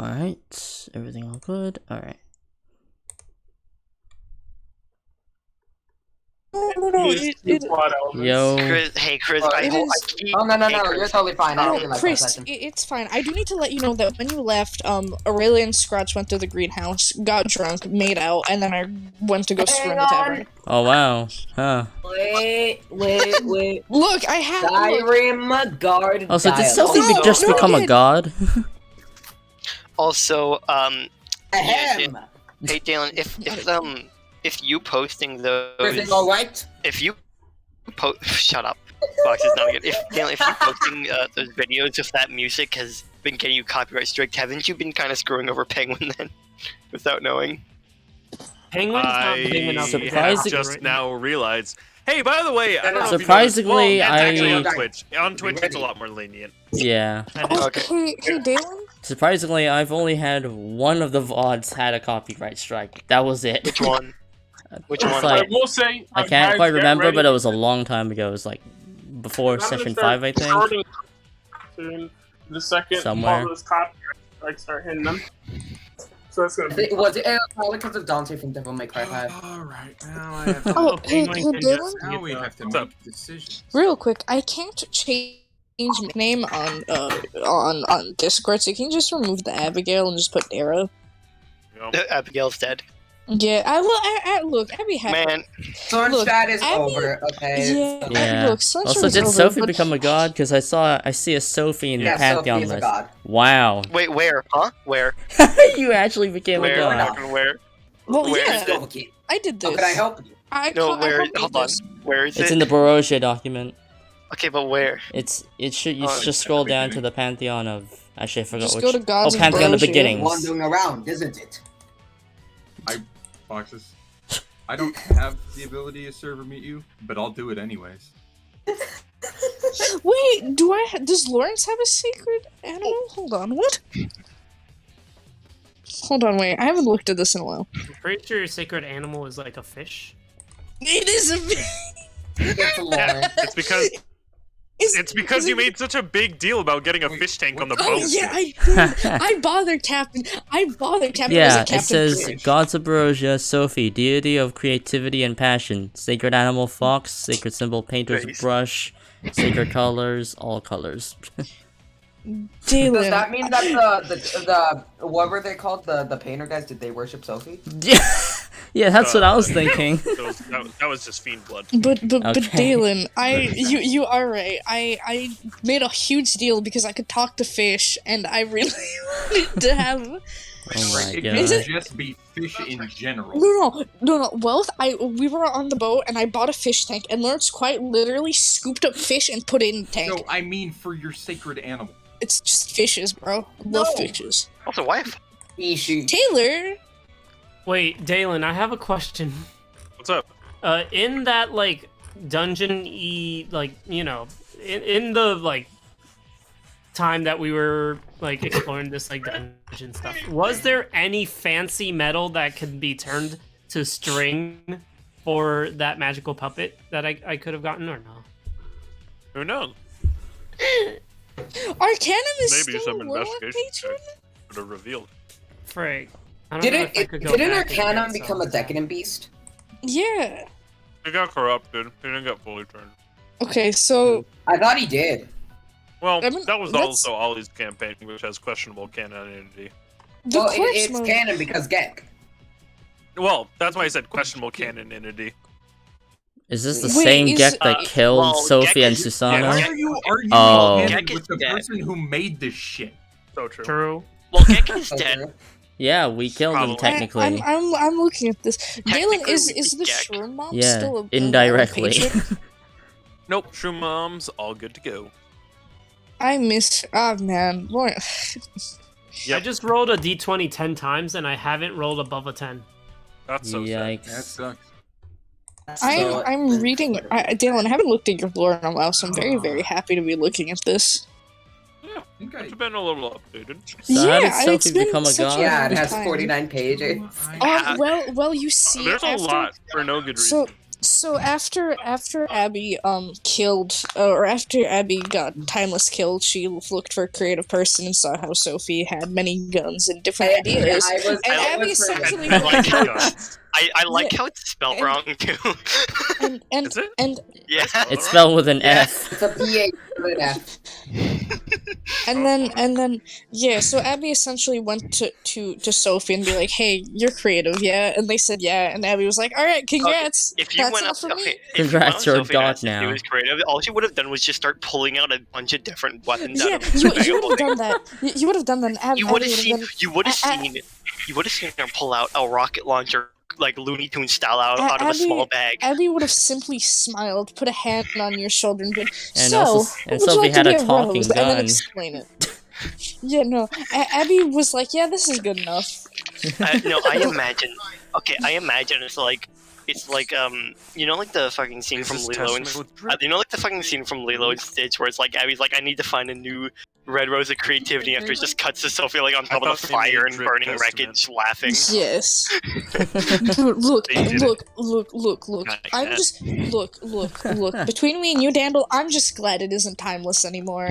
Alright, everything all good? Alright. No, Yo. Chris, hey Chris, I keep. Oh no, hey, you're Chris, totally fine. I really like that Chris, session. it's fine. I do need to let you know that when you left, Aurelia and Scratch went to the greenhouse, got drunk, made out, and then I went to go screw in the tavern. Oh wow. Huh. Wait. Look, I have. Skyrim guard. Oh, so did dialogue. Sophie No, just no, become I a did. god? Also, Ahem. hey Talon, if you posting those, Everything all right? if you shut up, Fox is not good. If Talon, if you posting those videos of that music has been getting you copyright strict, haven't you been kind of screwing over Penguin then, without knowing? Penguin's not big enough. Surprising- just now realized. Hey, by the way, I don't know Surprisingly, if you noticed, I- well, that's actually on Twitch it's a lot more lenient. Yeah. Oh, Okay. hey, Dalen? Surprisingly, I've only had one of the VODs had a copyright strike. That was it. Which one? Which It's one? like- I will say, I can't guys, quite get remember, ready. but it was a long time ago. It was like before I'm gonna session start 5, I think. starting soon, the second Somewhere. all those copyright strikes start hitting them. So it's gonna be. Was it probably because of Dante from Devil May Cry 5? Alright, now I have to. Oh, hey, Penguin can Dylan? just Now get we the- have to What's up? make decisions. Real quick, I can't change my name on Discord, so you can just remove the Abigail and just put Dara. Abigail's dead. Yeah, look, I'd be happy. Man, Sun's Look, chat is I mean- over, okay? Yeah, Yeah. look, Sunshine Also, is did over, Sophie but- become a god? Because I see a Sophie in Yeah, the Pantheon Sophie is a list. god. Wow. wait, where? Huh? Where? You actually became a Where? god. Fucking where? Well, Where yeah, is it? Okay. I did How this. can I help you? No, I where? copied Hold on. this. Where is It's it? in the Barosia document. Okay, but where? You Oh, should it's just scroll down to the Pantheon of. Actually, I forgot Just which. go to Gods Oh, of Pantheon of Barosia. Beginnings. Wandering around, isn't it? Foxes. I don't have the ability to server meet you, but I'll do it anyways. Wait, does Lawrence have a sacred animal? Hold on, what? Hold on, wait, I haven't looked at this in a while. I'm pretty sure your sacred animal is like a fish. It is a It's a lore. It's because you made such a big deal about getting a fish tank on the boat. Oh yeah, I did. I bothered Captain. As Yeah, a it Captain says Kirsch. Gods of Barosia, Sophie, deity of creativity and passion, sacred animal fox, sacred symbol painter's Nice. brush, sacred colors, all colors. Dylan, Does that mean that the what were they called? The painter guys, did they worship Sophie? Yeah, that's what I was thinking. That was just fiend blood. But Okay. Dylan, you are right. I made a huge deal because I could talk to fish, and I really wanted to have. Oh my It god. could just be fish in general. No. Well, we were on the boat, and I bought a fish tank, and Lawrence quite literally scooped up fish and put it in the tank. No, I mean for your sacred animal. It's just fishes, bro. I love No. fishes. Also, wife. Ishi. Taylor. Wait, Dalen, I have a question. What's up? In that like dungeon-y, like in the like time that we were like exploring this like dungeon stuff, was there any fancy metal that could be turned to string for that magical puppet that I could have gotten or no? Who knows? Arcanum is Maybe still some a Warlock investigation patron? would have revealed. Frig. I don't know if I could go Didn't back and Arcanum get become a some. decadent beast? Yeah. He got corrupted. He didn't get fully turned. Okay, so I thought he did. Well, I mean, that was that's- also Ollie's campaign, which has questionable canonity. the Well, corpse it's mode. canon because Gek. Well, that's why I said questionable canonity. Is this the Wait, same is- Gek that killed well, Sophie Gek and is- Susanna? Why are you arguing Oh. canon Gek with is the dead. person who made this shit? So true. True. Well, Gek is dead. Yeah, we killed him Probably. technically. I'm looking at this. Galen, Technically, is we the Gek. Shroom Mom Yeah, still a indirectly. patron? Nope, Shroom Mom's all good to go. I miss. Ah, man. Boy. I just rolled a d20 10 times and I haven't rolled above a 10. That's so sad. That Yikes. sucks. I'm reading. Dalen, I haven't looked at your lore in a while, so I'm very, very happy to be looking at this. Yeah, Okay. it's been a little updated. So how did Yeah, it's Sophie been become a such god? a- Yeah, it has Time. 49 pages. Well, you see. There's a after- lot for no good So, reason. So after Abby killed or after Abby got Timeless killed, she looked for a creative person and saw how Sophie had many guns and different ideas. I was- And I Abby was for- essentially I like how Guns. I like how it's spelled And- wrong too. and Is it? Yeah. It's spelled with an F. It's a PH with an F. and then yeah, so Abby essentially went to Sophie and be like, "Hey, you're creative, yeah?" And they said yeah, and Abby was like, "All right, congrats." If you That's went up, enough for me. okay, if Congrats, you you're went a up god to Sophie and asked if now. He was creative. All she would have done was just start pulling out a bunch of different weapons Yeah, out of his bag. you would have done that. You would have done that. And Abby You would have would've seen. been- You would have A- A- seen. You would have seen her pull out a rocket launcher, like Looney Tunes style, out of a small bag. Abby would have simply smiled, put a hand on your shoulder, and been, And so, also- and would you Sophie like had to a be talking rose? And then gun. explain it. Yeah, no. Abby was like, yeah, this is good enough. I imagine. Okay, I imagine it's like you know, like the fucking scene from Lilo and you know, like the fucking scene from Lilo and Stitch, where it's like Abby's like, I need to find a new red rose of creativity, after it just cuts to Sophie like on top of the thought they fire made and Drip burning Testament. wreckage, laughing. Yes. Dude, look, They did look. Not I'm yet. just look. Between me and you, Dandel, I'm just glad it isn't timeless anymore.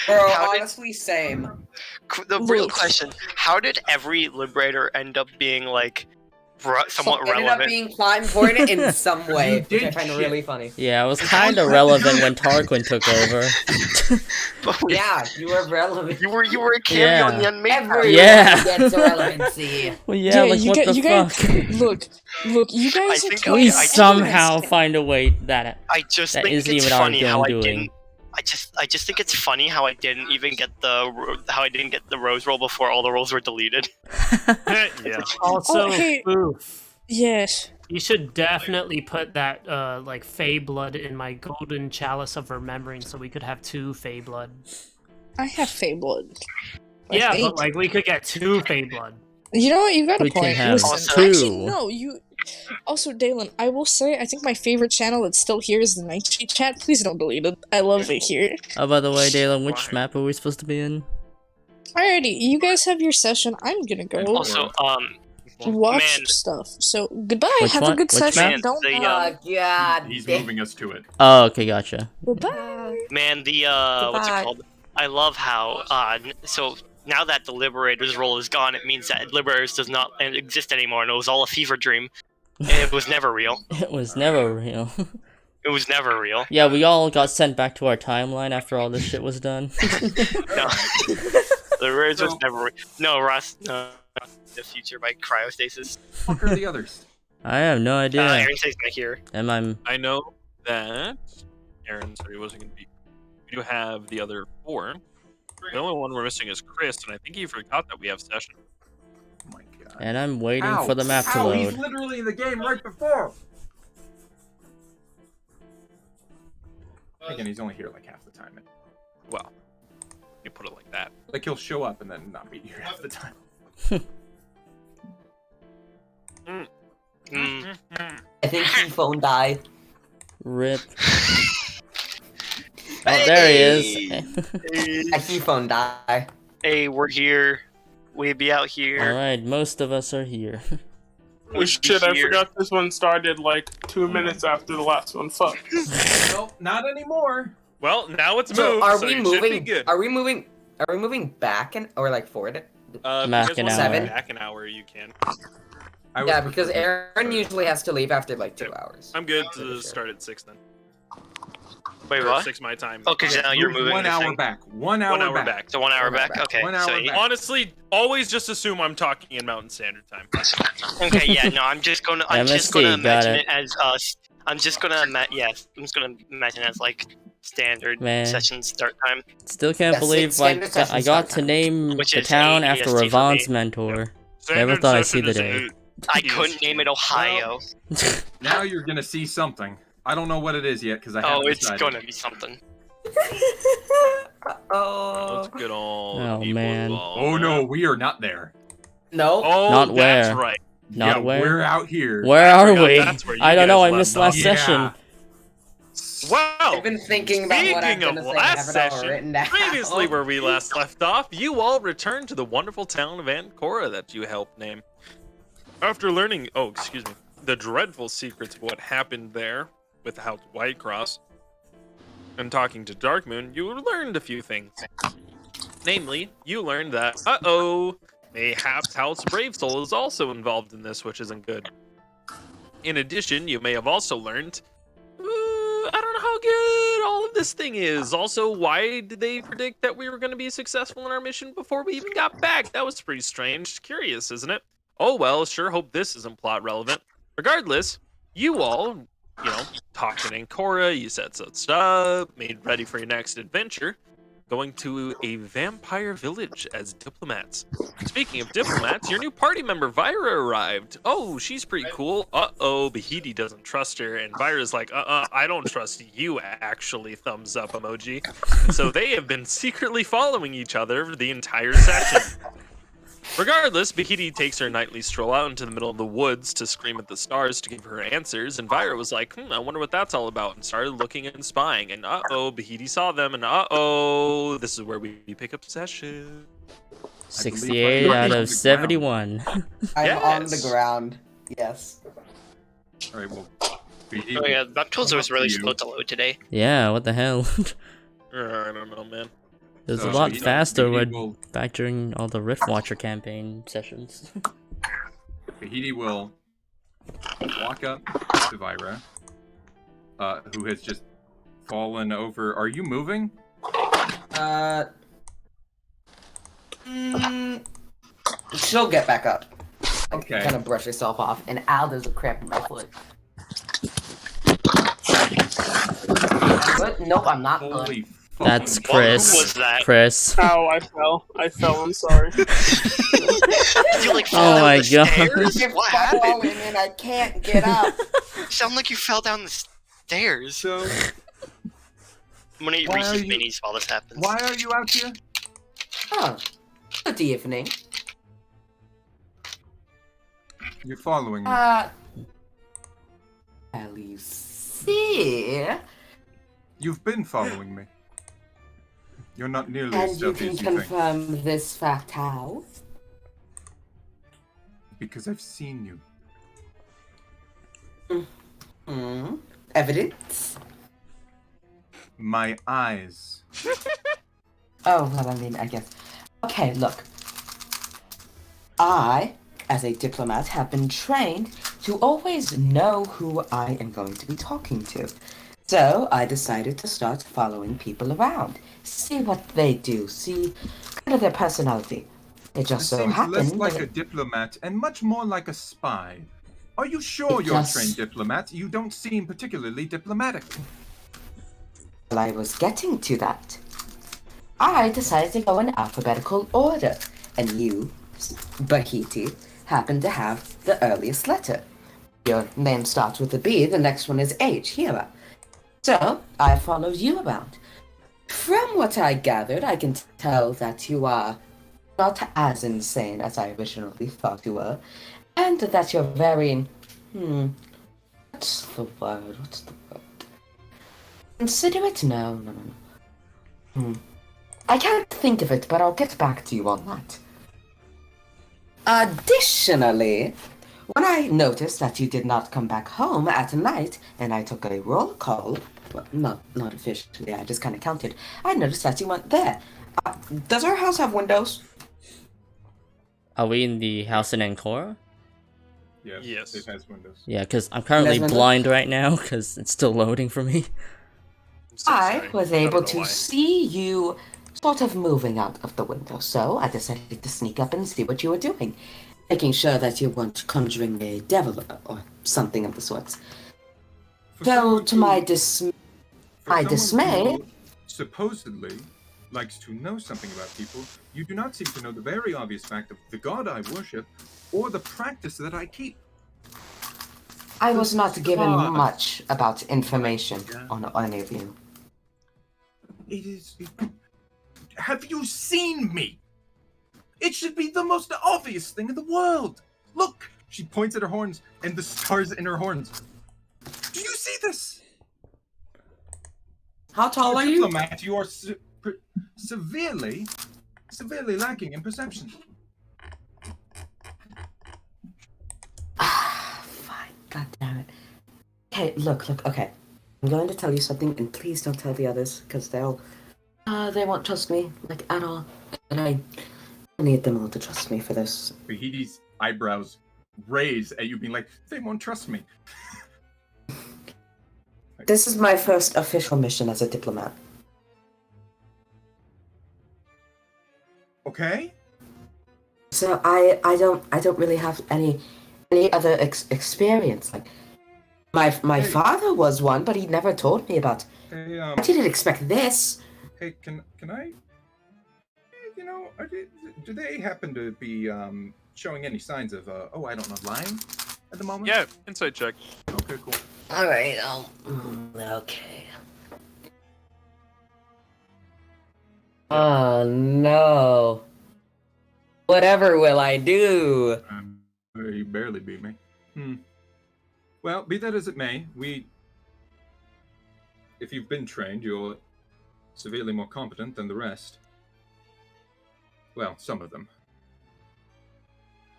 Bro, How did- honestly, same. The real Look. question: how did every Liberator end up being like somewhat Ended up relevant? being plot important in some way, You which I did find shit. really funny. Yeah, it was kind of relevant when Tarquin took over. Yeah, you were relevant. You were a cameo in the Yeah. Unmade Everyone Part. Yeah. gets relevancy. Well, yeah, like what the guys, fuck? look, you guys I are think talking We I somehow find a way that I just That think isn't it's even our funny how I doing. didn't. I just think it's funny how I didn't even get the rose roll before all the rolls were deleted. Yeah. Also, Oh, hey. oof. Yes. You should definitely put that like Fey blood in my golden chalice of remembering, so we could have 2 Fey blood. I have Fey blood. Yeah, think. but like we could get 2 Fey blood. You know what? You got a We can point. have Listen, two. actually, no, you. Also, Dalen, I will say, I think my favorite channel that's still here is the Nightshade chat. Please don't delete it. I love it here. Oh, by the way, Dalen, which Why? map are we supposed to be in? Alrighty, you guys have your session. I'm gonna go Also, watch man. stuff. So goodbye. Which have one? a good Which session. map? Don't. The, Oh god. He's damn. moving us to it. Oh, okay, gotcha. Goodbye. man, the what's it Goodbye. called? I love how so now that the Liberator's role is gone, it means that Liberators does not exist anymore, and it was all a fever dream. And it was never real. It was never real. It was never real. Yeah, we all got sent back to our timeline after all this shit was done. No, Liberators was So- never. No, Ross. No, the future by cryostasis. What are the others? I have no idea. Aaron says not here. And I'm I know that Aaron said he wasn't going to be. We do have the other 4. The only one we're missing is Chris, and I think he forgot that we have session. Oh my god. and I'm waiting Ow. for the map to Ow, he's load. literally in the game right before. Again, he's only here like half the time. Well, you put it like that. Like he'll show up and then not be here half the time. Mm. I think he phone died. Rip. Oh, there he is. A he phone died. Hey, we're here. We be out here. Alright, most of us are here. Oh shit, I Here. forgot this one started like 2 minutes after the last one. Fuck. Nope, not anymore. Well, now it's So moved. are so we you should be moving? good. Are we moving? Are we moving back or like forward? If Back you guys an want to hour. go back an hour, you can. I would Yeah, because prefer- Aaron usually has to leave after like 2 hours. I'm good Pretty to sure. start at 6 then. Wait, Or what? 6 my time. Okay, so now you're Move moving 1 the hour thing. back. 1 hour, 1 hour back. So 1 hour 1 hour back. back. Okay. 1 hour so back. Honestly, always just assume I'm talking in Mountain Standard Time. Okay, yeah, no, I'm just gonna MST, imagine got it it. as I'm just gonna imagine it as like standard Man. session start time. Still can't Yes, believe it's like standard session I got start to time. name Which the is town 8 after EST for Ravon's me. mentor. Standard thought I'd see session the is day. 8 I EST. couldn't name it Ohio. Now you're gonna see something. I don't know what it is yet because I haven't Oh, it's decided. gonna be something. Oh Let's get all Oh, the people man. involved. Oh no, we are not there. no! Oh, Not that's where. right. Not yeah, where? We're out here. Where I are forgot we? that's where you I don't know. I guys missed left last off. session. Wow. I've been thinking about what I'm Speaking gonna of say. I last have it all session, written down. previously where we last left off, you all returned to the wonderful town of Ancora that you helped name. After learning, oh, excuse me. the dreadful secrets of what happened there with the House of Whitecross, and talking to Darkmoon, you learned a few things. Namely, you learned that, mayhaps House Bravesoul is also involved in this, which isn't good. In addition, you may have also learned, I don't know how good all of this thing is. Also, why did they predict that we were going to be successful in our mission before we even got back? That was pretty strange. Curious, isn't it? Oh well, sure hope this isn't plot relevant. Regardless, you all, talked to Ancora, you set stuff, made ready for your next adventure, going to a vampire village as diplomats. Speaking of diplomats, your new party member Vyra arrived. Oh, she's pretty cool. Bahidi doesn't trust her, and Vyra's like, I don't trust you, actually, thumbs up emoji. And so they have been secretly following each other the entire session. Regardless, Bahidi takes her nightly stroll out into the middle of the woods to scream at the stars to give her answers, and Vyra was like, I wonder what that's all about, and started looking and spying, and Bahidi saw them, and this is where we pick up session. 68 out of 71. I'm on the ground. Yes. Alright, well. Oh yeah, that tools was really slow to load today. Yeah, what the hell? I don't know, man. It was So, a lot Bahidi faster when will- back during all the Rift Watcher campaign sessions. Bahidi will walk up to Vyra, who has just fallen over. Are you moving? She'll get back up. Okay. Kind of brush herself off, and ow, there's a cramp in my foot. Good? Nope, I'm not good. Holy fuck. That's Who was Chris. that? Chris. Ow, I fell. I'm sorry. You like Oh fell my down the God. stairs? You're What happened? falling and I can't get up. Sound like you fell down the stairs. So, I'm gonna eat Why Reese's are you- minis while this happens. why are you out here? Huh. Good evening. You're following me. Well, you see, You've been following me. You're not nearly and as you stealthy can as you think. confirm this fact how? Because I've seen you. Evidence? My eyes. Oh, well, I mean, I guess. Okay, look. I, as a diplomat, have been trained to always know who I am going to be talking to. So, I decided to start following people around. See what they do. See kind of their personality. It just It so seems happened less like that a diplomat and much more like a spy. Are you sure It you're a just- trained diplomat? You don't seem particularly diplomatic. I was getting to that. I decided to go in alphabetical order, and you, Bahiti, happen to have the earliest letter. Your name starts with a B, the next one is H, Hira. So, I followed you around. From what I gathered, I can tell that you are not as insane as I originally thought you were, and that you're very, what's the word? Considerate? No. I can't think of it, but I'll get back to you on that. Additionally, when I noticed that you did not come back home at night, and I took a roll call, well, not officially, I just kind of counted, I noticed that you weren't there. Does our house have windows? Are we in the house in Ancora? Yes. It has windows. Yeah, because I'm currently Desmond? blind right now because it's still loading for me. I'm so I sorry. was I don't able know to why. see you sort of moving out of the window, so I decided to sneak up and see what you were doing, making sure that you weren't conjuring a devil or something of the sorts. For So, someone to my for someone dismay, who supposedly likes to know something about people, you do not seem to know the very obvious fact of the god I worship or the practice that I keep. I was not given God. much about information Yeah. on any of you. It is. Have you seen me? It should be the most obvious thing in the world. Look! She points at her horns and the stars in her horns. Do you see this? How tall are As a you? diplomat, you are severely lacking in perception. Fine. God damn it. Okay, look, okay. I'm going to tell you something, and please don't tell the others, because they won't trust me, like, at all. And I need them all to trust me for this. Bahiti's eyebrows raise at you, being like, they won't trust me. This is my first official mission as a diplomat. Okay? So I don't really have any other experience. Like, my father was one, but he never told me about. Hey, I didn't expect this. hey, can I? You know, do they happen to be showing any signs of I don't know, lying at the moment? Yeah, insight check. Okay, cool. All right. Okay. Oh no. Whatever will I do? You barely beat me. Well, be that as it may, if you've been trained, you're severely more competent than the rest. Well, some of them.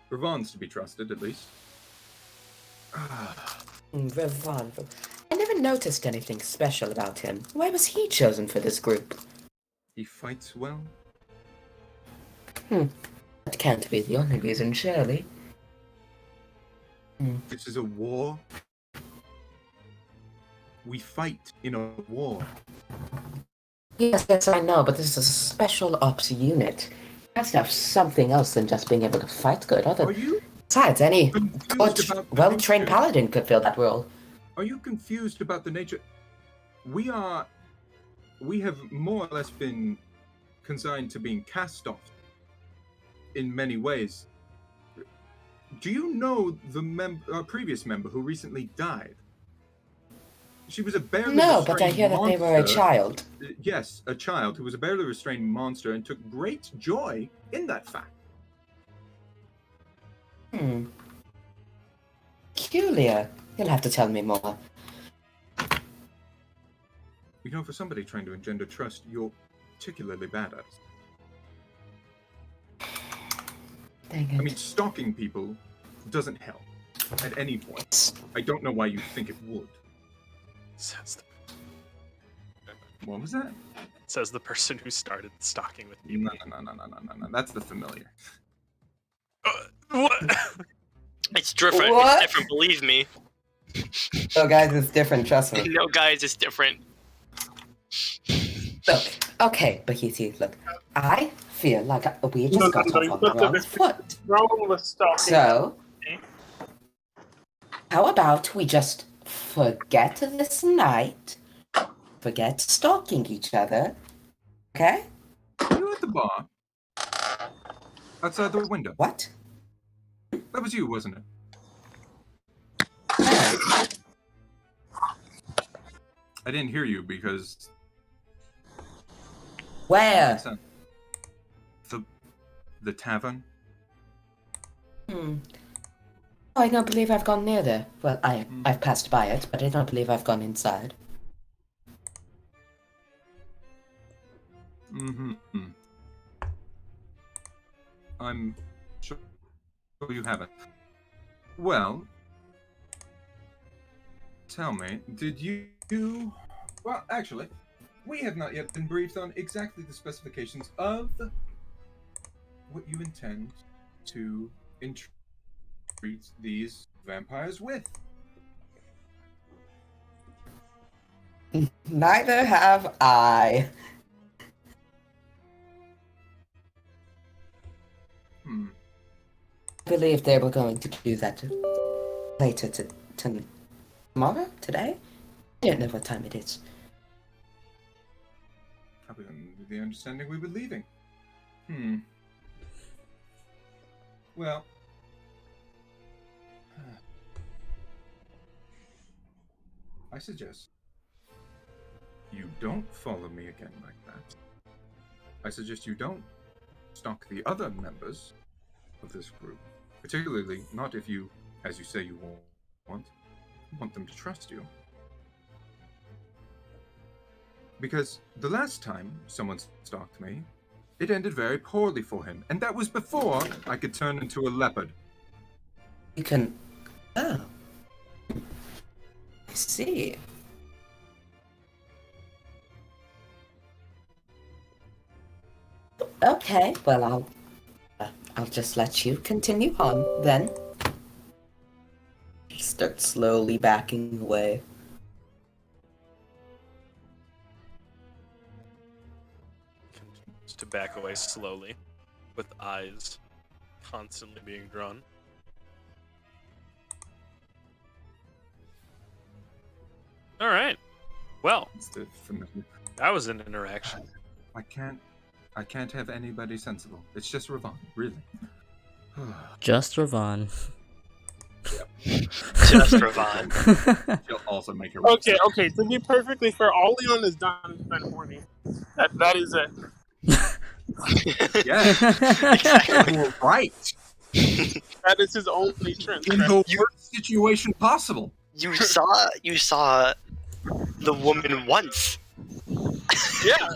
Ravon's to be trusted, at least. Ravon. I never noticed anything special about him. Why was he chosen for this group? He fights well. That can't be the only reason, surely. This is a war. We fight in a war. Yes, I know, but this is a special ops unit. It has to have something else than just being able to fight good. Are you Besides, any confused about the well-trained nature? paladin could fill that role. Are you confused about the nature? We have more or less been consigned to being cast off in many ways. Do you know our previous member who recently died? She was a barely No, but I restrained hear that they were a monster. child. Yes, a child who was a barely restrained monster and took great joy in that fact. Peculiar. You'll have to tell me more. You know, for somebody trying to engender trust, you're particularly bad at it. Dang it. I mean, stalking people doesn't help at any point. I don't know why you think it would. Says What was that? the person who started stalking with me. No. That's the familiar. What? It's different. What? It's different. Believe me. Oh, guys, it's different, trust me. No, guys, it's different. Look, okay, Bahiti, look. I feel like we just got off on the wrong foot. Wrong with stalking. So, how about we just forget this night, forget stalking each other, okay? You were at the bar. Outside the window. What? That was you, wasn't it? I didn't hear you because Where? the tavern. Oh, I don't believe I've gone near there. Well, I've passed by it, but I don't believe I've gone inside. I'm sure you haven't. Well, tell me, did you... Well, actually, we have not yet been briefed on exactly the specifications of what you intend to entreat these vampires with. Neither have I. I believe they were going to do that later tomorrow? Today? I don't know what time it is. Probably under the understanding we were leaving. Well... I suggest you don't follow me again like that. I suggest you don't stalk the other members of this group. Particularly not if you, as you say you want them to trust you. Because the last time someone stalked me, it ended very poorly for him, and that was before I could turn into a leopard. You can... Oh. see. Okay, well, I'll just let you continue on then. Start slowly backing away. Continues to back away slowly, with eyes constantly being drawn. All right. Well, It's the familiar. that was an interaction. I can't have anybody sensible. It's just Ravon, really. Just Ravon. Just Ravon. She'll also make her. Okay, okay. To be perfectly fair, all Leon has done has been horny. That is it. Yeah, you were right. That is his only strength. In the worst situation possible. You saw the woman once. Yeah.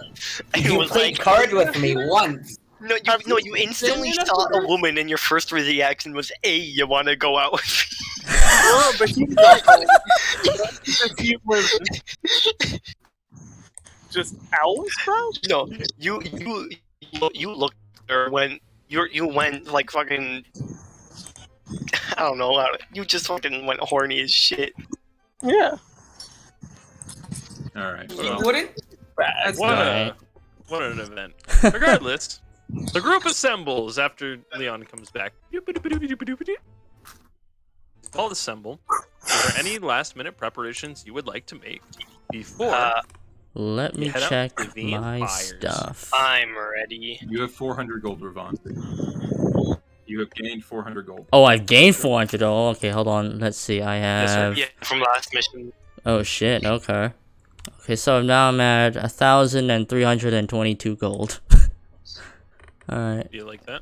And You was played like, card with me once. you instantly saw a woman and your first reaction was, "Hey, you want to go out with me?" No, but he's like, a few women. Just owls, bro? No, you looked at her when you went like fucking. I don't know. You just fucking went horny as shit. Yeah. All right. You Well, wouldn't? What an event. Regardless, the group assembles after Leon comes back. All assemble. Are there any last-minute preparations you would like to make before Let me head up check to the my fires? stuff. I'm ready. you have 400 gold, Ravon. You have gained 400 gold. Oh, I've gained 400. Oh, okay, hold on. Let's see. I Yes, sir. have. Yeah, from last mission. Oh shit. Okay. Okay, so now I'm at 1,322 gold. Alright. Do you like that?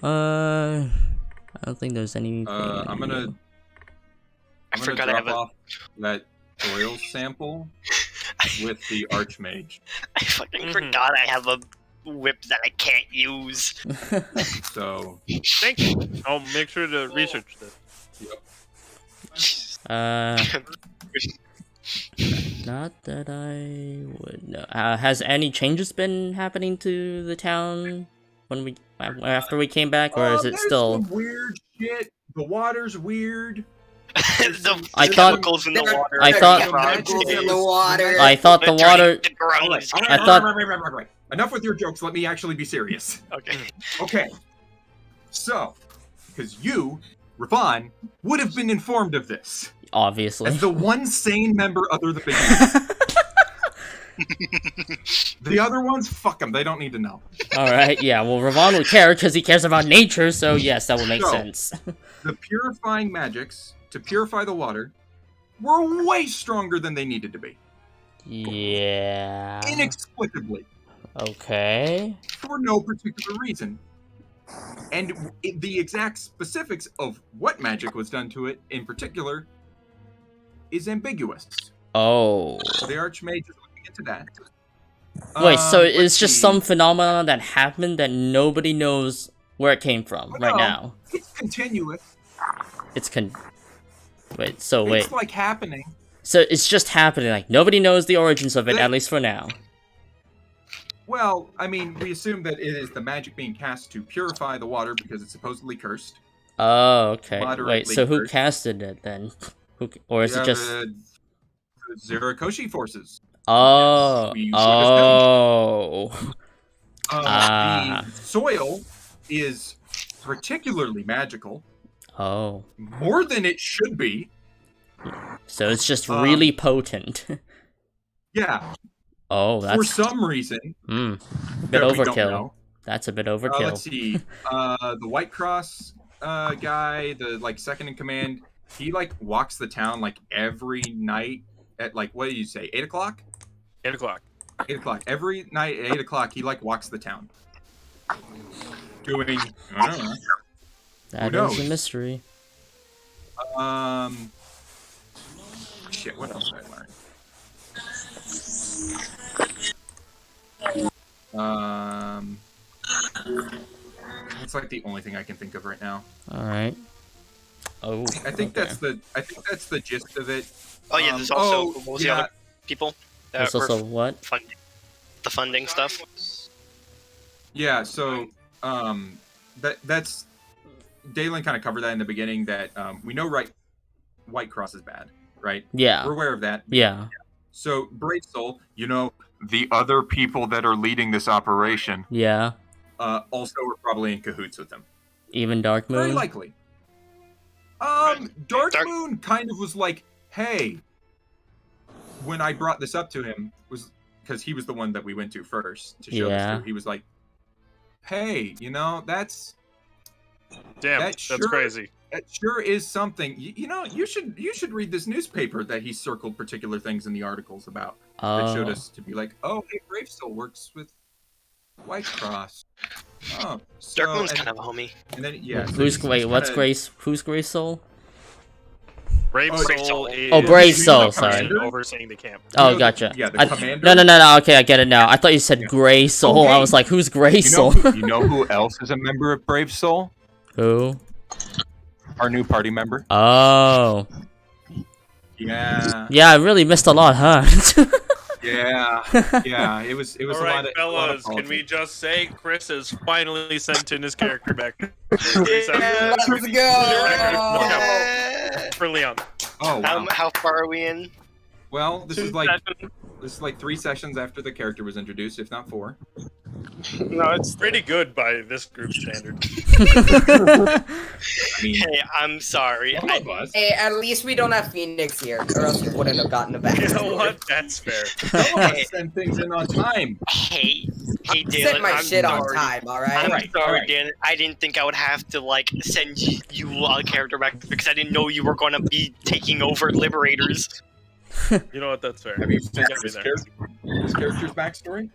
I don't think there's any. I'm gonna forgot I drop have a. off that oil sample with the Archmage. I fucking Mhm. forgot I have a whip that I can't use. So, Thank you. I'll make sure to research this. Not that I would know. Has any changes been happening to the town when after we came back, or is it there's still? some weird shit. The water's weird. The I thought- chemicals in the water. I thought- Chemicals in the water. I thought the water. The grounds. I thought- Right. Enough with your jokes. Let me actually be serious. Okay. Okay. So, because you, Ravon, would have been informed of this Obviously. as the one sane member other than me. The other ones, fuck them. They don't need to know. Alright, yeah, well, Ravon would care because he cares about nature, so yes, that would make So- sense. The purifying magics to purify the water were way stronger than they needed to be. Yeah. Inexplicably. Okay. For no particular reason. And the exact specifics of what magic was done to it in particular is ambiguous. Oh. The Archmage is looking into that. Wait, so Let's it's just see. some phenomenon that happened that nobody knows where it came from Well, right no, now. It's continuous. Wait, so wait. It's like happening. So it's just happening, like, nobody knows the origins of it, They- at least for now. Well, I mean, we assume that it is the magic being cast to purify the water because it's supposedly cursed. Oh, okay. Wait, Moderately so who cursed. casted it then? Or is it just... The Zericoshi forces. Oh, we should have oh. Ah. The soil is particularly magical, Oh. more than it should be. So it's just really potent. Yeah, Oh, for that's... some reason. bit that we don't overkill. know. That's a bit Let's overkill. see. The White Cross guy, the second in command, he walks the town every night at what do you say, 8 o'clock? 8 o'clock. 8 o'clock. Every night at 8 o'clock, he walks the town. Doing, I don't know. That who is a knows? mystery. Shit, what else did I learn? It's the only thing I can think of right now. Alright. Oh, I think that's the gist of it. Oh yeah, there's also what was the other people that There's were also what? funding the funding stuff. Yeah, so that's Dalen kind of covered that in the beginning that we know White Cross is bad, right? Yeah. We're aware of that. Yeah. So Brave Soul, the other people that are leading this operation, Yeah. also were probably in cahoots with them. Even Dark Moon? Very likely. Dark Moon kind of was like, hey, when I brought this up to him, was because he was the one that we went to first to show this to. He was like, hey, that's crazy. That sure is something. You should read this newspaper that he circled particular things in the articles about that showed us to be like, oh, hey, Brave Soul works with White Cross. Oh, so, Dark Moon's kind of a homie. And then Who's Grace Soul? Brave Soul is Brave Soul, sorry. Overseeing the camp. Oh, gotcha. Yeah, the commander. No. Okay, I get it now. I thought you said Grey Soul. Okay. I was like, who's Grey Soul? You know who else is a member of Brave Soul? Who? Our new party member. Oh. Yeah. Yeah, I really missed a lot, huh? Yeah. It was All a right, lot of fellas, can we just say Chris has finally sent in his character back? Let's go! For Leon. Oh, wow. How far are we in? Well, this is like 3 sessions after the character was introduced, if not 4. No, it's Pretty good by this group standard. Hey, I'm sorry. Hey, at least we don't have Phoenix here, or else we wouldn't have gotten the back. You know what? That's fair. Don't send things in on time. Hey, Set Dylan, my I'm shit on sorry. time, alright? I'm Alright, sorry, alright. Dan. I didn't think I would have to send you a character back because I didn't know you were going to be taking over Liberators. You know what? That's fair. Have you sent Get me this there. character's backstory?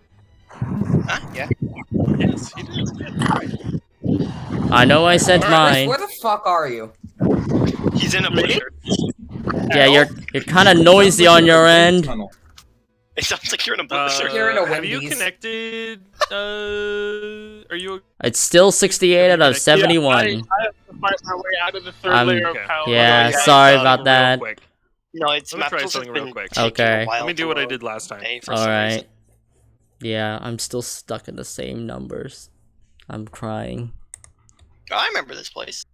Yeah. Yes, he did. I know I sent mine. Where the fuck are you? He's in a blizzard. Yeah, you're kind of noisy on your end. Tunnel. It sounds like you're in a blizzard. You're in a Have you Wendy's. connected? Are you? It's still 68 out of 71. I have to fight my way out of the 3rd I'm- layer of okay. power. Yeah, Okay. sorry about Real that. quick. No, it's Let me try Maples has something real been quick. taking Okay. a while Let me do to what I load did last time. today for some reason. Alright. Yeah, I'm still stuck in the same numbers. I'm crying. Oh, I remember this place.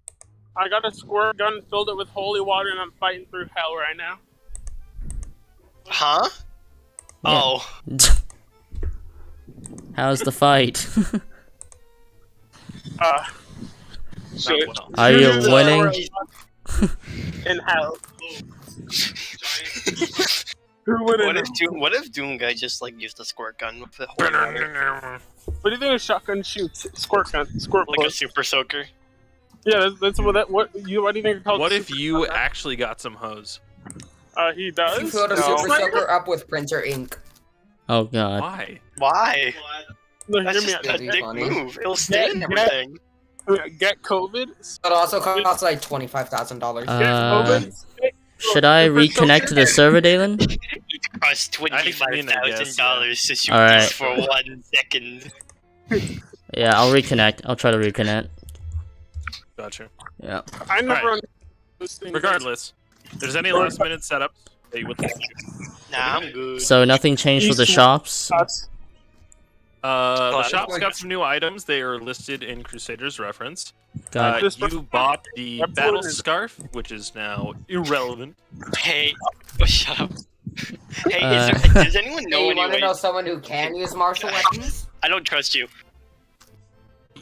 I got a squirt gun, filled it with holy water, and I'm fighting through hell right now. Huh? Yeah. Oh. How's the fight? Shit. well. Are you Shooters winning? are in hell. Who would What have? if Doom guy just used a squirt gun with the holy water? What do you think a shotgun shoots? Squirt gun, squirt Like a bullet. super soaker? Yeah, that's what that. What do you think it's called? What if Super you gun? actually got some hose? He does. You filled a No. super soaker up with printer ink. Oh god. Why? Why? No, That's hear me just out. a dick funny. move. It'll stay in everything. Get COVID. But also costs like $25,000. Should I reconnect to the server, Dalen? It costs I mean, I guess, $25,000 to shoot Alright. this for 1 second. Yeah, I'll reconnect. I'll try to reconnect. Gotcha. Yeah. I never Alright. understood this thing. Regardless, if there's any last minute setups that you would like to. Nah, I'm good. So nothing changed with the shops? The Well, shop's got some new items. They are listed in Crusaders reference. God. You bought the battle scarf, which is now irrelevant. Hey, shut up. Hey, does anyone Hey, know you want to know anyways? someone who can use martial weapons? I don't trust you.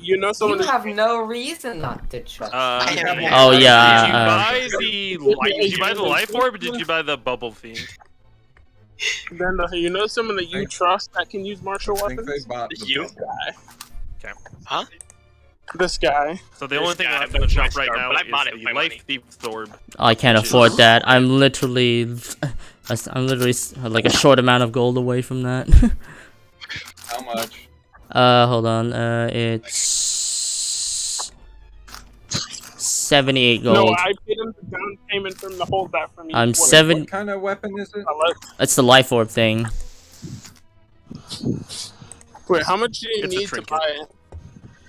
You know someone. You have no reason not to trust. Oh, yeah, Did you buy the life orb, or did you buy the bubble fiend? Then you know someone that you trust that can use martial I think weapons. they bought You? Guy. Huh? This guy. So the only thing guy left in the was my shop right star, now but I bought it is with the my money. life thief's orb. I can't afford that. I'm literally like a short amount of gold away from that. How much? Hold on. It's 78 gold. No, I paid him the down payment from the holdback from you. I'm What- seven. What kind of weapon is it? It's the life orb thing. Wait, how much do you It's a need to trinket. buy it?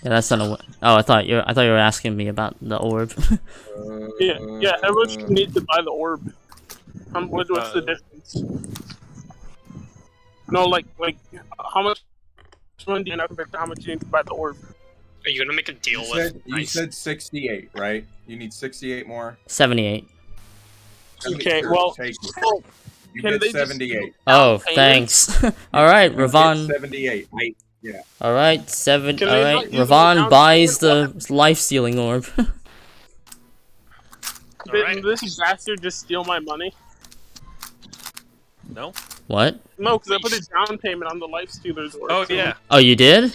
Yeah, that's not a. Oh, I thought you were asking me about the orb. Yeah, how much you need to buy the orb? What's the difference? No, like how much money do you have compared to how much you need to buy the orb? Are you gonna make a deal You with? said, you said 68, right? You need 68 more. 78. Okay, Sure, well, take it. oh, You can get they just- 78. Oh, payments? thanks. All right, You get Ravon. 78. Yeah. All right, Can All they right, not use the Ravon down buys payment? the life-stealing orb. Did this bastard just steal my money? No? What? No, because I put a down payment on the Life Stealer's orb. Oh so- yeah, Oh, you did?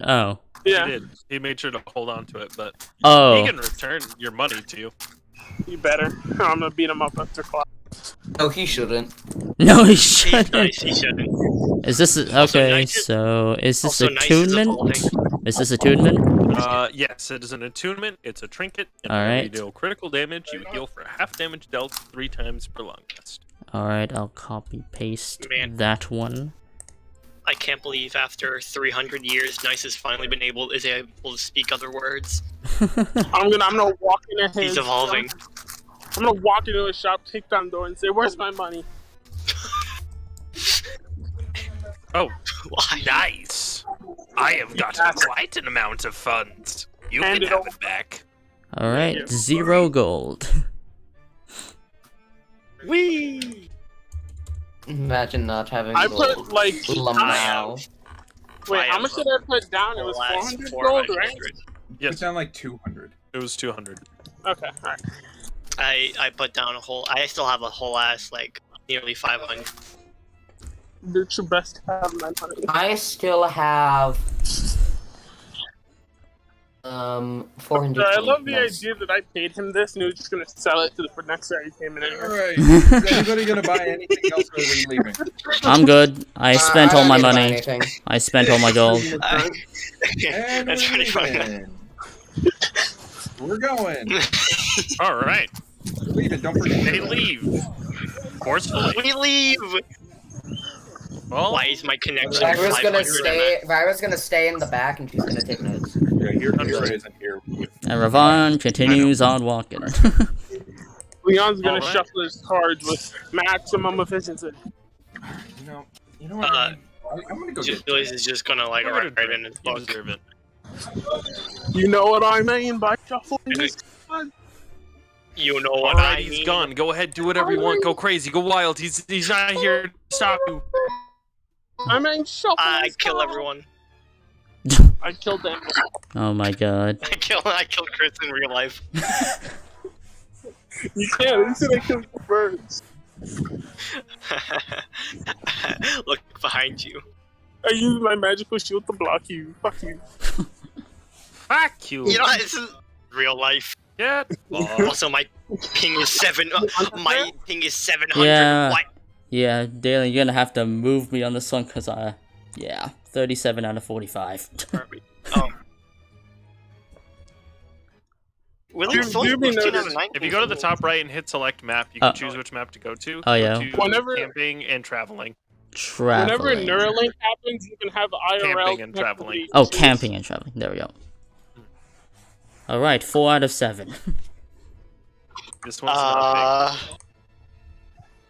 Oh. Yeah, he did. He made sure to hold on to it, but he Oh. can return your money to you. you better. I'm gonna beat him up after class. No, he shouldn't. No, he He's shouldn't. nice. He shouldn't. Is this Also, okay? nice is- So is this Also, nice is a attunement? holding. Is this attunement? Yes, it is an attunement. It's a trinket. And All whenever you right. deal critical damage, you heal for half damage dealt 3 times per long rest. All right, I'll copy paste Man. that one. I can't believe after 300 years, Nice has finally been able to speak other words. I'm gonna walk into his. He's evolving. I'm gonna walk into his shop, kick down the door, and say, "Where's my money?" Oh, Why? nice! I have got quite an amount of funds. You Hand can it have over. it back. All right, you. 0 gold. Wee! Imagine not having I gold. put like. Lamau. Wait, I how much did I put down? It was Last 400 gold, right? 400. You Yes, sound like 200. it was 200. Okay, alright. I put down a whole. I still have a whole ass like nearly 500. Do your best to have my money. I still have 400. I gold. love the Nice. idea that I paid him this and he was just gonna sell it to the next guy who came in. Anyway. Alright. Is anybody gonna buy anything else or are we leaving? I'm good. I spent I all don't my need to buy money. anything. I spent all my gold. And That's we're pretty funny. leaving. We're going. All right, We're leaving. Don't forget. they leave. Forcefully. We leave. Well, Why is my connection Vira's 500? gonna stay in the back and she's gonna take notes. Yeah, here isn't here. And Ravon continues on walking. Leon's gonna Alright. shuffle his cards with maximum efficiency. You know what? I'm gonna go get. Julius is just gonna like you're write gonna right in his you book. deserve it. You know what I mean by shuffling his cards? You know All what right, I he's mean? gone. Go ahead, do whatever you want. Go crazy. Go wild. He's not here to stop you. I mean shuffle I his kill cards. everyone. I killed them. Oh my god. I kill Chris in real life. You can't. You said I killed the birds. Look behind you. I used my magical shield to block you. Fuck you. Fuck you. You know this is real life. Get Also, my ping is 700. Yeah. What? Yeah, Dalen, you're gonna have to move me on this one because yeah, 37 out of 45. Oh. Really? It's only Do me 15 out notice. of 19. If you go to the top right and hit select map, you can choose which map to go to. Oh, yeah. Go to Whenever- camping and traveling. Whenever Traveling. Neuralink happens, you can have IRL. Camping and connectivity. traveling. Oh, camping and traveling. There we go. Alright, 4 out of 7. This one's not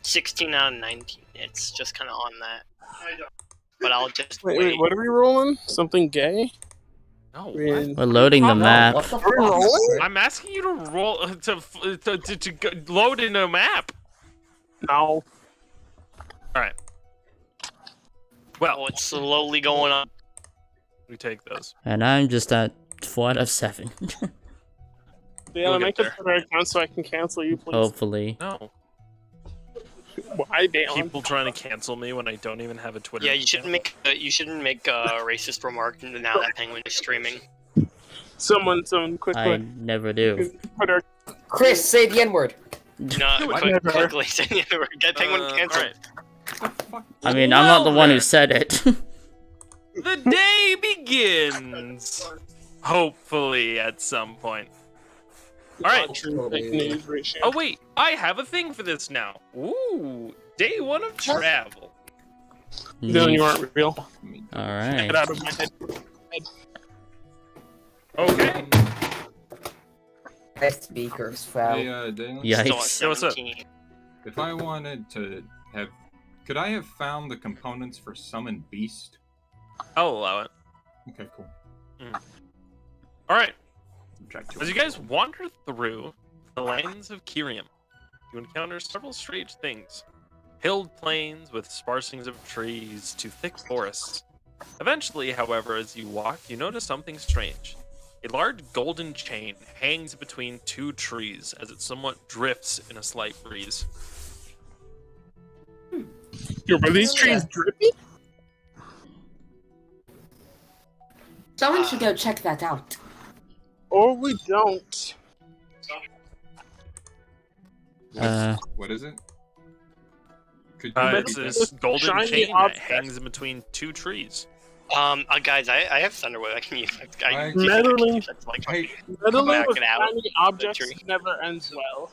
16 out of 19. It's just kind of on that. But I'll just Wait, what are we rolling? Something gay? big. No. I mean, We're loading the map. What the are we rolling? I'm asking you to roll to load in a map. No. All right. Well, Oh, it's slowly going on. we take those. And I'm just at 4 out of 7. Yeah, We'll make get a Twitter account so I can cancel you, please. Hopefully. No. Why, Dalen? People trying to cancel me when I don't even have a Twitter. Yeah, you shouldn't make a racist remark now that Penguin is streaming. Someone, quick, I never do. Twitter. Chris, say the N-word. No, Never. quickly get Penguin canceled. Alright. I mean, I'm not the one who said it. The day begins. Hopefully, at some point. All right. Fake news ratio. Oh wait, I have a thing for this now. Ooh, day 1 of travel. Dylan, you aren't real. Alright. Get out of my head. Okay. Speakers, Frau. Hey, Dalen, Yikes. Still at What's up? 17. if I wanted to have, could I have found the components for Summon Beast? I'll allow it. Okay, cool. All right. Subtract two. As you guys wander through the lands of Kiriam, you encounter several strange things. Hilled plains with sparsings of trees to thick forests. Eventually, however, as you walk, you notice something strange. A large golden chain hangs between two trees as it somewhat drifts in a slight breeze. Yo, are these trees drippy? Someone should go check that out. Or we don't. What is it? Could It's this golden shiny chain that object. hangs in between two trees. Guys, I have Thunderwave. I can use Right. Meddling. That's like Hey, Meddling back with it out. shiny objects Tree. never ends well.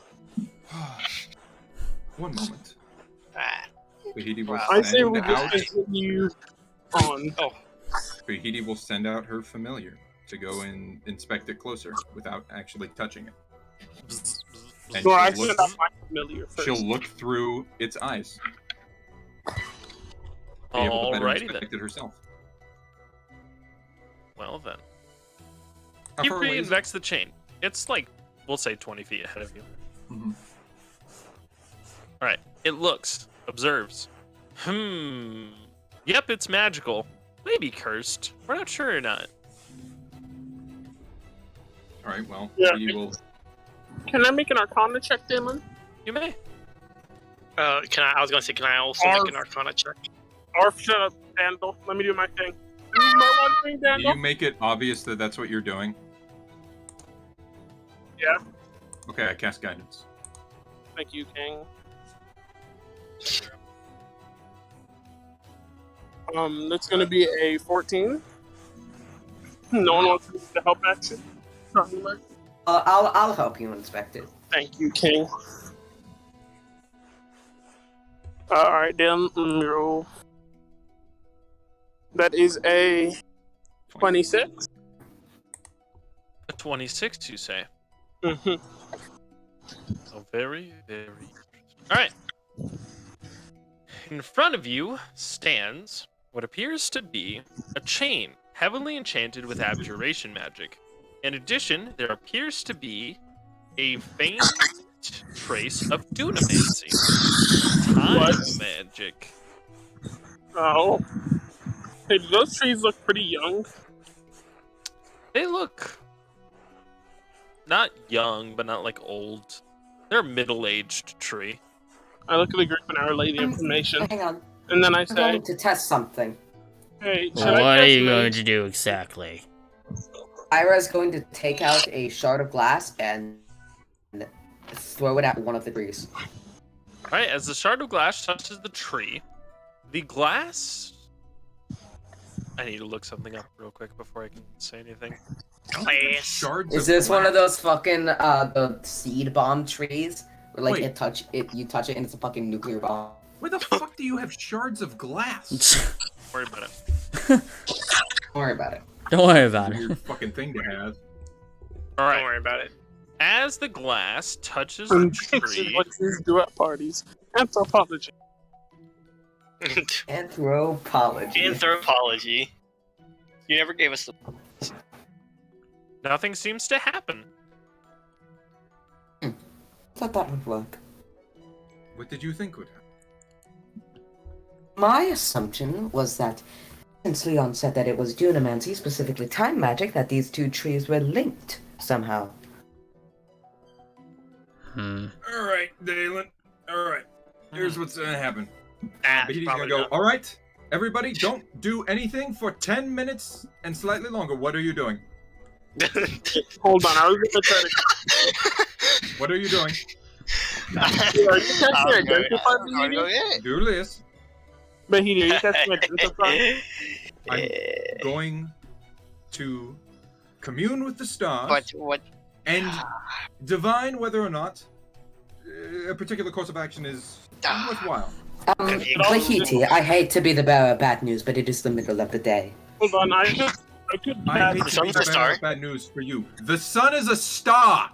one moment. ah. Bahidi will I say send we out. just continue on. Bahidi will send out her familiar to go and inspect it closer without actually touching it. And So I she'll send look, out my familiar first. she'll look through its eyes. Be able to better Alrighty inspect then. it herself. Well then. How You far away is it? pre-invex the chain. It's like, we'll say 20 feet ahead of you. Mhm. Alright, it looks, observes. Yep, it's magical. Maybe cursed. We're not sure or not. All right. Well, Yeah. we will. Can I make an Arcana check, Damon? You may. I was gonna say, can I also make an Arcana check? Or shut up, Dandel. Let me do my thing. This is my one thing, Do you Dandel. make it obvious that that's what you're doing? Yeah. Okay, I cast guidance. Thank you, King. That's gonna be a 14. No one wants to use the help action. I'll help you inspect it. Thank you, King. Alright, then let me roll. That is a 26. A 26, you say? Mm-hmm. Oh, very, very interesting. Alright. In front of you stands what appears to be a chain heavily enchanted with abjuration magic. In addition, there appears to be a faint trace of dunamancy. Time What? magic. Oh. Hey, do those trees look pretty young? They look not young, but not like old. They're a middle-aged tree. I look at the group and I relay the information. Hang on. And then I I'm say, going to test something. hey, should What I are cast you Mage? going to do exactly? Ira's going to take out a shard of glass and throw it at one of the trees. Alright, as the shard of glass touches the tree, the glass... I need to look something up real quick before I can say anything. Glass. Shards Is of this one of glass. those fucking the seed bomb trees? Where like Wait. you touch it and it's a fucking nuclear bomb. Where the fuck do you have shards of glass? Don't worry about it. Don't worry about it. Don't worry about it. Weird fucking thing to have. Don't Alright, worry about it. as the glass touches the This is tree, what trees do at parties. Anthropology. Anthropology. Anthropology. You never gave us the. nothing seems to happen. Thought that would work. What did you think would happen? My assumption was that since Leon said that it was dunamancy, specifically time magic, that these two trees were linked somehow. All right, Dalen. All right. Here's what's gonna happen. Bahidi's Probably gonna go. not. All right, everybody, don't do anything for 10 minutes and slightly longer. What are you doing? Hold on, I was gonna try to. What are you doing? Are you testing identify Bahidi? Do this. Bahidi, are you testing identify? I'm going to commune with the stars But what? and divine whether or not a particular course of action is worthwhile. Bahiti, I hate to be the bearer of bad news, but it is the middle of the day. Hold on, I could I have hate The to sun's be a the star. bearer of bad news for you. The sun is a star.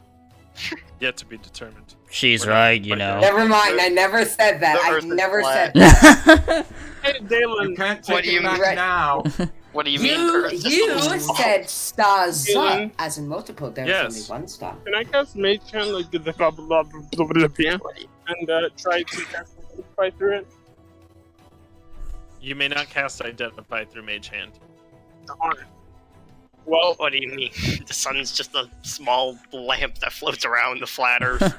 Yet to be determined. She's We're not right, you quite know. there. Never mind, I never said that. The I Earth is never flat. said that. Hey, You Dalen. can't What take do you it back mean? now. What do you mean? You, Earth is you small? said stars, Dylan? as in multiple. There's Yes. only one star. Can I cast Mage Hand like the blah blah blah blah blah blah and try to cast Identify through it? You may not cast Identify through Mage Hand. Darn. Well, What do you mean? The sun's just a small lamp that floats around the flat Earth.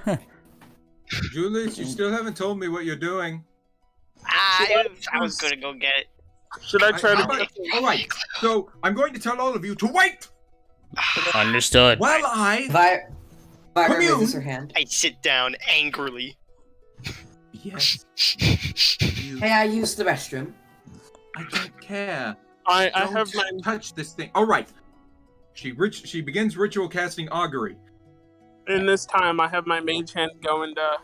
Julius, you still haven't told me what you're doing. I was gonna go get it. should I try How to? about- all right, so I'm going to tell all of you to wait Understood. while I. Vira Commune. raises her hand. I sit down angrily. Yes. You, Hey, I used the restroom. I don't care. I Don't have my touch this thing. All right. She begins ritual casting augury. in this time. I have my Mage Hand going to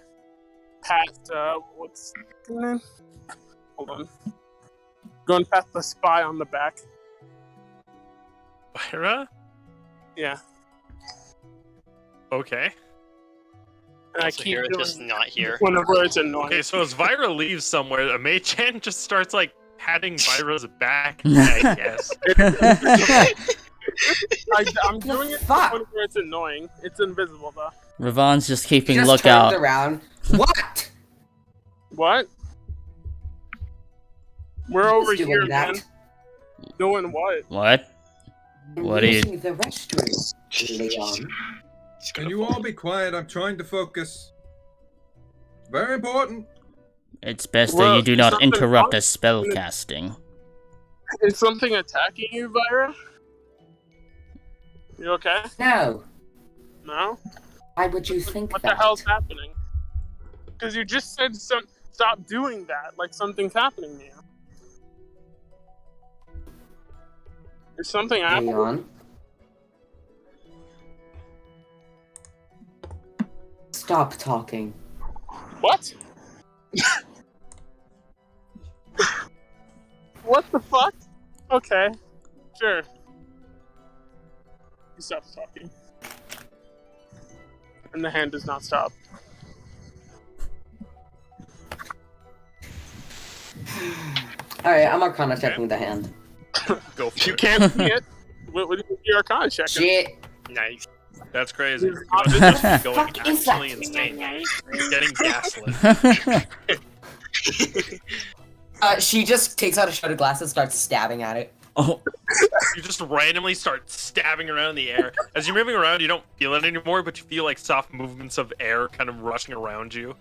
past what's the name? Hold on. Going past the spy on the back. Byra? Yeah, Okay. and I Also keep here, doing just not here. whenever it's annoying. Okay, so as Vyra leaves somewhere, a Mage Hand just starts like patting Vyra's back, I guess. I'm doing it Fuck. whenever it's annoying. It's invisible though. Ravon's just keeping Just lookout. turned around. What? What? We're over Who's doing here, that? man. Doing what? What? I'm What are you- using the restroom, Leon. Can you all be quiet? I'm trying to focus. Very important. It's best that Well, you do not something interrupt wrong? a spell casting. Is something attacking you, Vyra? You okay? No. No? Why would you think What that? the hell's happening? Because you just said stop doing that, like something's happening to you. Is something happening? Leon? Stop talking. What? What the fuck? Okay. Sure. He stops talking. And the hand does not stop. Alright, I'm Arcana checking the hand. Go for You it. can't see it. What do you your Arcana check? Shit. Nice. That's crazy. He's You know, this is going Fuck is that? actually insane. You're getting gaslit. She just takes out a shot of glass and starts stabbing at it. Oh, You just randomly start stabbing around in the air. As you're moving around, you don't feel it anymore, but you feel like soft movements of air kind of rushing around you.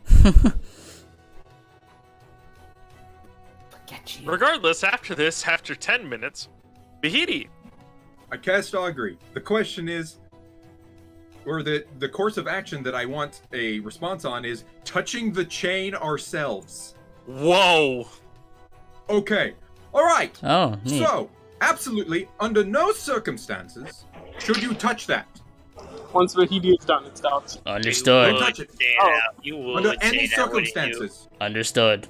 Forget you. Regardless, after this, after 10 minutes, Bahidi. I cast augury. The question is, or the course of action that I want a response on is touching the chain ourselves. Whoa! Okay. All right. oh, neat. So, absolutely, under no circumstances should you touch that. Once Vahidi is done, it stops. Understood. Don't touch it. Say Oh. that. You would Under say any that, wouldn't you? circumstances. Understood.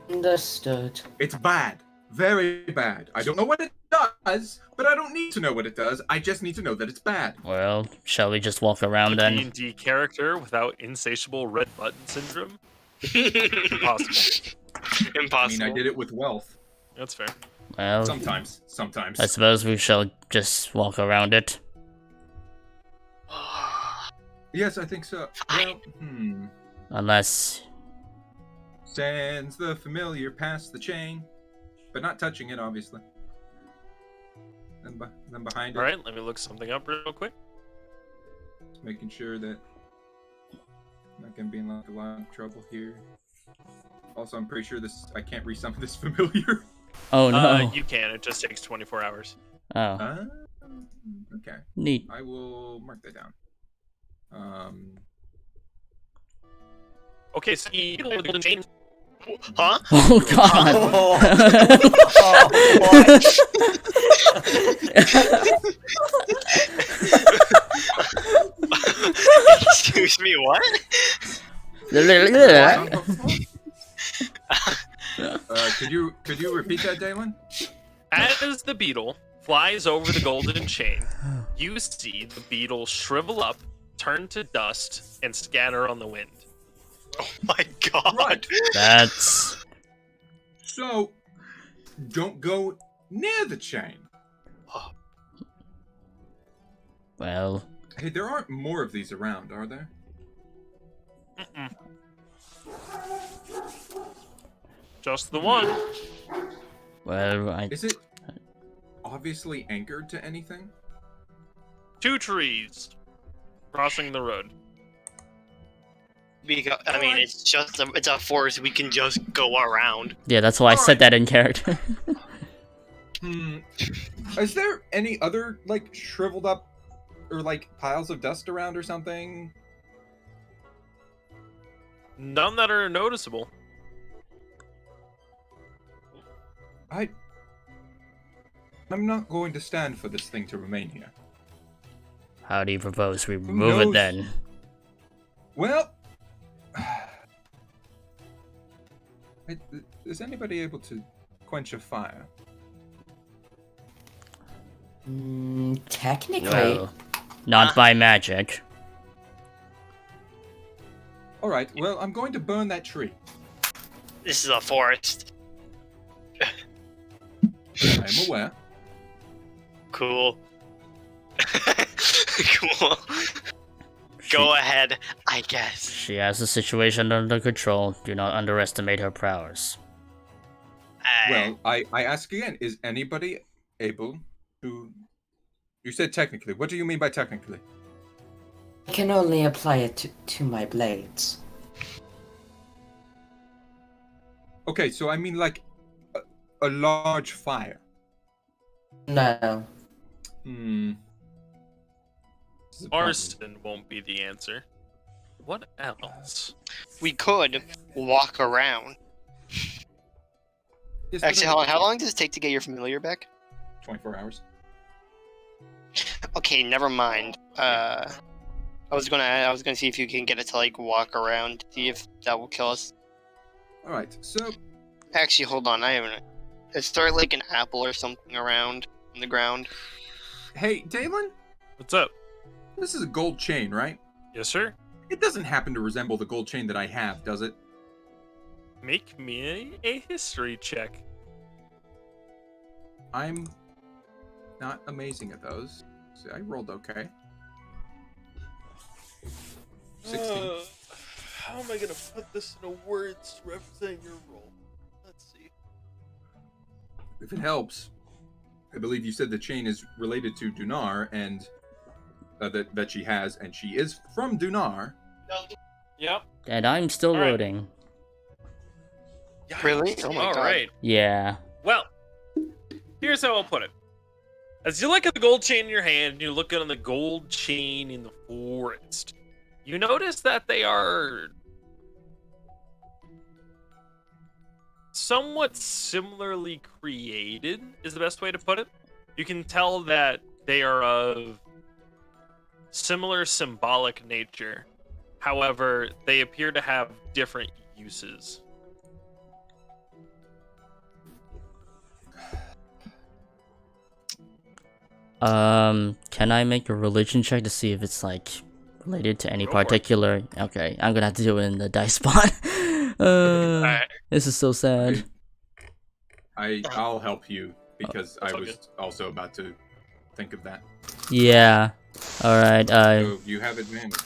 Understood. It's bad. Very bad. I don't know what it does, but I don't need to know what it does. I just need to know that it's bad. Well, shall we just walk around A then? D&D character without insatiable red button syndrome? Impossible. I Impossible. mean, I did it with wealth. That's fair. Well, Sometimes. I suppose we shall just walk around it. Yes, I think so. Well, Unless... Sends the familiar past the chain, but not touching it, obviously. Then behind it, Alright, let me look something up real quick. making sure that I'm not gonna be in like a lot of trouble here. Also, I'm pretty sure I can't resummon this familiar. Oh no. You can, it just takes 24 hours. Oh, Okay, neat. I will mark that down. Okay, so you can hold the chain. Huh? Oh god. Excuse me, what? could you repeat that, Dalen? As the beetle flies over the golden chain, you see the beetle shrivel up, turn to dust, and scatter on the wind. Oh my god. Right. That's So, don't go near the chain. well. Hey, there aren't more of these around, are there? Mm-mm. Just the one. Well, Is it obviously anchored to anything? 2 trees crossing the road. Because, I mean, it's a forest. We can just go around. yeah, that's why I said that in character. Is there any other, like, shriveled up or, like, piles of dust around or something? None that are noticeable. I'm not going to stand for this thing to remain here. How do you propose we remove it knows? then? Well, is anybody able to quench a fire? Technically, Well, not by magic. All right. Well, I'm going to burn that tree. This is a forest. I am aware. Cool. Cool. Go ahead, I guess. She has the situation under control. Do not underestimate her prowess. Well, I ask again: is anybody able to? You said technically. What do you mean by technically? I can only apply it to my blades. Okay, so I mean like a large fire. No. This is a problem. Arson won't be the answer. What else? We could walk around. Yes, but Actually, how long does it take to get your familiar back? 24 hours. Okay, never mind. I was gonna see if you can get it to like walk around, see if that will kill us. All right. So Actually, hold on, I haven't. Is there like an apple or something around on the ground? hey, Talon, What's up? this is a gold chain, right? Yes, sir? It doesn't happen to resemble the gold chain that I have, does it? Make me a history check. I'm not amazing at those. See, I rolled okay. 16. How am I gonna put this into words representing your role? Let's see. If it helps, I believe you said the chain is related to Dunar, and that she has, and she is from Dunar. Yep. And I'm still All right. loading. Really? Oh my All god. right. Yeah. Well, here's how I'll put it. As you look at the gold chain in your hand, and you look at the gold chain in the forest, you notice that they are somewhat similarly created, is the best way to put it. You can tell that they are of similar symbolic nature. However, they appear to have different uses. Can I make a religion check to see if it's like related to any Go for it. particular? Okay, I'm gonna have to do it in the dice spot. This is so sad. I'll help you because I that's all was good. also about to think of that. Yeah. All right. So you have advantage.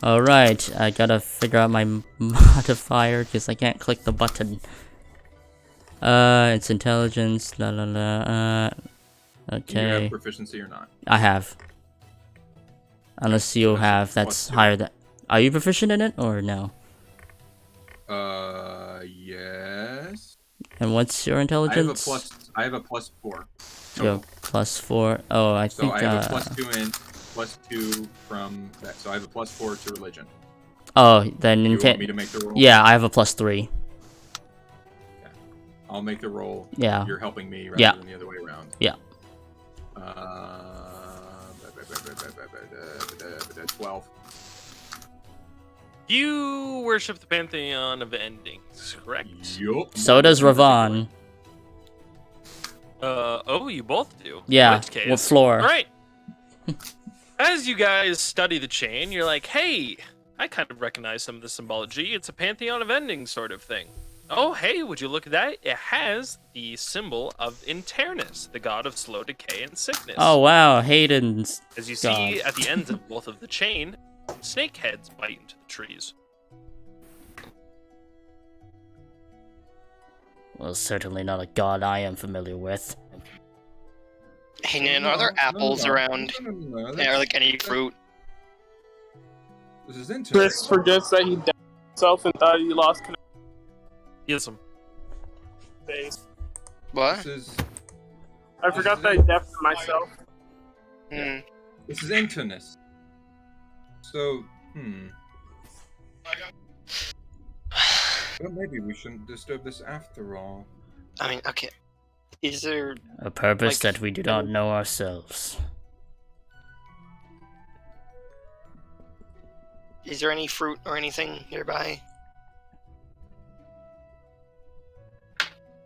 All right. I gotta figure out my modifier because I can't click the button. It's intelligence. La la la. Do you Okay. have proficiency or not? I have. Unless you That's have, plus that's 2. higher than. Are you proficient in it or no? Yes. And what's your intelligence? I have a plus 4. Yo, +4. Oh, I So think. I have a plus 2 in, plus 2 from that. So I have a plus 4 to religion. Oh, then You in want me to make the roll? Yeah, I have a +3. I'll make the roll. Yeah. You're helping me rather Yeah. than the other way around. Yeah. 12. You worship the pantheon of endings, correct? Yup. So does Ravan. Oh, you both do? Yeah, In which case, what floor? Alright. As you guys study the chain, you're like, hey, I kind of recognize some of the symbology. It's a pantheon of endings sort of thing. Oh, hey, would you look at that? It has the symbol of Internus, the god of slow decay and sickness. Oh wow, Hayden's As you god. see at the ends of both of the chain, snake heads bite into the trees. Well, certainly not a god I am familiar with. Hey, Nan, are there apples around? No, Or like any fruit? This is interesting. Chris forgets that he doubted himself and thought he lost connection. Yes, Days. What? This is I forgot that I doubted myself. Hmm. this is Internus. So, Well, maybe we shouldn't disturb this after all. I mean, okay. Is there... A purpose Like- that we do not know ourselves. Is there any fruit or anything nearby?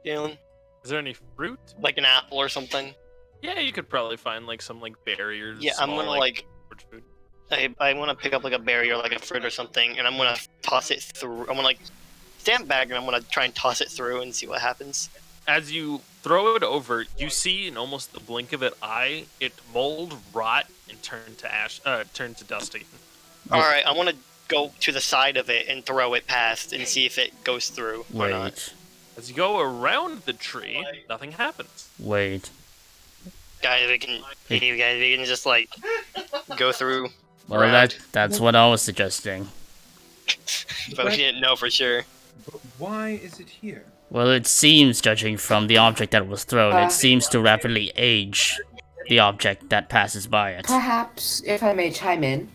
Talon? Is there any fruit? Like an apple or something? Yeah, you could probably find like some like berry or Yeah, I'm small, gonna like... orange food. I want to pick up like a berry or like a fruit or something, and I'm gonna toss it through. I'm gonna like stand back and I'm gonna try and toss it through and see what happens. As you throw it over, you see in almost the blink of an eye, it mold, rot, and turn to ash. Turn to dusty. All right, I want to go to the side of it and throw it past and see if it goes through or not. Wait, As you go around the tree, nothing happens. wait. Guys, we can just like go through. Well, Right. that's what I was suggesting. But we didn't know for sure. But why is it here? Well, it seems, judging from the object that was thrown, it seems to rapidly age the object that passes by it. Perhaps, if I may chime in,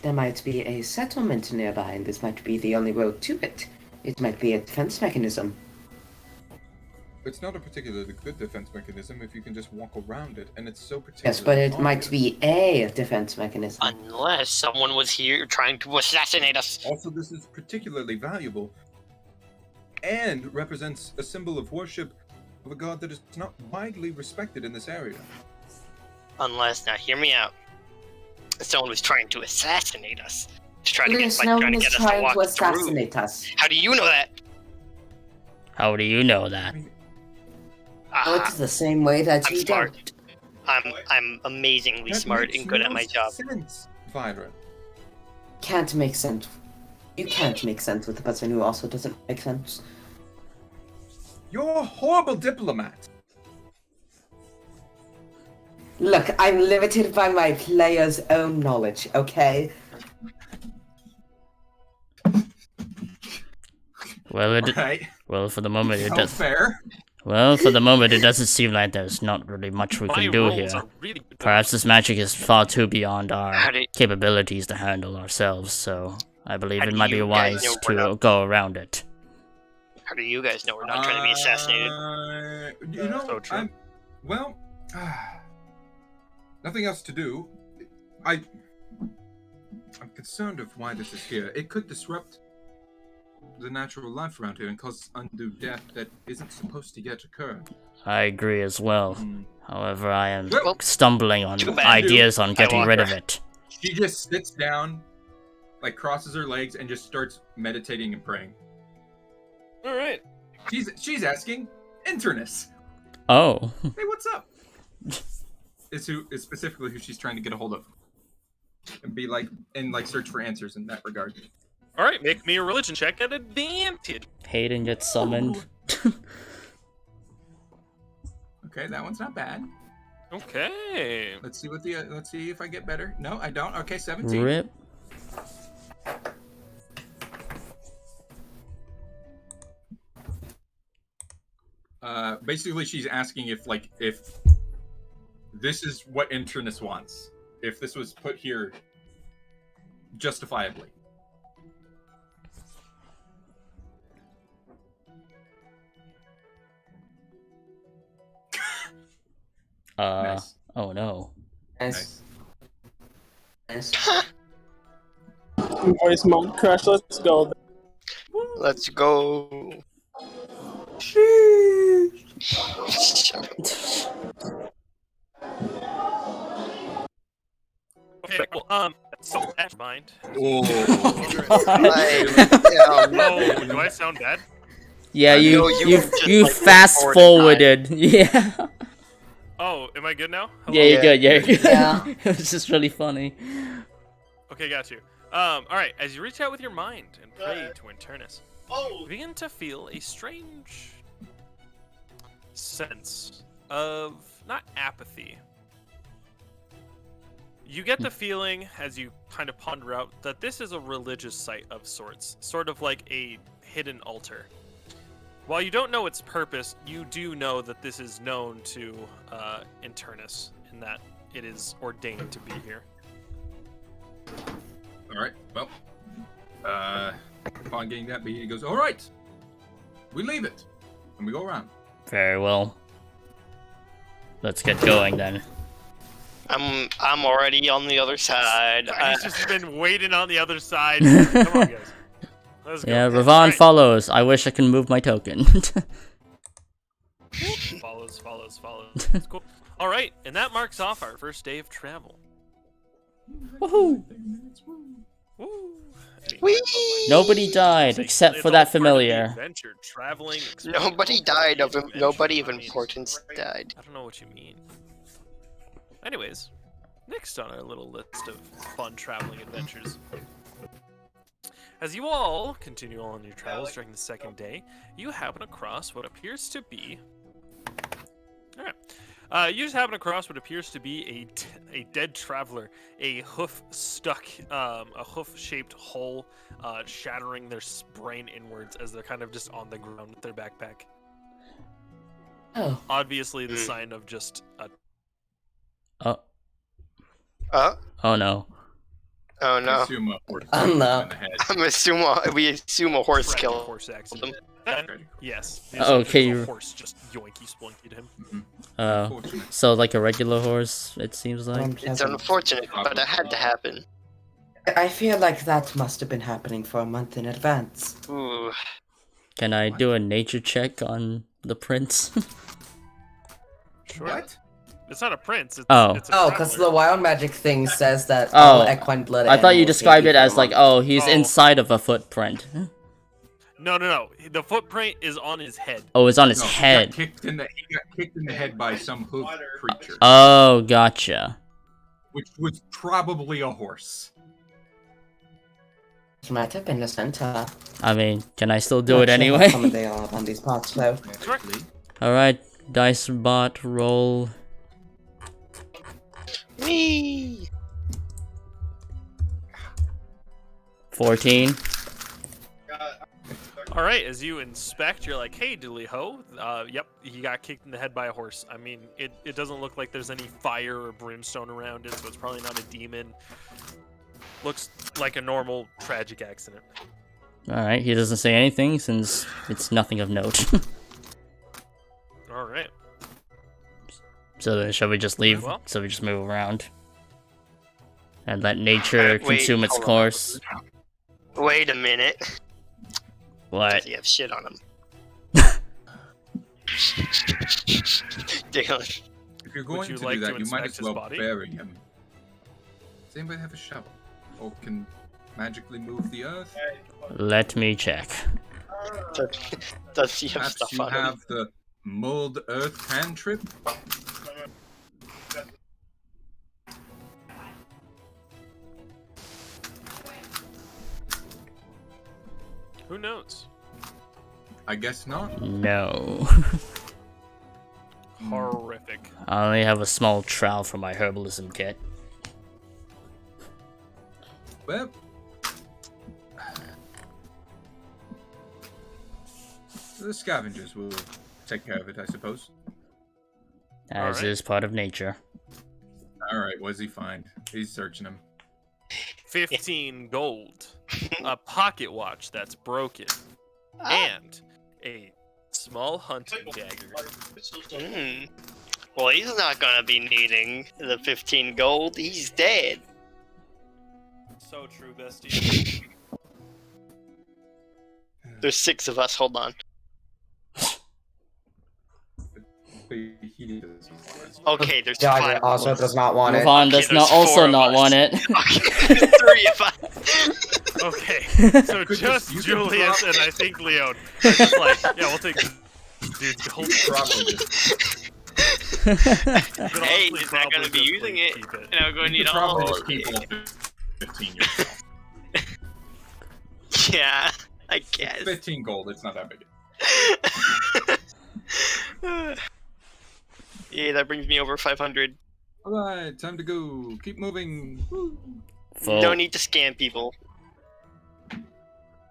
there might be a settlement nearby, and this might be the only road to it. It might be a defense mechanism. It's not a particularly good defense mechanism if you can just walk around it, and it's so particular. Yes, but it might be a defense mechanism. Unless someone was here trying to assassinate us. Also, this is particularly valuable, and represents a symbol of worship of a god that is not widely respected in this area. Unless, now hear me out. Someone was trying to assassinate us. To try to Yes, get, no trying one to is get us to trying walk to through. assassinate us. How do you know that? How do you know that? Oh, it's the same way that I'm you smart. don't. I'm amazingly That smart makes and good at no my job. sense, Vyra. Can't make sense. You can't make sense with a person who also doesn't make sense. You're a horrible diplomat. Look, I'm limited by my player's own knowledge, okay? Well, Right? well, for the moment it So does. fair. Well, for the moment it doesn't seem like there's not really much we My can do rolls here. are really good. Perhaps this magic is far too beyond our How do- capabilities to handle ourselves, so I believe How it do might be you guys wise know we're to not- go around it. How do you guys know we're not trying to be assassinated? You know, So true. well, nothing else to do. I'm concerned of why this is here. It could disrupt the natural life around here and cause undue death that isn't supposed to yet occur. I agree as well. Hmm. However, I am Well, stumbling on too bad. ideas on getting walk rid her. of it. She just sits down, like crosses her legs, and just starts meditating and praying. All right. She's asking Internus. Oh, Hey, what's up? is specifically who she's trying to get a hold of, and be like search for answers in that regard. All right. Make me a religion check at advantage. Hayden gets summoned. Okay, that one's not bad. Okay. Let's see let's see if I get better. No, I don't. Okay, 17. Rip. Basically, she's asking if this is what Internus wants. If this was put here justifiably. Nice. Oh no. Nice. Nice. Voice mode crash. Let's go. Let's go. Okay, well, so never mind. Oh. Oh, do I sound bad? Yeah, you No, you you just, you like, fast forwarded. Yeah. Oh, am I good now? Hello? Yeah, you're good. Yeah, you're good. Yeah. It was just really funny. Okay, got you. Alright, as you reach out with your mind and pray to Internus, you begin to feel a strange sense of, not apathy. You get the feeling, as you kind of ponder out, that this is a religious site of sorts, sort of like a hidden altar. While you don't know its purpose, you do know that this is known to Internus, and that it is ordained to be here. Alright, well. Upon getting that beat, he goes, alright! We leave it. And we go around. Very well. Let's get going then. I'm already on the other side. He's just been waiting on the other side. Come on, guys. Let's go. Yeah, Ravon Alright. follows. I wish I could move my token. Follows. It's cool. Alright, and that marks off our first day of travel. Woohoo! Woo! Whee! Nobody died except for that familiar. Adventure, traveling, Nobody died of him. Nobody of I mean, importance died. I don't know what you mean. Anyways, next on our little list of fun traveling adventures. As you all continue on your travels during the second day, you happen across what appears to be... Alright. You just happen across what appears to be a dead traveler, a hoof-shaped hole shattering their brain inwards as they're kind of just on the ground with their backpack. Oh. Obviously the sign of just a... Oh. Oh Oh no. no. Assume a horse Oh, no. in the head. We assume a horse tragic killed horse accident. him. Yes. Okay, A you- horse just yoinky splinkied him. Unfortunate. So like a regular horse, it seems like. It's unfortunate, but it had to happen. I feel like that must have been happening for a month in advance. Ooh. Can I do a nature check on the prince? Sure. What? It's not a prince. It's, Oh. it's a Oh, because the traveler. wild magic thing says that Oh, all equine blood I thought you animals described may it be as for a like, month. oh, he's Oh. inside of a footprint. No. The footprint is on his head. Oh, it's on his No, head. He got kicked in the head by some hoof creature, Oh, gotcha. which was probably a horse. It might have been a centaur. I mean, can I still do Not it sure anyway? how common they are on these parts, though. Actually, Alright, dice bot, roll. Me. 14. All right, as you inspect, you're like, hey, Dooley Ho. Yep, he got kicked in the head by a horse. I mean, it doesn't look like there's any fire or brimstone around it, so it's probably not a demon. Looks like a normal tragic accident. Alright, he doesn't say anything since it's nothing of note. All right. So then shall we just leave? Well. So we just move around? And let nature Wait, consume its hold on. course? Wait a minute. What? Does he have shit on him? Damn. if you're going you to like do to that, you might inspect as his well body? bury him. Does anybody have a shovel? Or can magically move the earth? Let me check. Does he have Perhaps stuff you on him? have the mulled earth cantrip? Who knows? I guess not. No. Horrific. I only have a small trowel for my herbalism kit. Well, the scavengers will take care of it, I suppose. As Alright. is part of nature. Alright, what does he find? He's searching him. 15 gold, a pocket watch that's broken, and a small hunting dagger. Hmm. Well, he's not gonna be needing the 15 gold. He's dead. So true, bestie. There's 6 of us. Hold on. Bahiti doesn't want it. Okay, there's Dagger 5. also does not want it. Movan Okay, does there's not also 4 of not us. want it. Okay, there's 3 of us. Okay, so Could just you could Julius drop- and I think Leon are just like, yeah, we'll take dude's gold. Probably just, Hey, he's not gonna be using it. And I'm going to you need could all probably of just keep all it. 15 yourself. Yeah, I guess. 15 gold, it's not that big. Yeah, that brings me over 500. Alright, time to go. Keep moving. Woo. Full. No need to scam people.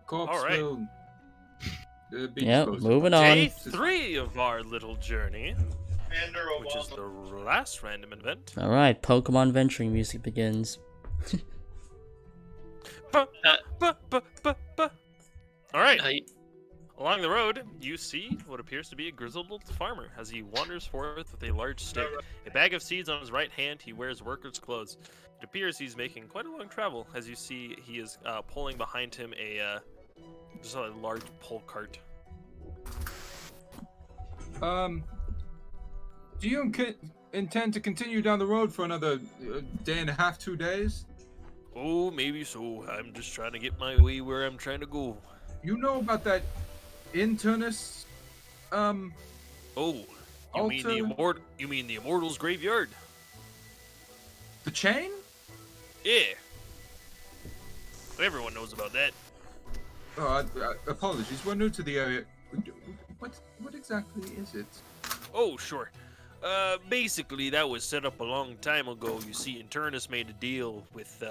Corpse All right. will, be Yep, disposed moving of. on. Day 3 of our little journey, which is the last random event. Alright, Pokemon venturing music begins. All right. Uh, Along the road, you see what appears to be a grizzled old farmer as he wanders forth with a large stick. A bag of seeds on his right hand, he wears worker's clothes. It appears he's making quite a long travel, as you see he is pulling behind him just a large pull cart. Do you intend to continue down the road for another day and a half, 2 days? Oh, maybe so. I'm just trying to get my way where I'm trying to go. You know about that internist, Oh, you mean Alter- the Immortals Graveyard? the chain? Yeah. Everyone knows about that. Apologies, we're new to the area. What exactly is it? Oh, sure. Basically, that was set up a long time ago. You see, Internus made a deal with,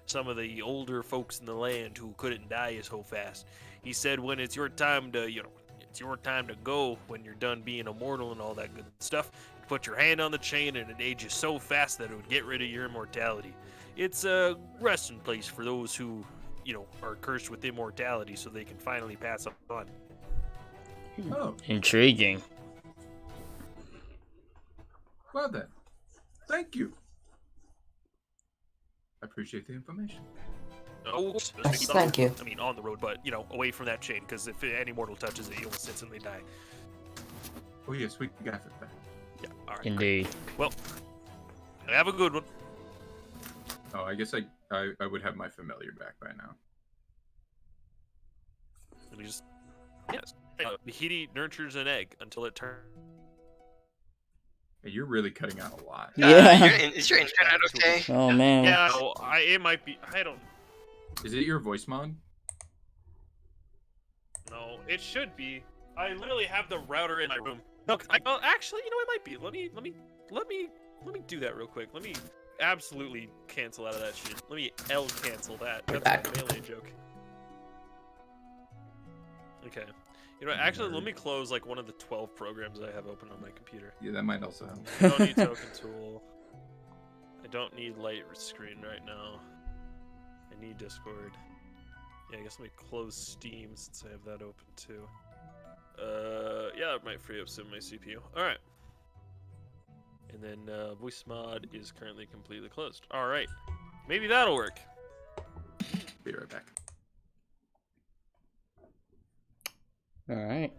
some of the older folks in the land who couldn't die so fast. He said when it's your time to, it's your time to go, when you're done being immortal and all that good stuff, you put your hand on the chain and it ages so fast that it would get rid of your immortality. It's a resting place for those who, are cursed with immortality so they can finally pass on. Oh, Intriguing. well then. Thank you. I appreciate the information. Oh, Yes, thank you. I mean, on the road, but, away from that chain, because if any mortal touches it, you'll instantly die. Oh yes, we got it back. Yeah, alright. Indeed. Well, have a good one. Oh, I guess I would have my familiar back by now. Let me just... Yes. Bahiti nurtures an egg until it turns... Hey, you're really cutting out a lot. Yeah. Is your internet okay? Oh man. Yeah, it might be... I don't... Is it your voice mod? know. It should be. I literally have the router in my room. No, well, actually, it might be. Let me do that real quick. Let me absolutely cancel out of that shit. Let me cancel that. We're That's back. a melee joke. Okay. Actually, let me close like one of the 12 programs I have open on my computer. Yeah, that might also help. I don't need token tool. I don't need light screen right now. I need Discord. Yeah, I guess let me close Steam since I have that open too. Yeah, that might free up some of my CPU. Alright. And then voice mod is currently completely closed. Alright. Maybe that'll work. Be right back. Alright.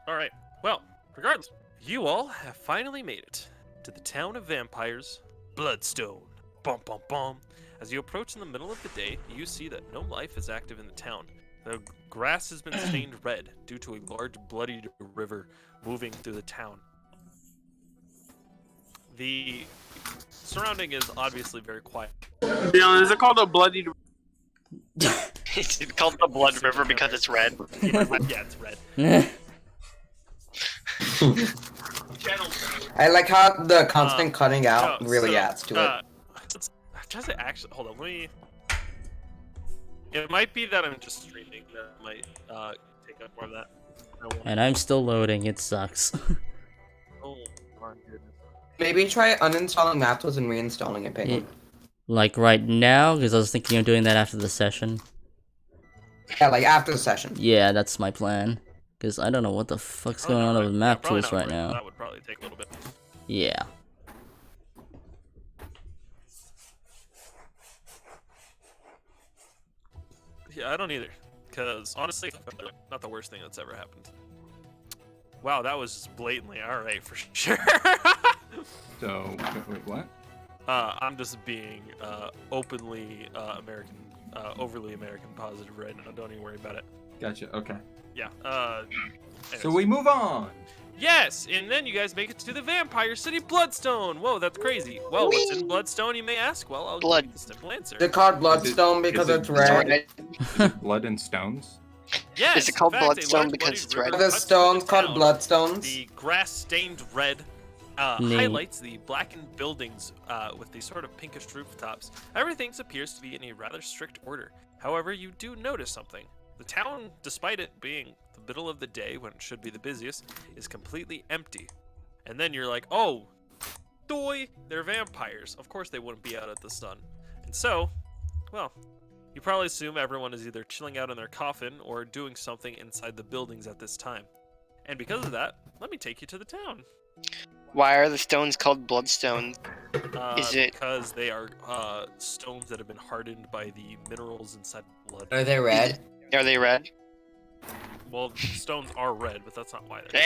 Alright. Well, regardless, you all have finally made it to the town of vampires, Bloodstone. Bum bum bum. As you approach in the middle of the day, you see that no life is active in the town. The grass has been stained red due to a large bloodied river moving through the town. The surrounding is obviously very quiet. Is it called a bloody? It's called the Blood River because it's red. Yeah, it's red. I like how the constant cutting out really adds to it. Does it actually? Hold on, let me. It might be that I'm just streaming. That might take up more of that. And I'm still loading, it sucks. Oh my goodness. Maybe try uninstalling Maples and reinstalling it, Penguin. Like right now, because I was thinking of doing that after the session. Yeah, like after the session. Yeah, that's my plan. Because I don't know what the fuck's going on with map tools right now. That would probably take a little bit. Yeah. Yeah, I don't either. Because honestly, not the worst thing that's ever happened. Wow, that was just blatantly alright for sure. So, wait, what? I'm just being openly American, overly American positive right now. Don't even worry about it. Gotcha, okay. Yeah. So Anyways. we move on. Yes, and then you guys make it to the vampire city, Bloodstone. Whoa, that's crazy. Well, what's in Bloodstone, you may ask? Well, I'll give you the simple answer. They're called Bloodstone because it's red. Is it blood and stones? Yes, Is it called in fact, a Bloodstone large because bloody it's river red? The cuts through stones the called town. Bloodstones. The grass-stained red Neat. highlights the blackened buildings with these sort of pinkish rooftops. Everything appears to be in a rather strict order. However, you do notice something. The town, despite it being the middle of the day when it should be the busiest, is completely empty. And then you're like, oh, doy, they're vampires. Of course they wouldn't be out at the sun. And so, well, you probably assume everyone is either chilling out in their coffin or doing something inside the buildings at this time. And because of that, let me take you to the town. Why are the stones called bloodstones? Is it- Because they are stones that have been hardened by the minerals inside blood. Are they red? Are they red? Well, stones are red, but that's not why they're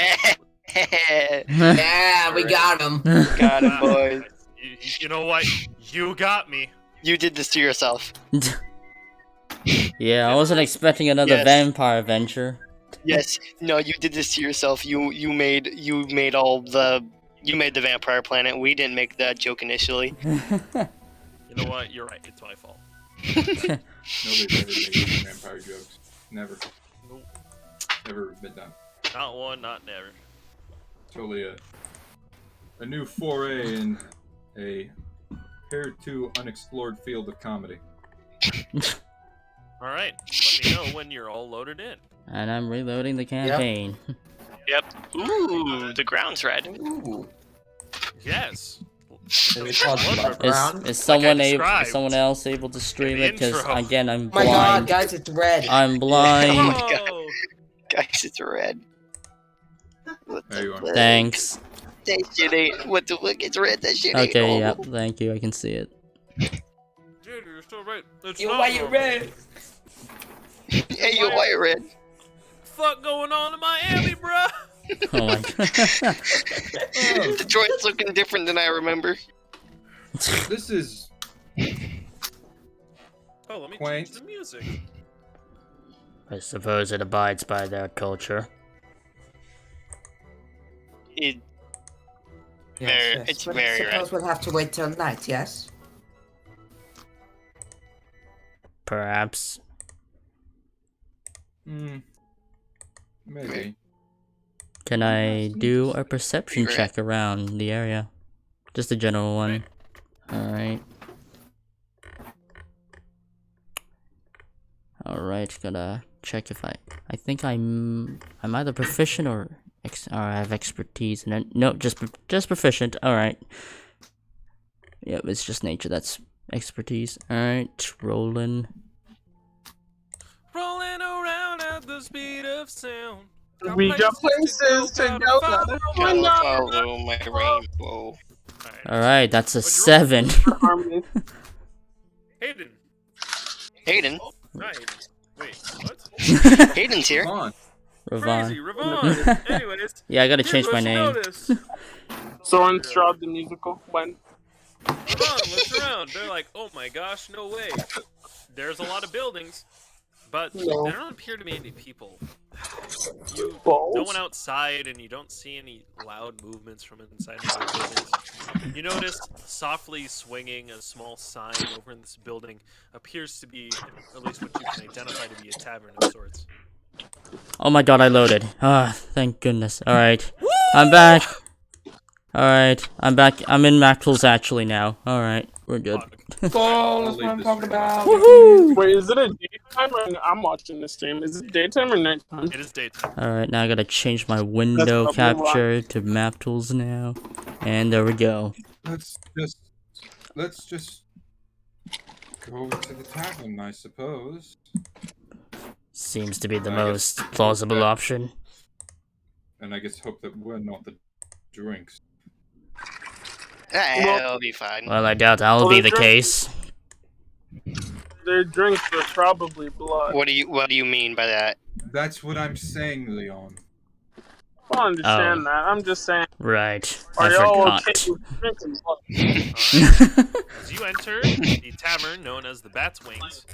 red. Yeah, we got them. Got it, boys. You know what? You got me. You did this to yourself. Yeah, I wasn't expecting another Yes. vampire adventure. Yes. No, you did this to yourself. You made the vampire planet. We didn't make that joke initially. You know what? You're right. It's my fault. Nobody's ever made vampire jokes. Never. Nope. Never been done. Not one, not never. Totally a new foray in a hitherto unexplored field of comedy. All right. Let me know when you're all loaded in. And I'm reloading the campaign. Yep. Ooh, the ground's red. Ooh. Yes. Is it called Blood Bloodground? Is someone described someone else able to stream in it? Because intro. again, I'm Oh my god, blind. guys, it's red. I'm blind. Oh my God. Oh, Guys, it's red. What There you are. fuck? Thanks. That shit ain't. What the fuck? It's red. That shit ain't. Okay, normal. yep, thank you. I can see it. dude, you're still right. It's You not why you normal. red? Hey, you white red. Fuck going on in Miami, bruh? Oh my god. Detroit's looking different than I remember. This is Oh, let me Quaint. change the music. I suppose it abides by their culture. It, Yes, it's but very suppose we'll have to wait till night, yes? Perhaps. maybe. Can I do a perception Right. check around the area? Just a general one. Alright. Alright, gotta check if I think I'm either proficient or I have expertise, and then no, just proficient. Alright. Yep, it's just nature. That's expertise. Alright, rolling. Rolling around at the speed of sound. We got places to go. Gotta find out. follow my rainbow. Alright, that's a What'd you roll? 7. Harmony. Hayden. Hayden. Right. Wait, what? Hayden's here. Come on. Crazy, Ravon. Ravon. Anyways. Yeah, I gotta here's change what my you name. notice. Soren Stroud the musical. When? Ravon looks around. They're like, oh my gosh, no way. There's a lot of buildings, but No. there don't appear to be any people. You Balls? no one outside, and you don't see any loud movements from inside of the buildings. You notice softly swinging a small sign over in this building appears to be, at least what you can identify to be a tavern of sorts. Oh my god, I loaded. Ah, thank goodness. Alright. I'm back. Alright, I'm back. I'm in Maxwell's actually now. Alright, we're good. Goal is what I'm talking about. Wait, is it a daytime or I'm watching this stream? Is it daytime or nighttime? It is daytime. Alright, now I gotta change my window That's probably capture to map tools now. And there we go. Let's just go to the tavern, I suppose. Seems to be the I most guess- plausible option. And I guess hope that we're not the drinks. It'll be fine. Well, I doubt that'll Well, be they're the case. Their drinks are probably blood. What do you mean by that? That's what I'm saying, Leon. I understand Oh. that. I'm just saying, Right. I are y'all forgot. okay with drinking blood? Alright. As you enter the tavern known as the Bat's Wings,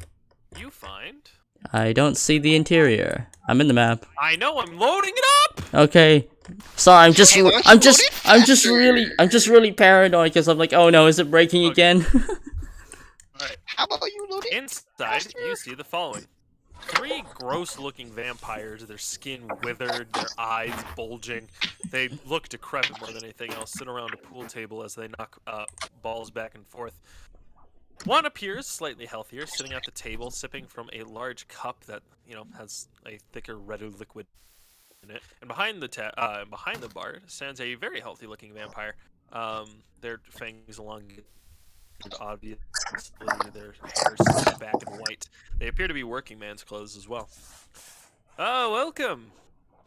you find. I don't see the interior. I'm in the map. I know, I'm loading it up! Okay. Sorry, I'm just Hey, why don't you load it I'm just really paranoid because I'm like, oh no, is it breaking Okay. again? Alright. How about you load it? Inside, you see the following. 3 gross-looking vampires, their skin withered, their eyes bulging. They look decrepit more than anything else, sit around a pool table as they knock balls back and forth. One appears slightly healthier, sitting at the table, sipping from a large cup that, has a thicker, redder liquid in it. And behind the bar stands a very healthy-looking vampire. Their fangs elongated, obviously their hair slicked back and white. They appear to be working man's clothes as well. Oh, welcome!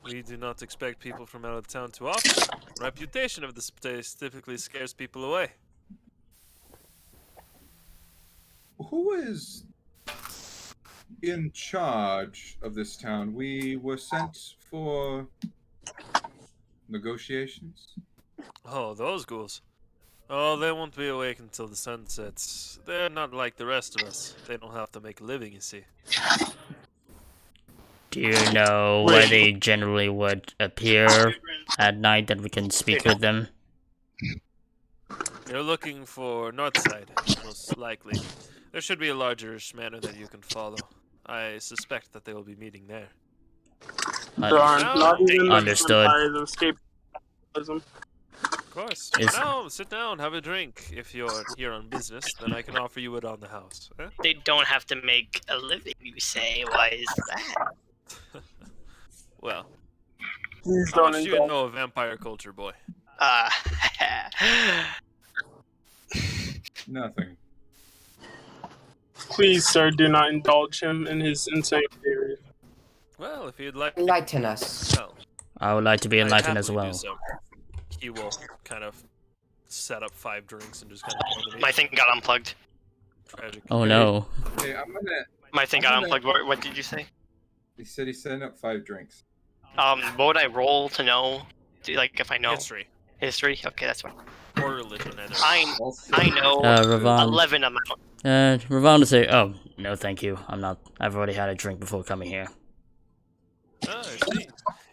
We do not expect people from out of town too often. Reputation of this place typically scares people away. Who is in charge of this town? We were sent for negotiations. Oh, those ghouls. Oh, they won't be awake until the sun sets. They're not like the rest of us. They don't have to make a living, you see. Do you know where they generally would appear at night that we can speak with them? You're looking for north side, most likely. There should be a larger-ish manor that you can follow. I suspect that they will be meeting there. Darn, not even the Understood. vampires escape capitalism. Of course. Is- Now, sit down, have a drink. If you're here on business, then I can offer you it on the house. Eh? They don't have to make a living, you say. Why is that? Well, Please how don't much do you indulge. know of vampire culture, boy? Uh, Nothing. Please, sir, do not indulge him in his insane theories. Well, if you'd like Enlighten us. well, I would like to be I'd enlightened as happily well. do so. He will kind of set up 5 drinks and just kind of pour them in. my thing got unplugged. Tragic. Oh no. Hey, I'm gonna. My thing got unplugged. What did you say? He said he's setting up 5 drinks. What would I roll to know? Like, if I know History history? Okay, that's fine. or religion, either. I know Ravon. 11 amount. Ravon to say, oh, no thank you. I've already had a drink before coming here. Ah, I see.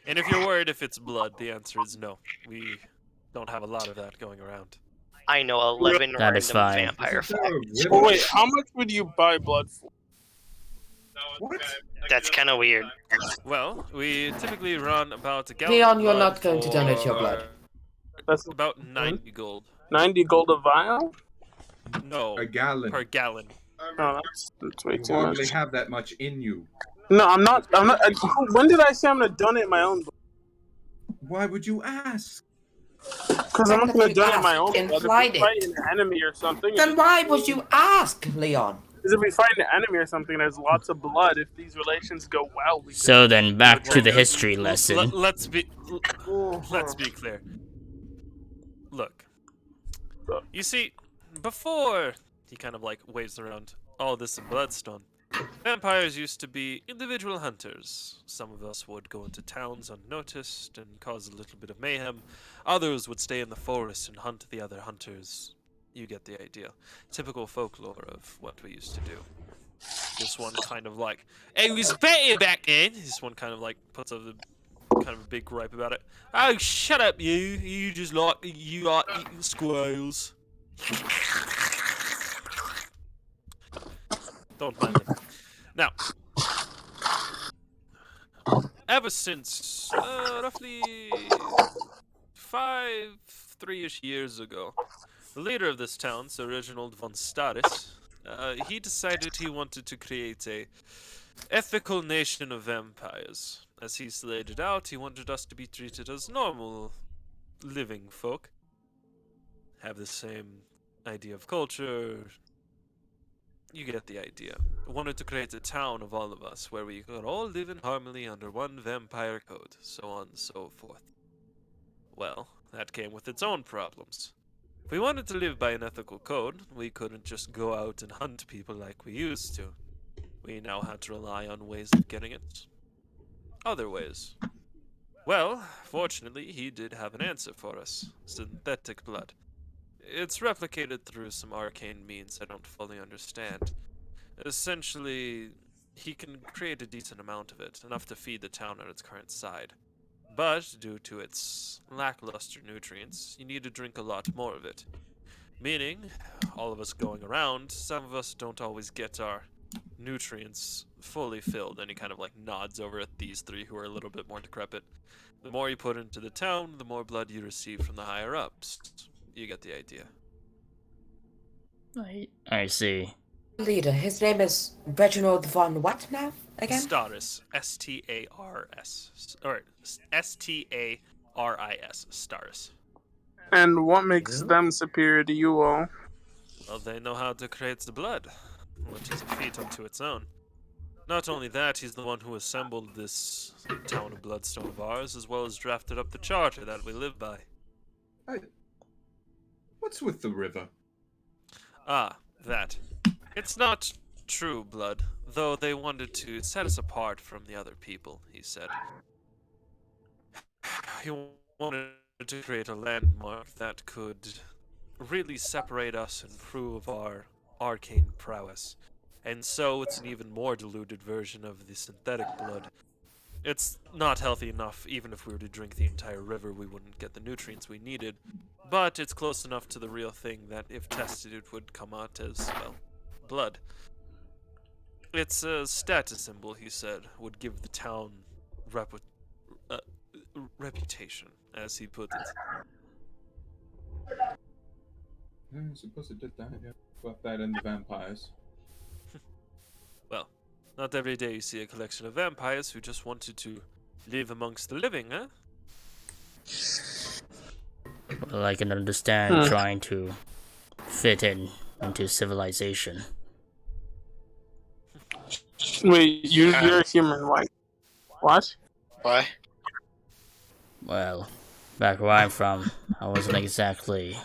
And if you're worried if it's blood, the answer is no. We don't have a lot of that going around. I know 11 That is random fine. vampire Isn't there a facts. river? Oh wait, how much would you buy blood for? What? That's kind of weird. Well, we typically run about a gallon. Leon, of you're blood not going to donate your for blood. That's About 90 gold. 90 gold a vial? No, A gallon. per gallon. No, that's way You too hardly much. have that much in you. No, I'm not. When did I say I'm gonna donate my own blood? Why would you ask? Because I'm not gonna donate my own blood. If Implied we it. fight an enemy or something. Then why would you ask, Leon? Because if we fight an enemy or something, there's lots of blood. If these relations go well, we So then back to the history lesson. Let's be clear. Look, you see, before he kind of like waves around all this in Bloodstone, vampires used to be individual hunters. Some of us would go into towns unnoticed and cause a little bit of mayhem. Others would stay in the forest and hunt the other hunters. You get the idea. Typical folklore of what we used to do. This one kind of like, it was better back then. This one kind of like puts up kind of a big gripe about it. Oh, shut up, you! You like eating squirrels. Don't mind them. Now, ever since roughly 3-ish years ago, the leader of this town, Sir Reginald von Staris, he decided he wanted to create a ethical nation of vampires. As he laid it out, he wanted us to be treated as normal living folk. Have the same idea of culture. You get the idea. Wanted to create a town of all of us where we could all live in harmony under one vampire code, so on and so forth. Well, that came with its own problems. If we wanted to live by an ethical code, we couldn't just go out and hunt people like we used to. We now had to rely on ways of getting it. Other ways. Well, fortunately, he did have an answer for us. Synthetic blood. It's replicated through some arcane means I don't fully understand. Essentially, he can create a decent amount of it, enough to feed the town at its current side. But, due to its lackluster nutrients, you need to drink a lot more of it. Meaning, all of us going around, some of us don't always get our nutrients fully filled. And he kind of like nods over at these three who are a little bit more decrepit. The more you put into the town, the more blood you receive from the higher ups. You get the idea. I see. Leader, his name is Reginald von what now? Again? Staris. S-T-A-R-S. Or S-T-A-R-I-S. Staris. And what makes them superior to you all? Well, they know how to create the blood, which is a feat unto its own. Not only that, he's the one who assembled this town of Bloodstone of ours, as well as drafted up the charter that we live by. What's with the river? Ah, that. It's not true blood, though they wanted to set us apart from the other people, he said. He wanted to create a landmark that could really separate us and prove our arcane prowess. And so it's an even more diluted version of the synthetic blood. It's not healthy enough. Even if we were to drink the entire river, we wouldn't get the nutrients we needed. But it's close enough to the real thing that if tested it would come out as, well, blood. It's a status symbol, he said, would give the town reputation, as he put it. I suppose it did that, yeah. Got that in the vampires. Well, not every day you see a collection of vampires who just wanted to live amongst the living, huh? Well, I can understand trying to fit into civilization. Wait, you're a human, right? What? Why? Well, back where I'm from, I wasn't exactly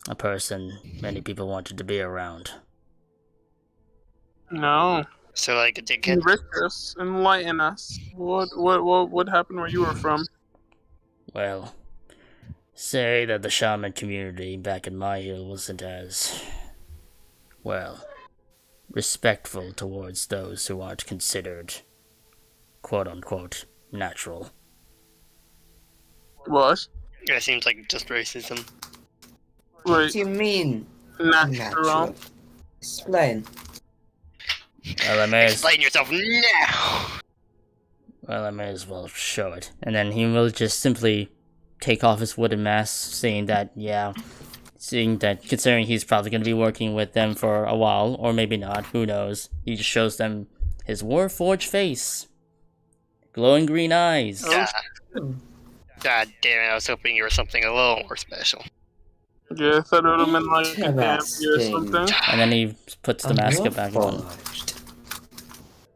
a person many people wanted to be around. No. So like a dickhead? Enrich us, enlighten us. What happened where you were from? Well, say that the shaman community back in my hill wasn't as, well, respectful towards those who aren't considered, quote-unquote, natural. What? That seems like just racism. What Wait, do you mean? natural. Explain. Well, I may as Explain yourself now! well show it. And then he will just simply take off his wooden mask, saying that, considering he's probably going to be working with them for a while, or maybe not, who knows. He just shows them his Warforged face. Glowing green eyes. God damn it, I was hoping you were something a little more special. Yeah, I thought it would have been like a vampire or something. And then he puts the mask back on.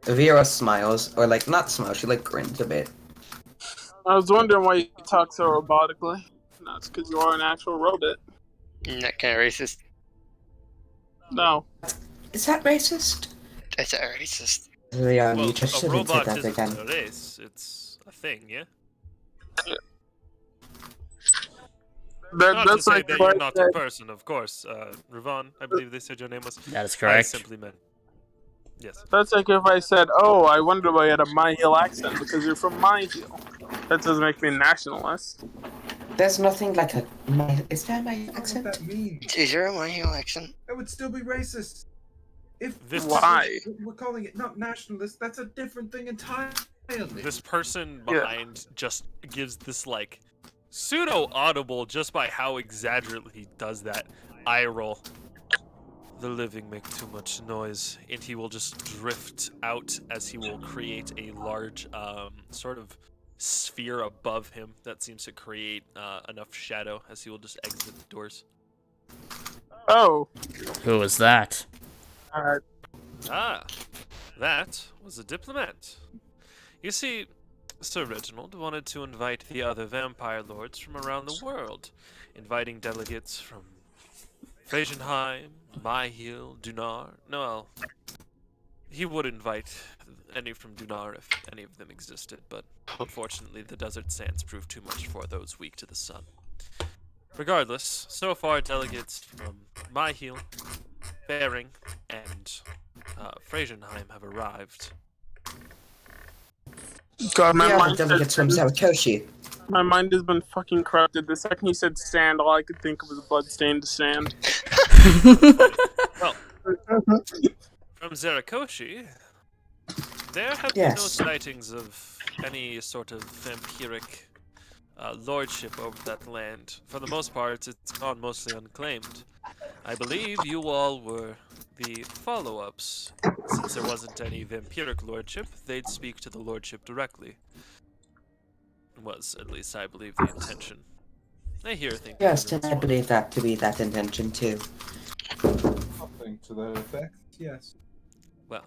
Vera smiles, or like not smiles, she like grins a bit. I was wondering why you talk so robotically. That's because you are an actual robot. That kind of racist. No. Is that racist? That's racist. Yeah, Well, you just a shouldn't say robot that isn't again. a race, it's a thing, yeah? Not That's to say like that if I you're not a said- person, of course. Ravon, I believe they said your name was. That is I correct. simply meant. Yes. That's like if I said, "Oh, I wonder why you had a My Hill accent because you're from My Hill." That doesn't make me a nationalist. There's nothing like a is that my I don't know what accent? that means. Is there a My Hill accent? That would still be racist. If This- Why? we're calling it not nationalist, that's a different thing entirely. This person behind just gives this, like, pseudo-audible, just by how exaggerately he does that, eye roll. The living make too much noise, and he will just drift out as he will create a large, sort of sphere above him that seems to create enough shadow as he will just exit the doors. Oh. Who was that? Ah, that was a diplomat. You see, Sir Reginald wanted to invite the other vampire lords from around the world, inviting delegates from Freysenheim, My Hill, Dunar, Noel. he would invite any from Dunar if any of them existed, but unfortunately the desert sands proved too much for those weak to the sun. Regardless, so far delegates from my heel, Bering, and Frasienheim have arrived. God, We are the delegates from Zericoshi. my mind has been fucking corrupted. The second he said sand, all I could think of was bloodstained sand. Well, from Zericoshi, there have been no Yes. sightings of any sort of vampiric lordship over that land. For the most part, it's gone mostly unclaimed. I believe you all were the follow-ups. Since there wasn't any vampiric lordship, they'd speak to the lordship directly. Was, at least I believe, the intention. I hear things. Yes, and I believe that to be that intention too. Something to that effect, yes. Well,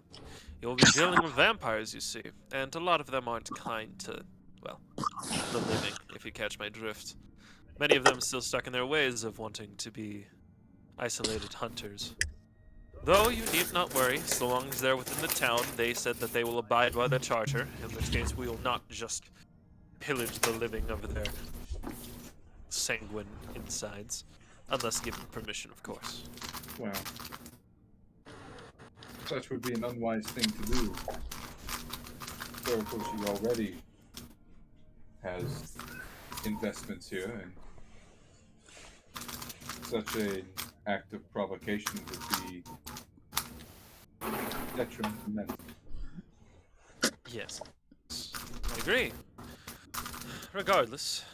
you'll be dealing with vampires, you see, and a lot of them aren't kind to, well, the living, if you catch my drift. Many of them still stuck in their ways of wanting to be isolated hunters. Though you need not worry, so long as they're within the town, they said that they will abide by the charter, in which case we will not just pillage the living of their sanguine insides, unless given permission, of course. Well, such would be an unwise thing to do. Zericoshi already has investments here, and such an act of provocation would be detrimental. Yes, I agree. Regardless,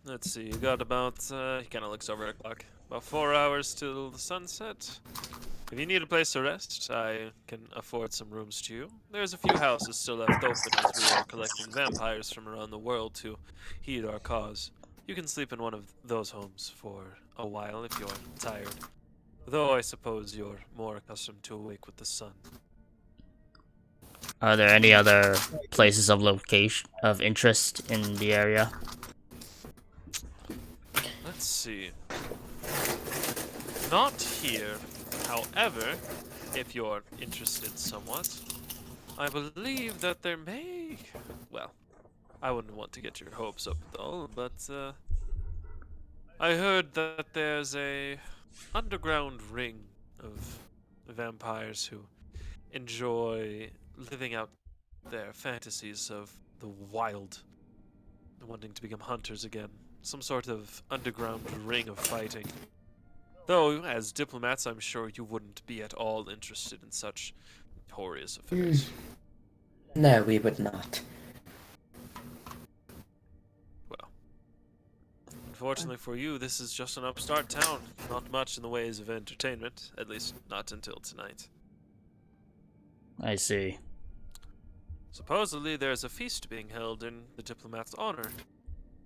let's see, you got about, he kind of looks over at the clock, about 4 hours till the sunset. If you need a place to rest, I can afford some rooms to you. There's a few houses still left open as we are collecting vampires from around the world to heed our cause. You can sleep in one of those homes for a while if you're tired, though I suppose you're more accustomed to awake with the sun. Are there any other places of location of interest in the area? Let's see. Not here. However, if you're interested somewhat, I believe that there may... Well, I wouldn't want to get your hopes up though, but I heard that there's a underground ring of vampires who enjoy living out their fantasies of the wild, wanting to become hunters again. Some sort of underground ring of fighting. Though, as diplomats, I'm sure you wouldn't be at all interested in such notorious affairs. No, we would not. Well, unfortunately for you, this is just an upstart town. Not much in the ways of entertainment, at least not until tonight. I see. Supposedly, there's a feast being held in the diplomat's honor.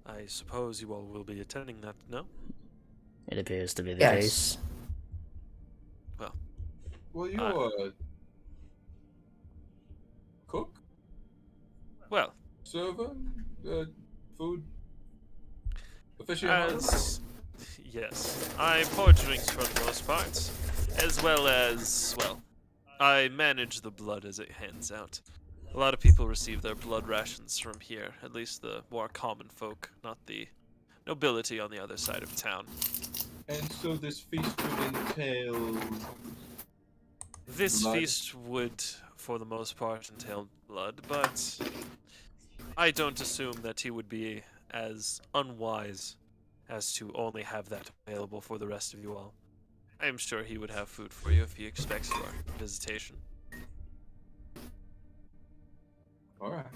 I suppose you all will be attending that, no? It appears to be the Yes. case. Will you, cook? Well, Server? Food? as... Yes, I pour drinks for the most part, as well as, well, I manage the blood as it hands out. A lot of people receive their blood rations from here, at least the more common folk, not the nobility on the other side of town. And so this feast would entail... This Blood. feast would, for the most part, entail blood, but I don't assume that he would be as unwise as to only have that available for the rest of you all. I am sure he would have food for you if he expects your visitation. Alright.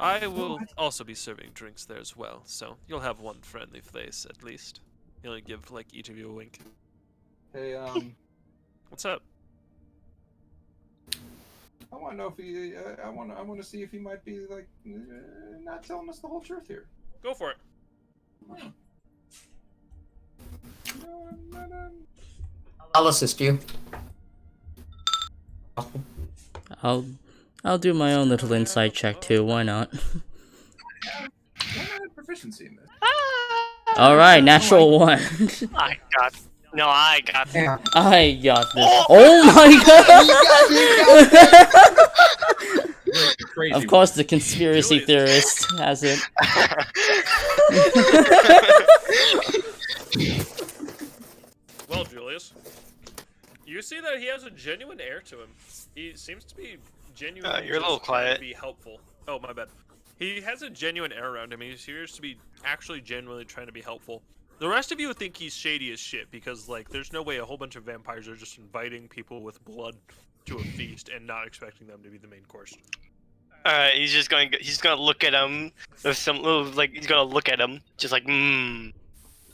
I will also be serving drinks there as well, so you'll have one friendly face at least. He'll give like each of you a wink. Hey, What's up? I want to know if he. I want to see if he might be like not telling us the whole truth here. Go for it. No, I'm not. I'll assist you. I'll do my own little insight check too. Why not? I'm not at proficiency in this. All right, natural one. My God, No, I got this. Yeah. I got this. Oh my god! Wait, the crazy Of course, one. the conspiracy theorist has it. Well, Julius, you see that he has a genuine air to him. He seems to be genuinely you're a little just trying quiet. to be helpful. Oh, my bad. He has a genuine air around him. He appears to be actually genuinely trying to be helpful. The rest of you would think he's shady as shit because, like, there's no way a whole bunch of vampires are just inviting people with blood to a feast and not expecting them to be the main course. Alright, he's gonna look at him with some little, like, he's gonna look at him, just like,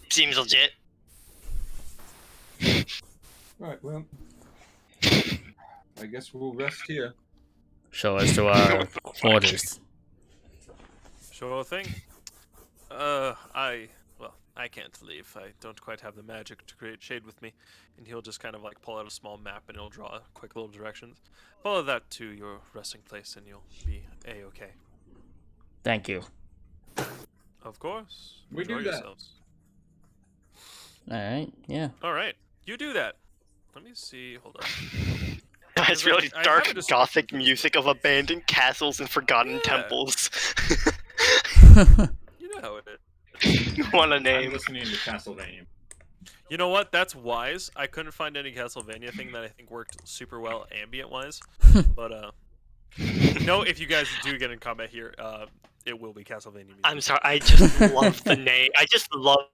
seems legit. Right, well, I guess we'll rest here. Show us to our orders. Sure thing. I can't leave. I don't quite have the magic to create shade with me. And he'll just kind of like pull out a small map and he'll draw quick little directions. Follow that to your resting place and you'll be a-okay. Thank you. Of course. We Enjoy do that. yourselves. Alright, yeah. Alright, you do that. Let me see, hold on. It's really I dark have a gothic music of abandoned castles and forgotten temples. You know how it is. What a I'm name. listening to Castlevania. You know what? That's wise. I couldn't find any Castlevania thing that I think worked super well ambient-wise. But, no, if you guys do get in combat here, it will be Castlevania music. I'm sorry, I just love the name. I just love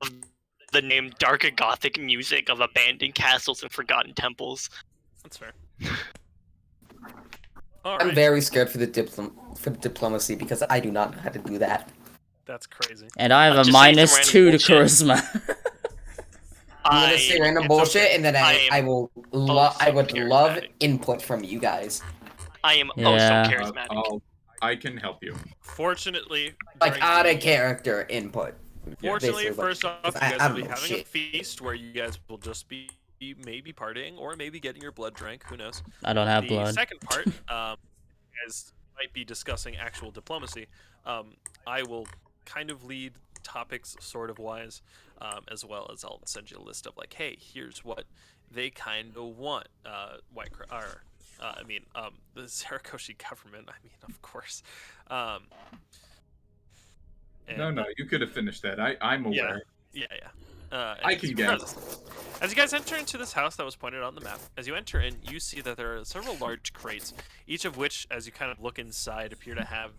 the name Dark Gothic music of abandoned castles and forgotten temples. That's fair. I'm Alright, very scared for the diplomacy because I do not know how to do that. that's crazy. And I have I'm a just saying -2 to some random charisma. I'm gonna say random it's bullshit, okay. and then I I am will also I would love charismatic. input from you guys. I am Yeah. also charismatic. I can help you. Fortunately, Like during out the- of character input. Fortunately, Basically, like, first off, you 'cause guys I will be don't know having a shit. feast where you guys will just be maybe partying or maybe getting your blood drank. Who knows? I don't have The blood. second part, as might be discussing actual diplomacy, I will kind of lead topics sort of wise, as well as I'll send you a list of like, hey, here's what they kind of want. The Zericoshi government. I mean, of course. No, And, no, you could have finished that. I'm aware. Yeah. I as can you- guess. As you guys enter into this house that was pointed out on the map, as you enter in, you see that there are several large crates, each of which, as you kind of look inside, appear to have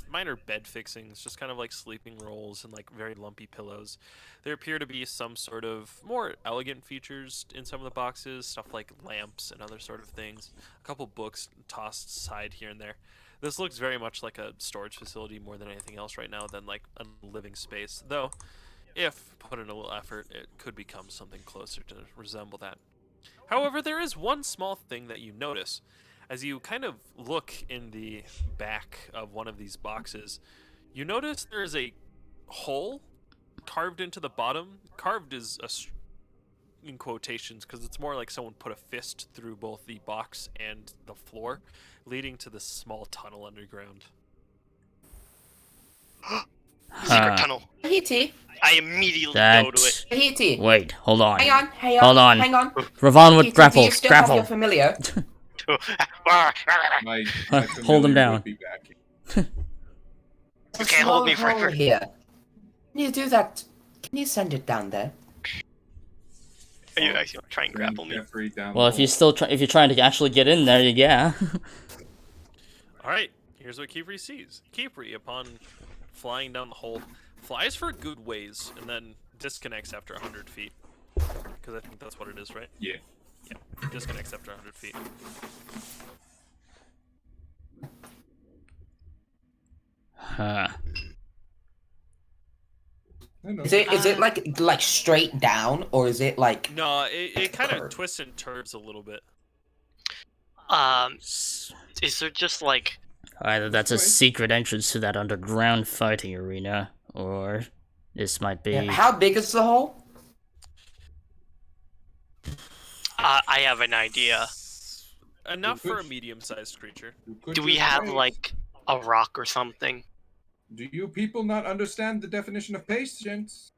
minor bed fixings, just kind of like sleeping rolls and like very lumpy pillows. There appear to be some sort of more elegant features in some of the boxes, stuff like lamps and other sort of things. A couple books tossed aside here and there. This looks very much like a storage facility more than anything else right now than like a living space, though if put in a little effort, it could become something closer to resemble that. However, there is one small thing that you notice. As you kind of look in the back of one of these boxes, you notice there is a hole carved into the bottom. Carved is in quotations because it's more like someone put a fist through both the box and the floor, leading to this small tunnel underground. Secret tunnel. Tahiti. I immediately go to it. Tahiti. Wait, hold on. Hang on. Hold on. Hang on. Ravon with Tahiti, do grapple. you still have Grapple. your familiar? My Hold him familiar down. would be back. You can't hold me Small hole forever. here. Can you do that? Can you send it down there? Are you actually gonna try and grapple me? Jeffrey down Well, the if you're hole. still if you're trying to actually get in there, yeah. All right, here's what Kipri sees. Kipri, upon flying down the hole, flies for a good ways and then disconnects after 100 feet. Because I think that's what it is, right? Yeah. Yeah, disconnects after 100 feet. Huh. No. Is it like straight down, or is it like? No, it kind of curve? twists and turns a little bit. Is there just like Either that's a Right. secret entrance to that underground fighting arena, or this might be. How big is the hole? I have an idea. Enough for a medium-sized creature. You could Do we use have paste. like a rock or something? Do you people not understand the definition of patience?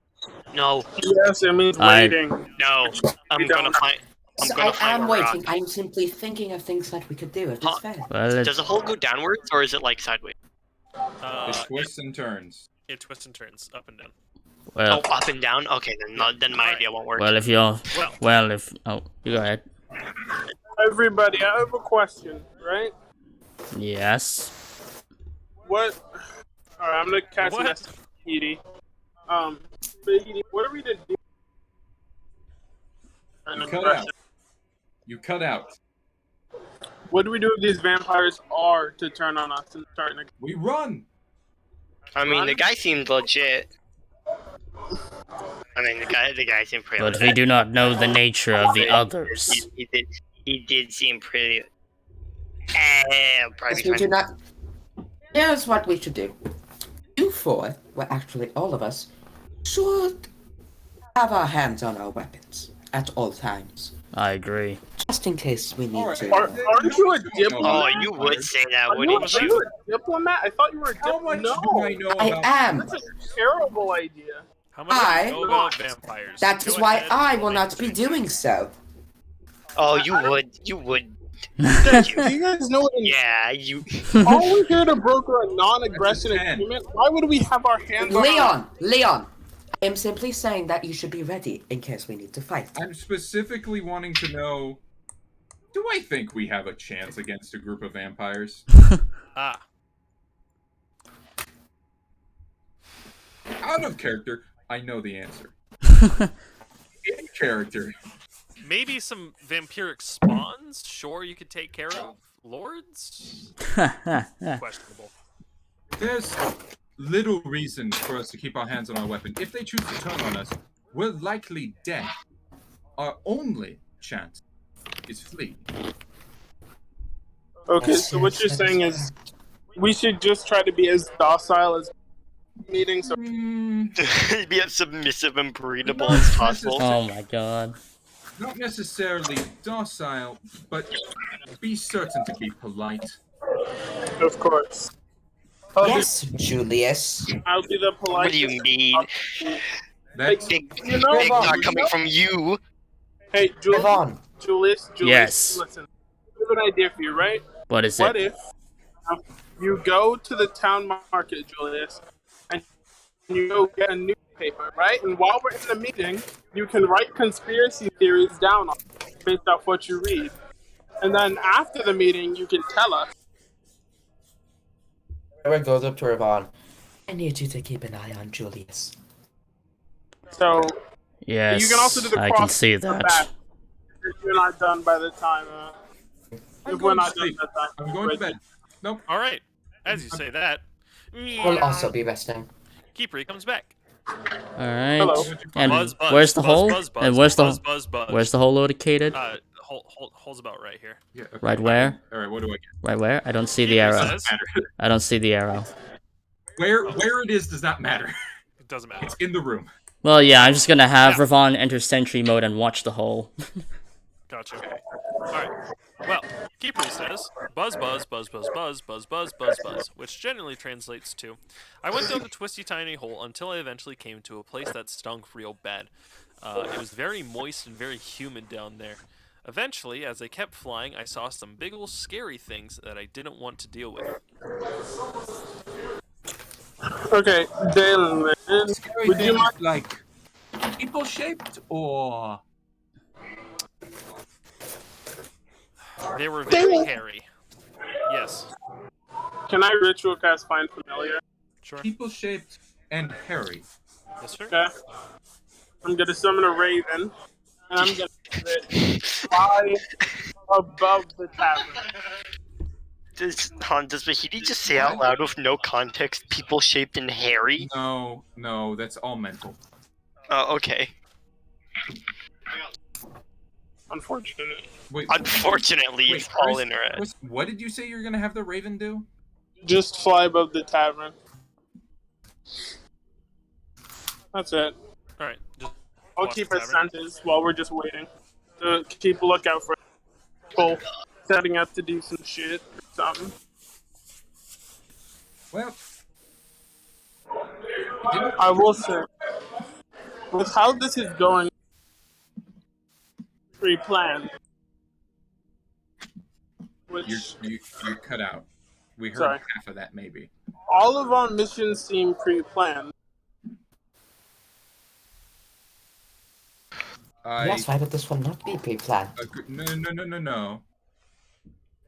No, Yes, it means I- waiting. no. I'm You gonna don't. find. I'm So gonna I find am where we're waiting. at. I'm simply thinking of things that we could do. It is Huh. fair. Well, Does the hole go downwards or is it like sideways? It twists and turns. It twists and turns up and down. well, Oh, up and down. Okay, then my idea won't work. well, if you're, Well, well, if oh, you go ahead. Everybody, I have a question, right? Yes. What? Alright, I'm gonna cast What? a message to Edie. Big Edie, what are we to do? You cut out. You cut out. What do we do if these vampires are to turn on us and start an We run. I mean, the guy seemed legit. I mean, the guy seemed pretty. But legit. we do not know the nature of the others. He did seem pretty. Probably Yes, we do fine. not. Here's what we should do. You four, well, actually all of us, should have our hands on our weapons at all times, I agree. just in case we need Alright. to. Aren't you a Oh, diplomat? you would say that, Are wouldn't you you? a diplomat? I thought you were a How much diplomat. do I know I about? am. That's a terrible idea. how much do I- you know about vampires? That Go is why ahead I and will make not a be decision. doing so. Oh, you would. You would. Do you guys know what? Yeah, you. Are we here to broker a non-aggression That's a 10. agreement? Why would we have our hands on? Leon, I am simply saying that you should be ready in case we need to fight. I'm specifically wanting to know, do I think we have a chance against a group of vampires? Ah, Out of character, I know the answer. In character, maybe some vampiric spawns. Sure, you could take care of. Lords? Questionable. there's little reason for us to keep our hands on our weapon. If they choose to turn on us, we're likely dead. Our only chance is flee. Okay, Yes, so what yes, you're that saying is we should just try to be as docile as meetings. So Be as submissive and breedable as possible. Oh my god. Not necessarily docile, but be certain to be polite. of course, Yes, Julius. I'll be the polite. What do you mean? That's Big, You know, big Bob, not you coming know- from you. Hey, Move on. Julius, Yes. listen. I have an idea for you, right? What is What it? if you go to the town market, Julius, and you go get a newspaper, right? And while we're in the meeting, you can write conspiracy theories down on it based off what you read. And then after the meeting, you can tell us. Trevor goes up to Ravon. I need you to keep an eye on Julius. So Yes, you can also do the I cross can see on the that. back if you're not done by the time. I'm If we're going to not done sleep. by the time. I'm going to bed. Nope. All right. As you say that, We'll also be resting. Keeper comes back. Alright. Hello. And Buzz, buzz, where's the buzz, hole? buzz, buzz, And where's the buzz, buzz, buzz. where's the hole located? Hole's about right here. Yeah, okay. Right where? All right, what do I get? Right where? I don't see the Keeper arrow. says- I don't see the arrow. Where it is does not matter. It doesn't matter. It's in the room. Well, yeah, I'm just gonna have Yeah. Ravon enter sentry mode and watch the hole. Gotcha. Alright. Well, Keeper says, buzz, buzz, buzz, buzz, buzz, buzz, buzz, buzz, buzz, which generally translates to, I went down the twisty tiny hole until I eventually came to a place that stunk real bad. It was very moist and very humid down there. Eventually, as I kept flying, I saw some big ol' scary things that I didn't want to deal with. Okay, Dalen, man. Scary Would you things mind? like people shaped or They were very hairy. Yes. Can I ritual cast Find Familiar? Sure. people shaped and hairy. Yes, sir. Okay. I'm gonna summon a raven, and I'm gonna have it fly above the tavern. Does Vahidi just say out loud with no context, people shaped and hairy? No, that's all mental. Oh, okay. Unfortunately. Wait, Unfortunately, wait, it's all Chris- in her head. Chris, what did you say you're gonna have the raven do? Just fly above the tavern. That's it. Alright. Just I'll watch keep the a tavern. sentence while we're just waiting. To keep a lookout for people setting up to do some shit or something. Well, I will say, with how this is going, pre-planned. Which You cut out. We heard Sorry. half of that, maybe. all of our missions seem pre-planned. Yes, why would this one not be pre-planned? No.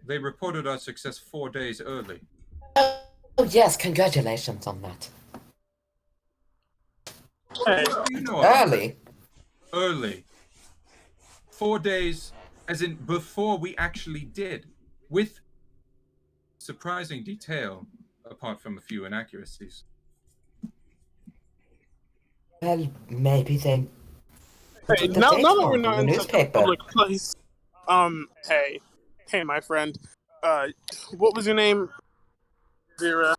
They reported our success 4 days early. Oh yes, congratulations on that. Hey, What do you know about Early? early? 4 days, as in before we actually did, with surprising detail, apart from a few inaccuracies. Well, maybe they... hey, The now date that we're wrong not in the in such a newspaper. public place, hey, my friend, what was your name? Vera.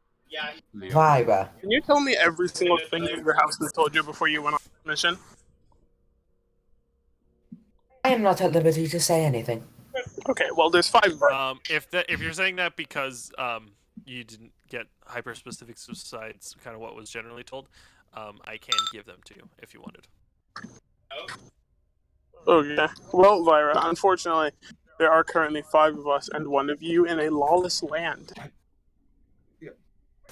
Leon. Vyra. Can you tell me every single thing that your house has told you before you went on this mission? I am not at liberty to say anything. Okay, well, there's 5 of us. If you're saying that because you didn't get hyper specifics besides kind of what was generally told, I can give them to you if you wanted. Okay. Well, Vyra, unfortunately, there are currently 5 of us and 1 of you in a lawless land.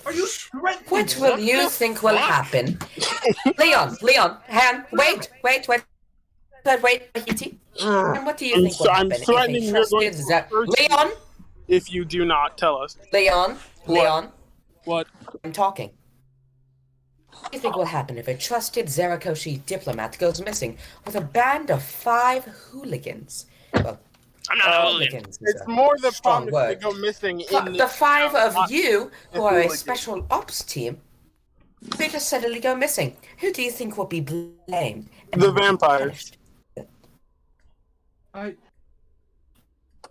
Are you threatening? What will you think will happen? Leon, Han, wait, Tahiti. And what do you think will I'm happen threatening if a you're going trusted to hurt you Leon? if you do not tell us. Leon, What? I'm talking. What do you think will happen if a trusted Zericoshi diplomat goes missing with a band of 5 hooligans? Well, I'm not a hooligan. hooligans is It's a more the strong problem if they word. go missing But in the this 5 town, of not you the who are a hooligans. special ops team, they just suddenly go missing. Who do you think will be blamed? And The who will be vampires. punished?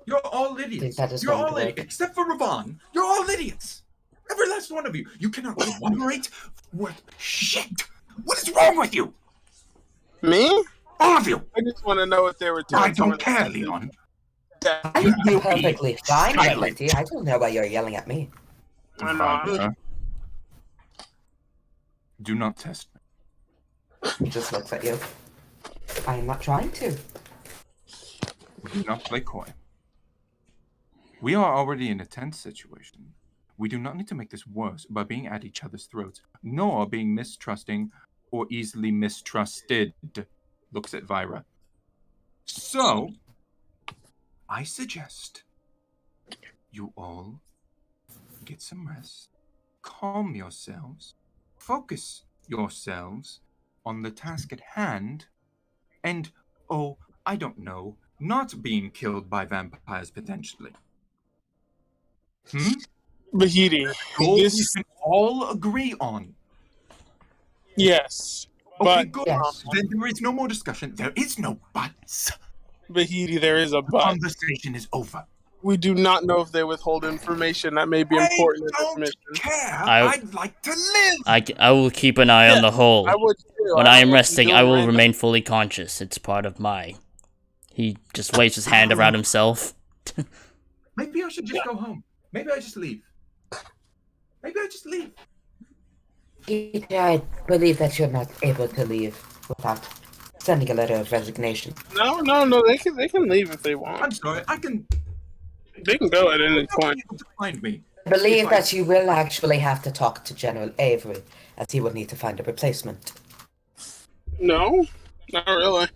You're all idiots. That is You're going all to work. idiots, except for Ravon. You're all idiots. Every last one of you. You cannot cooperate with shit. What is wrong with you? Me? All of you. I just want to know what they were doing. I don't care, Leon. I'm will be perfectly fine, silent. Letty. I don't know why you're yelling at me. I know. Vyra, do not test me. He just looks at you. I am not trying to. Do not play coy. We are already in a tense situation. We do not need to make this worse by being at each other's throats, nor being mistrusting or easily mistrusted. Looks at Vyra. So, I suggest you all get some rest, calm yourselves, focus yourselves on the task at hand, and, oh, I don't know, not being killed by vampires potentially. Bahiti. Goal we This, can all agree on. yes. Okay, But, good. Yes. Then there is no more discussion. There is no buts. Bahiti, there is a The but. conversation is over. We do not know if they withhold information that may be important in I this don't mission. care. I- I'd like to live. I will keep an eye on the hole. I would too. When don't I am want resting, to I do will random- remain fully conscious. It's part of my... He just waves his hand around himself. Maybe I should just go home. Maybe I just leave. Maybe I just leave. I believe that you're not able to leave without sending a letter of resignation. No, they can leave if they want. I'm sorry. I can. They can go at any You're not point. able to find me. I believe If I- that you will actually have to talk to General Avery, as he will need to find a replacement. No, not really.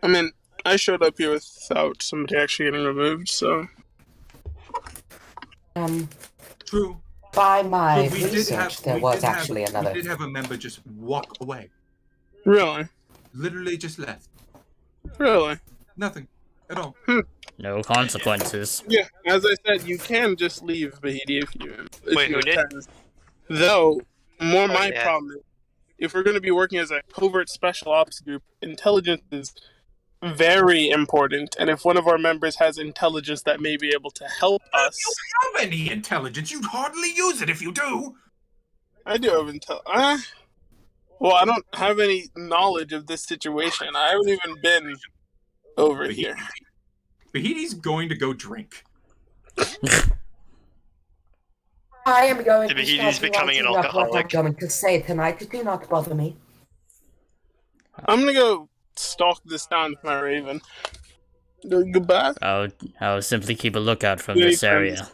I mean, I showed up here without somebody actually getting removed, so True. By my But we did research, have. there we was did have- actually another. We did have a member just walk away. really, Literally just left. really. Nothing at all. No consequences. Yeah, as I said, you can just leave Bahiti if you. Wait, who did? intend. Though, more my yeah. problem is, if we're going to be working as a covert special ops group, intelligence is very important, and if one of our members has intelligence that may be able to help us, You have any intelligence? You'd hardly use it if you do. I do have intel. Well, I don't have any knowledge of this situation. I haven't even been over here. Bahiti's going to go drink. I am going Maybe to he's start becoming an writing up what I'm alcoholic. going to say tonight. Do not bother me. I'm gonna go stalk this town with my raven. Goodbye. I'll simply keep a lookout from Good this friends. area.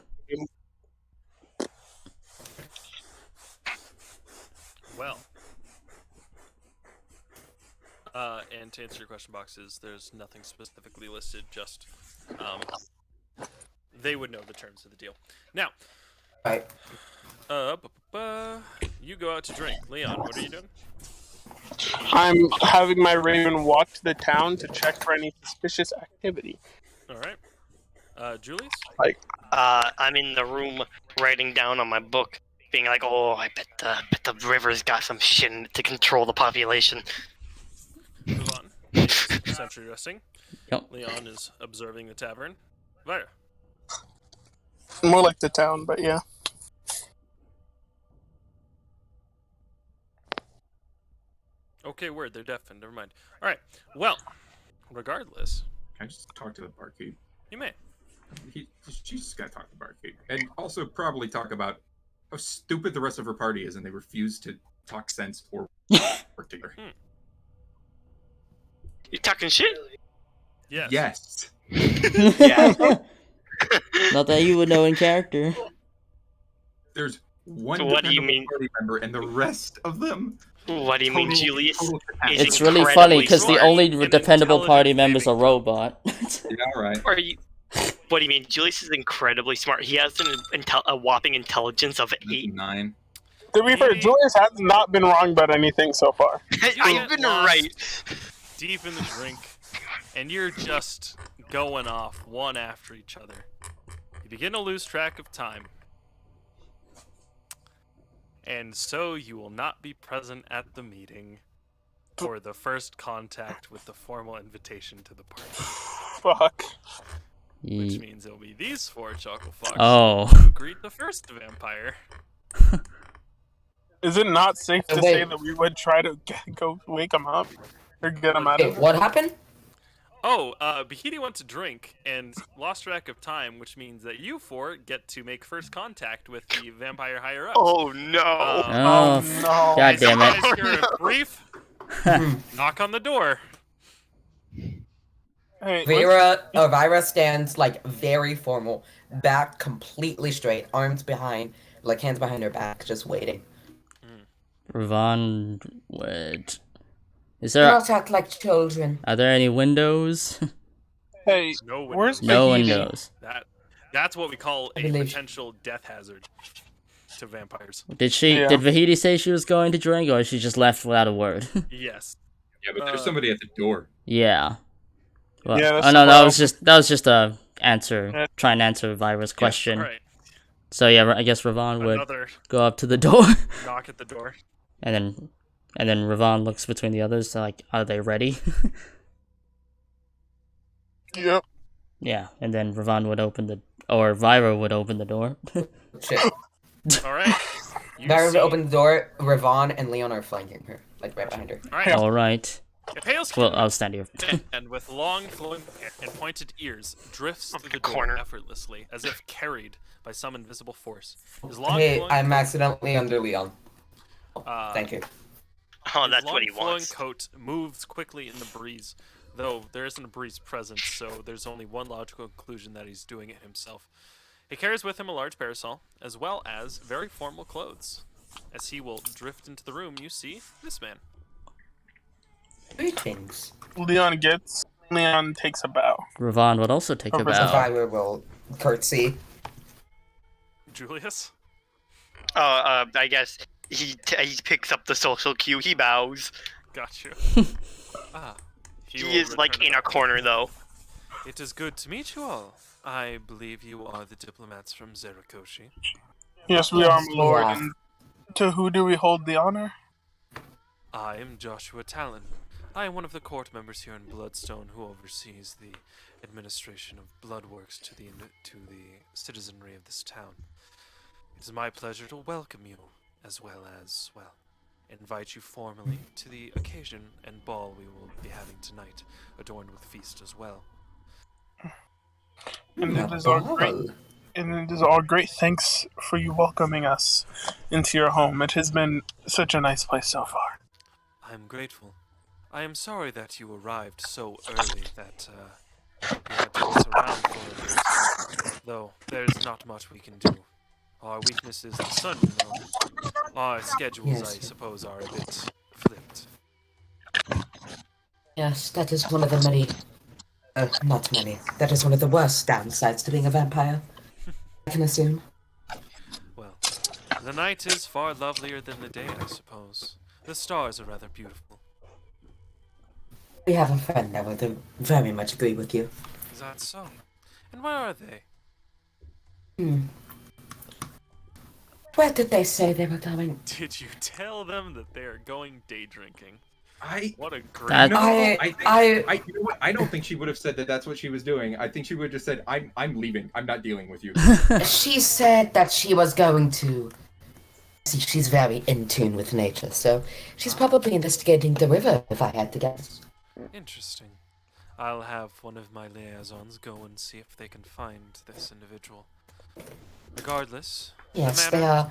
Well. And to answer your question, Boxes, there's nothing specifically listed, just they would know the terms of the deal. Now, Right. you go out to drink. Leon, what are you doing? I'm having my raven walk to the town to check for any suspicious activity. All right. Julius? I'm in the room writing down on my book, being like, "Oh, I bet the river's got some shit in it to control the population." Move on. Is sentry resting. Yep. Leon is observing the tavern. Vira. More like the town, but yeah. Okay, word. They're deafened. Never mind. All right. Well, regardless, Can I just talk to the barkeep? you may. She's just gotta talk to the barkeep. And also probably talk about how stupid the rest of her party is and they refuse to talk sense or work together. You talking shit? Yes. Yes. Yeah. Not that you would know in character. There's one So what do you dependable mean? party member and the rest of them What do you mean, Julius? total Is It's really funny because the smart. only An dependable party intelligent member's a baby. robot. Yeah, all right. Are you? What do you mean? Julius is incredibly smart. He has a whopping intelligence of 8. 9. To be fair, Julius has not been wrong about anything so far. I've been lost right. Deep in the drink, and you're just going off one after each other. You begin to lose track of time. And so you will not be present at the meeting or the first contact with the formal invitation to the party. Fuck. Which means it'll be these 4 chocolate foxes Oh. who greet the first vampire. Is it not safe to Wait. say that we would try to go wake him up? Or get him out Wait, of what happened? Oh, Bahiti went to drink and lost track of time, which means that you 4 get to make first contact with the vampire higher ups. Oh no! Oh, no. God damn As it. you guys hear a brief knock on the door. Hey, Vira stands like very formal, back completely straight, arms behind, like hands behind her back, just waiting. Ravon would... Is Do there... not act like children. Are there any windows? hey, No where's windows. No Bahiti? windows. That's what we call I a believe- potential death hazard to vampires. Did Yeah. Did Vahidi say she was going to drink, or she just left without a word? Yes. Yeah, but there's somebody at the door. Yeah. Well, Yeah, that's oh no, the that was just a answer, Yeah. trying to answer Vira's question. All right. So yeah, I guess Ravon would Another go up to the door, knock at the door. and then Ravon looks between the others, like, are they ready? Yep. Yeah, and then Ravon would or Vira would open the door. Shit. All right. You Vira see- opened the door. Ravon and Leon are flanking her, like right behind her. All right. All right. A pale skin Well, I'll stand here. and with long flowing hair and pointed ears drifts through the corner. door effortlessly, as if carried by some invisible force. His long Hey, flowing I'm accidentally under Leon. Thank you. Oh, his that's long what he flowing wants. coat moves quickly in the breeze, though there isn't a breeze present, so there's only one logical conclusion that he's doing it himself. He carries with him a large parasol, as well as very formal clothes. As he will drift into the room, you see this man. Greetings. Leon takes a bow. Ravon would also take a Professor bow. Vira will curtsy. Julius? I guess he picks up the social cue. He bows. Got you. Ah. He will is like return in a about. corner though. It is good to meet you all. I believe you are the diplomats from Zericoshi. Yes, we are, my lord. Yeah. And to who do we hold the honor? I am Joshua Talon. I am one of the court members here in Bloodstone who oversees the administration of bloodworks to the citizenry of this town. It is my pleasure to welcome you, as well as, invite you formally to the occasion and ball we will be having tonight, adorned with feast as well. And it is our great thanks for you welcoming us into your home. It has been such a nice place so far. I am grateful. I am sorry that you arrived so early that you had to mess around for a bit. Though there's not much we can do. Our weakness is the sun, you know. Our schedules, Yes. I suppose, are a bit flipped. Yes, that is one of the many. Not many. That is one of the worst downsides to being a vampire. I can assume. Well, the night is far lovelier than the day, I suppose. The stars are rather beautiful. We have a friend that would very much agree with you. Is that so? And where are they? Where did they say they were going? Did you tell them that they are going day drinking? I What a great... That- no, I- you know what? I don't think she would have said that that's what she was doing. I think she would have just said, I'm leaving. I'm not dealing with you. She said that she was going to. See, she's very in tune with nature, so she's probably investigating the river, if I had to guess. Interesting. I'll have one of my liaisons go and see if they can find this individual. Regardless, Yes, the they manor... are.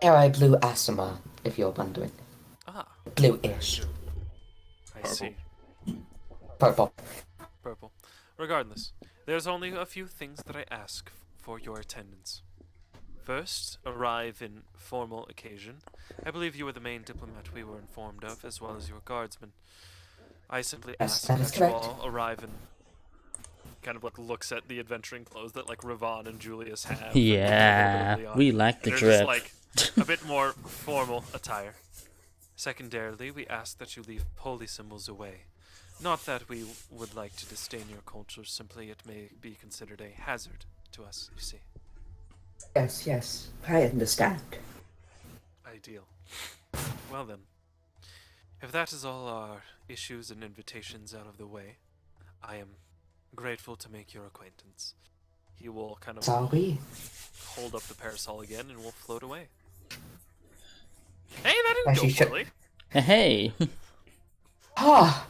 They are a blue asthma, if you're wondering. Ah, Blue-ish. I see. Purple. Purple. Regardless, there's only a few things that I ask for your attendance. First, arrive in formal occasion. I believe you were the main diplomat we were informed of, as well as your guardsman. I simply Yes, ask that is that you correct. all arrive in... Kind of like looks at the adventuring clothes that like Ravon and Julius have. and Yeah, a little bit of Leon. we like the They're drip. just like a bit more formal attire. Secondarily, we ask that you leave holy symbols away. Not that we would like to disdain your culture, simply it may be considered a hazard to us, you see. Yes, yes, I understand. Ideal. Well then, if that is all our issues and invitations out of the way, I am grateful to make your acquaintance. He will kind of So we. hold up the parasol again and we'll float away. Hey, that As didn't she go should- poorly. Hey. Ah.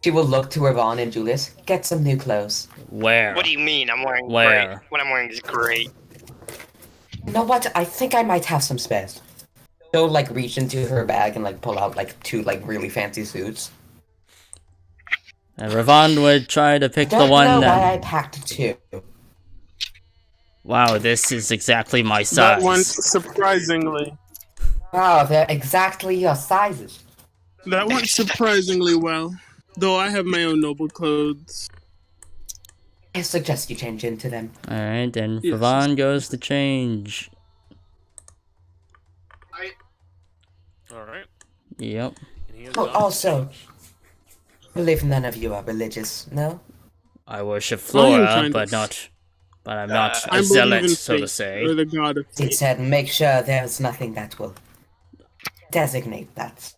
She will look to Ravon and Julius. Get some new clothes. Where? What do you mean? I'm wearing Where? great. What I'm wearing is great. You know what? I think I might have some spares. She'll like reach into her bag and like pull out like two like really fancy suits. And Ravon would try to pick the Don't one know that... why I packed two. Wow, this is exactly my That went size. surprisingly. Wow, they're exactly your sizes. That went surprisingly well. Though I have my own noble clothes. I suggest you change into them. Alright, then Yes. Ravon goes to change. Alright. Yep. And he has Oh, gone to also, change. I believe none of you are religious, no? I worship I am Flora, kind but of. not... But I'm not I a believe zealot, in so to fate, say. or the god of He fate. said make sure there's nothing that will designate that.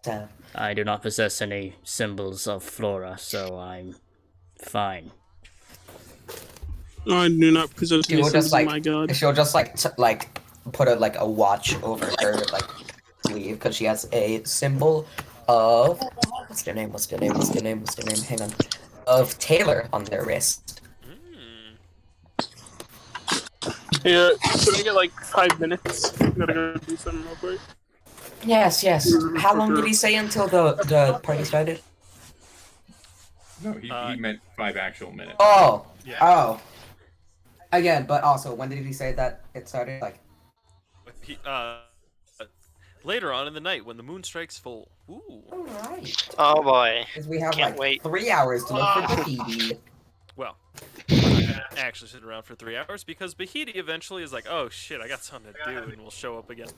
I do not possess any symbols of Flora, so I'm fine. I do not possess She any will sins just of like, my god. she'll just like put a watch over her like sleeve because she has a symbol of what's their name? Hang on, of Taylor on their wrist. Here, can I get like 5 minutes? I gotta go do something real quick. Yes. How long did he say until the party started? No, he meant 5 actual minutes. Oh. Yeah. Oh. Again, but also, when did he say that it started? Like, He, later on in the night when the moon strikes full. Ooh. alright. Oh boy. Because we have Can't like wait. 3 hours to look for Bahidi. Well, I'm not gonna actually sit around for 3 hours because Bahidi eventually is like, oh shit, I got something to do, and will show up again.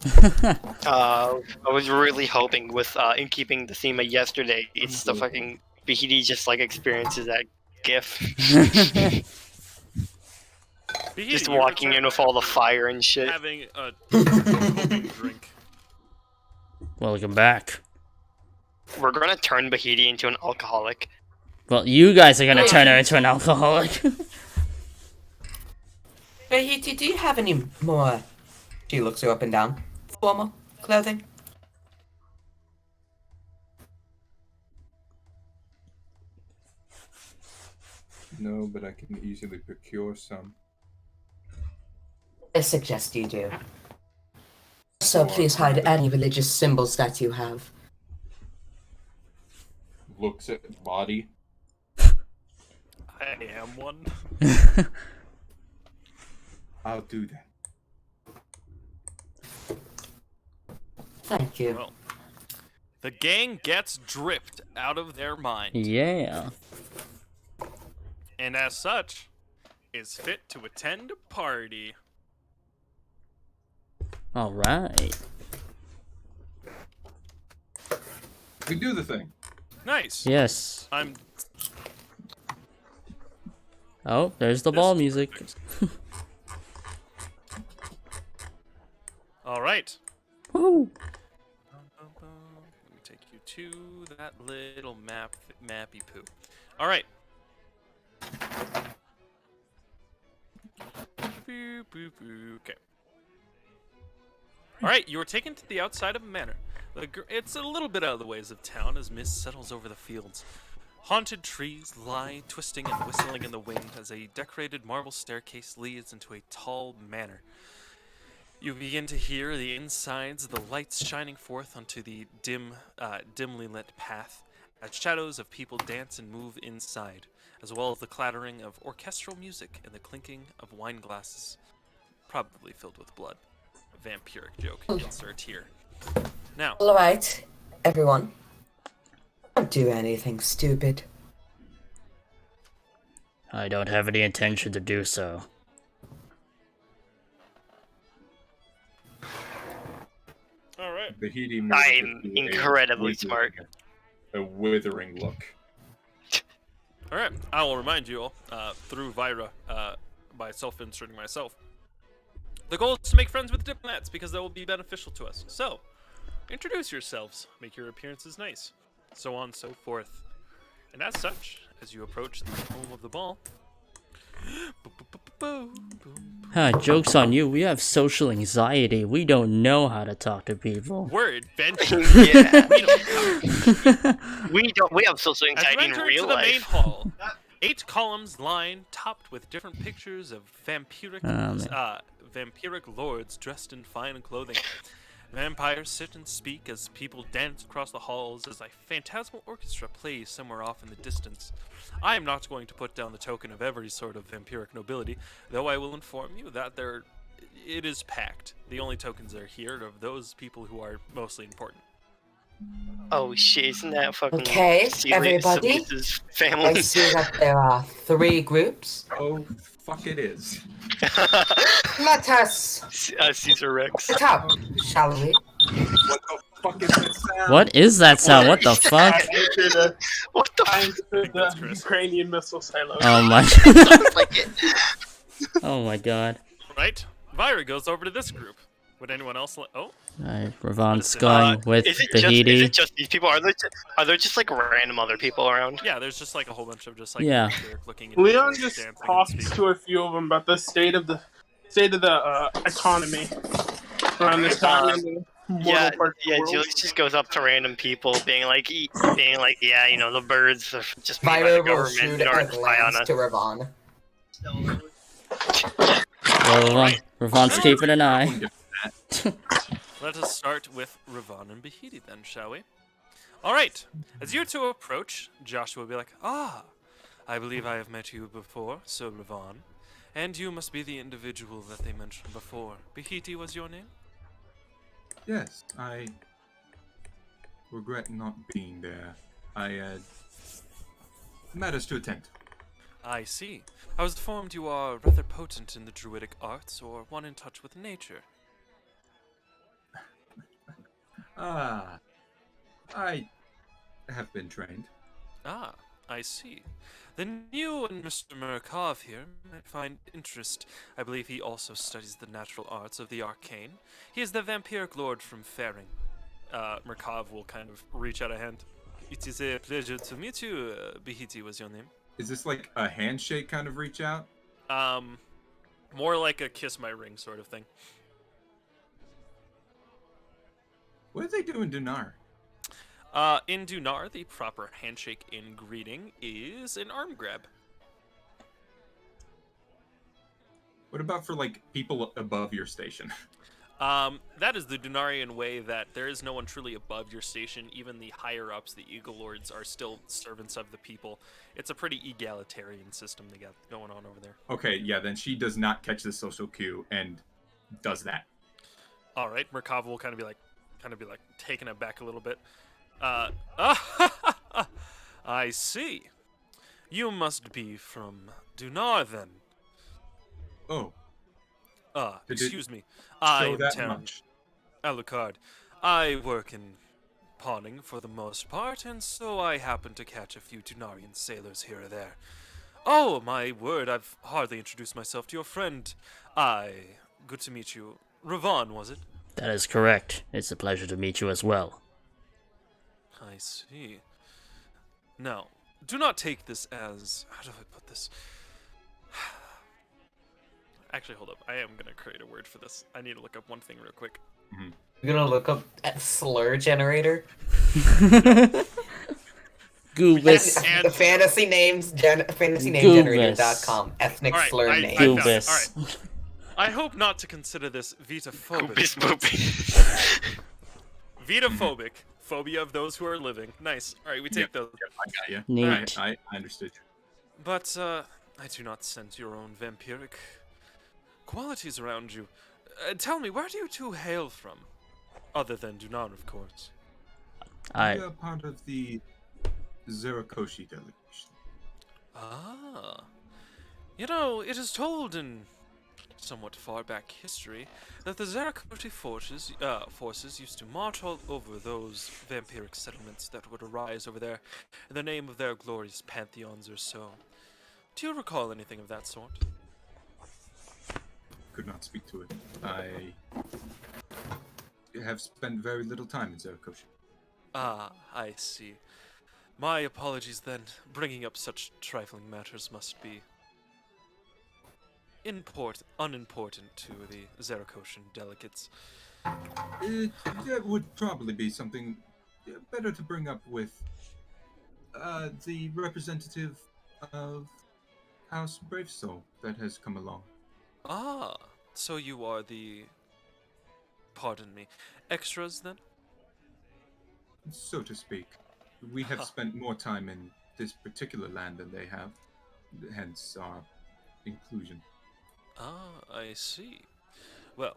I was really hoping with in keeping the theme of yesterday, it's the fucking Bahidi just like experiences that GIF. Bahidi, Just you walking in return with all the after fire and shit. having a coping drink. Welcome back. We're gonna turn Bahidi into an alcoholic. Well, you guys are gonna turn her into an alcoholic. Bahidi, do you have any more? She looks her up and down. Formal clothing? No, but I can easily procure some. I suggest you do. So please hide any religious symbols that you have. looks at the body. I am one. I'll do that. Thank you. Well, the gang gets dripped out of their mind, Yeah. and as such, is fit to attend a party. All right. We do the thing. Nice. Yes. I'm. Oh, there's the ball music. All right. Woo. Let me take you to that little mappy poo. All right. Boo, boo, boo. Okay. All right, you are taken to the outside of a manor. It's a little bit out of the ways of town as mist settles over the fields. Haunted trees lie twisting and whistling in the wind as a decorated marble staircase leads into a tall manor. You begin to hear the insides, the lights shining forth onto the dimly lit path, as shadows of people dance and move inside, as well as the clattering of orchestral music and the clinking of wine glasses, probably filled with blood. A vampiric joke, insert here. Now, Alright, everyone. Don't do anything stupid. I don't have any intention to do so. all right. Bahiti moves I'm into a incredibly withering- smart. A withering look. All right, I will remind you all through Vyra by self-inserting myself. The goal is to make friends with diplomats because that will be beneficial to us. So, introduce yourselves, make your appearances nice, so on and so forth. And as such, as you approach the home of the ball, Joke's on you. We have social anxiety. We don't know how to talk to people. we're adventurous. Yeah. We don't. We have social As you anxiety in enter real into the main life. hall, 8 columns line topped with different pictures of vampiric lords dressed in fine clothing. Vampires sit and speak as people dance across the halls as a phantasmal orchestra plays somewhere off in the distance. I am not going to put down the token of every sort of vampiric nobility, though I will inform you that it is packed. The only tokens that are here are of those people who are mostly important. Oh shit, isn't that fucking Okay, everybody. Silius's I family? see that there are 3 groups. Oh, fuck it is. Let us Caesar Rex. sit up, shall we? What the fuck is that sound? What is that sound? What the fuck? What the I fuck? entered that's the Chris. Ukrainian missile silo. Oh my. Sounds like it. Oh my god. Right? Vyra goes over to this group. Would anyone else oh? Ravon's going with Is it Bahiti. just these people? Are there just like random other people around? Yeah, there's just like a whole bunch of just like Yeah. looking Leon dancing just and talks speaking. to a few of them about the state of the economy around this time. in the mortal Yeah, parts of the world. Julius just goes up to random people, being like, yeah, you know, the birds are just made by the Vyra will government shoot in order a to spy on glance us. to Ravon. Well, Ravon's keeping an eye. Let us start with Ravon and Bahiti then, shall we? Alright, as you two approach, Joshua will be like, I believe I have met you before, Sir Ravon. And you must be the individual that they mentioned before. Bahiti was your name? Yes, I regret not being there. I had matters to attend. I see. I was informed you are rather potent in the druidic arts, or one in touch with nature. I have been trained. Ah, I see. Then you and Mr. Murkov here might find interest. I believe he also studies the natural arts of the arcane. He is the vampiric lord from Faring. Murkov will kind of reach out a hand. It is a pleasure to meet you. Bahiti was your name. Is this like a handshake kind of reach out? More like a kiss my ring sort of thing. What do they do in Dinar? In Dunar, the proper handshake in greeting is an arm grab. What about for like people above your station? That is the Dunarian way, that there is no one truly above your station. Even the higher ups, the Eagle Lords, are still servants of the people. It's a pretty egalitarian system they got going on over there. Okay, yeah, then she does not catch the social cue and does that. All right, Merkava will kind of be like taken aback a little bit. I see. You must be from Dunar then. Oh, Did it Excuse me. I show am that Talon. much. Alucard. I work in pawning for the most part, and so I happen to catch a few Dunarian sailors here or there. Oh, my word, I've hardly introduced myself to your friend. Good to meet you. Ravon, was it? That is correct. It's a pleasure to meet you as well. I see. Now, do not take this as... How do I put this? Actually, hold up. I am going to create a word for this. I need to look up one thing real quick. You're gonna look up at slur generator. Goobus. And- Fantasy names, Goobus. fantasyname-generator.com. Ethnic All right, slur I name. found it. Goobus. All right. I hope not to consider this vitaphobic. Poopy spoopy. Vitaphobic. Phobia of those who are living. Nice. All right, we take those. Yep, I got you. Neat. I understood you. But, I do not sense your own vampiric qualities around you. Tell me, where do you two hail from? Other than Dunan, of course. We are part of the Zericoshi delegation. Ah. You know, it is told in somewhat far back history that the Zericoshi forces used to march all over those vampiric settlements that would arise over there in the name of their glorious pantheons or so. Do you recall anything of that sort? Could not speak to it. I have spent very little time in Zericoshi. Ah, I see. My apologies then. Bringing up such trifling matters must be unimportant to the Zerikoshian delegates. That would probably be something better to bring up with the representative of House Bravesoul that has come along. Ah, so you are the... Pardon me. Extras then? So to speak. We have spent more time in this particular land than they have, hence our inclusion. Ah, I see. Well,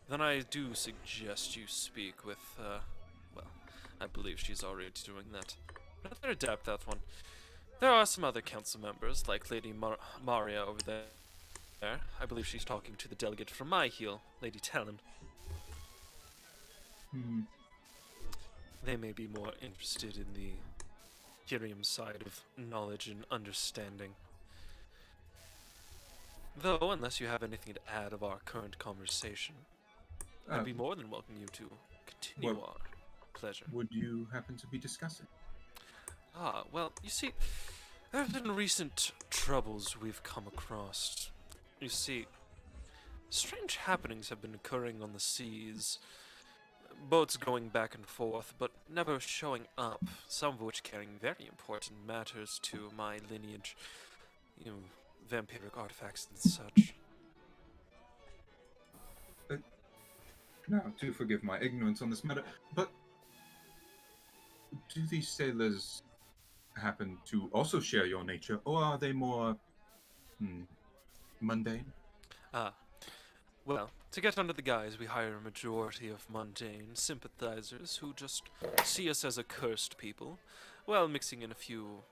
then I do suggest you speak with, well, I believe she's already doing that. Rather adapt that one. There are some other council members, like Lady Maria over there. I believe she's talking to the delegate from my heel, Lady Talon. They may be more interested in the Kiriam side of knowledge and understanding. Though, unless you have anything to add of our current conversation, I'd be more than welcome you to continue our pleasure. Would you happen to be discussing? Ah, well, you see, there have been recent troubles we've come across. You see, strange happenings have been occurring on the seas. Boats going back and forth, but never showing up, some of which carrying very important matters to my lineage. You know, vampiric artifacts and such. Now, do forgive my ignorance on this matter, but do these sailors happen to also share your nature, or are they more mundane? Well, to get under the guise, we hire a majority of mundane sympathizers who just see us as a cursed people, while mixing in a few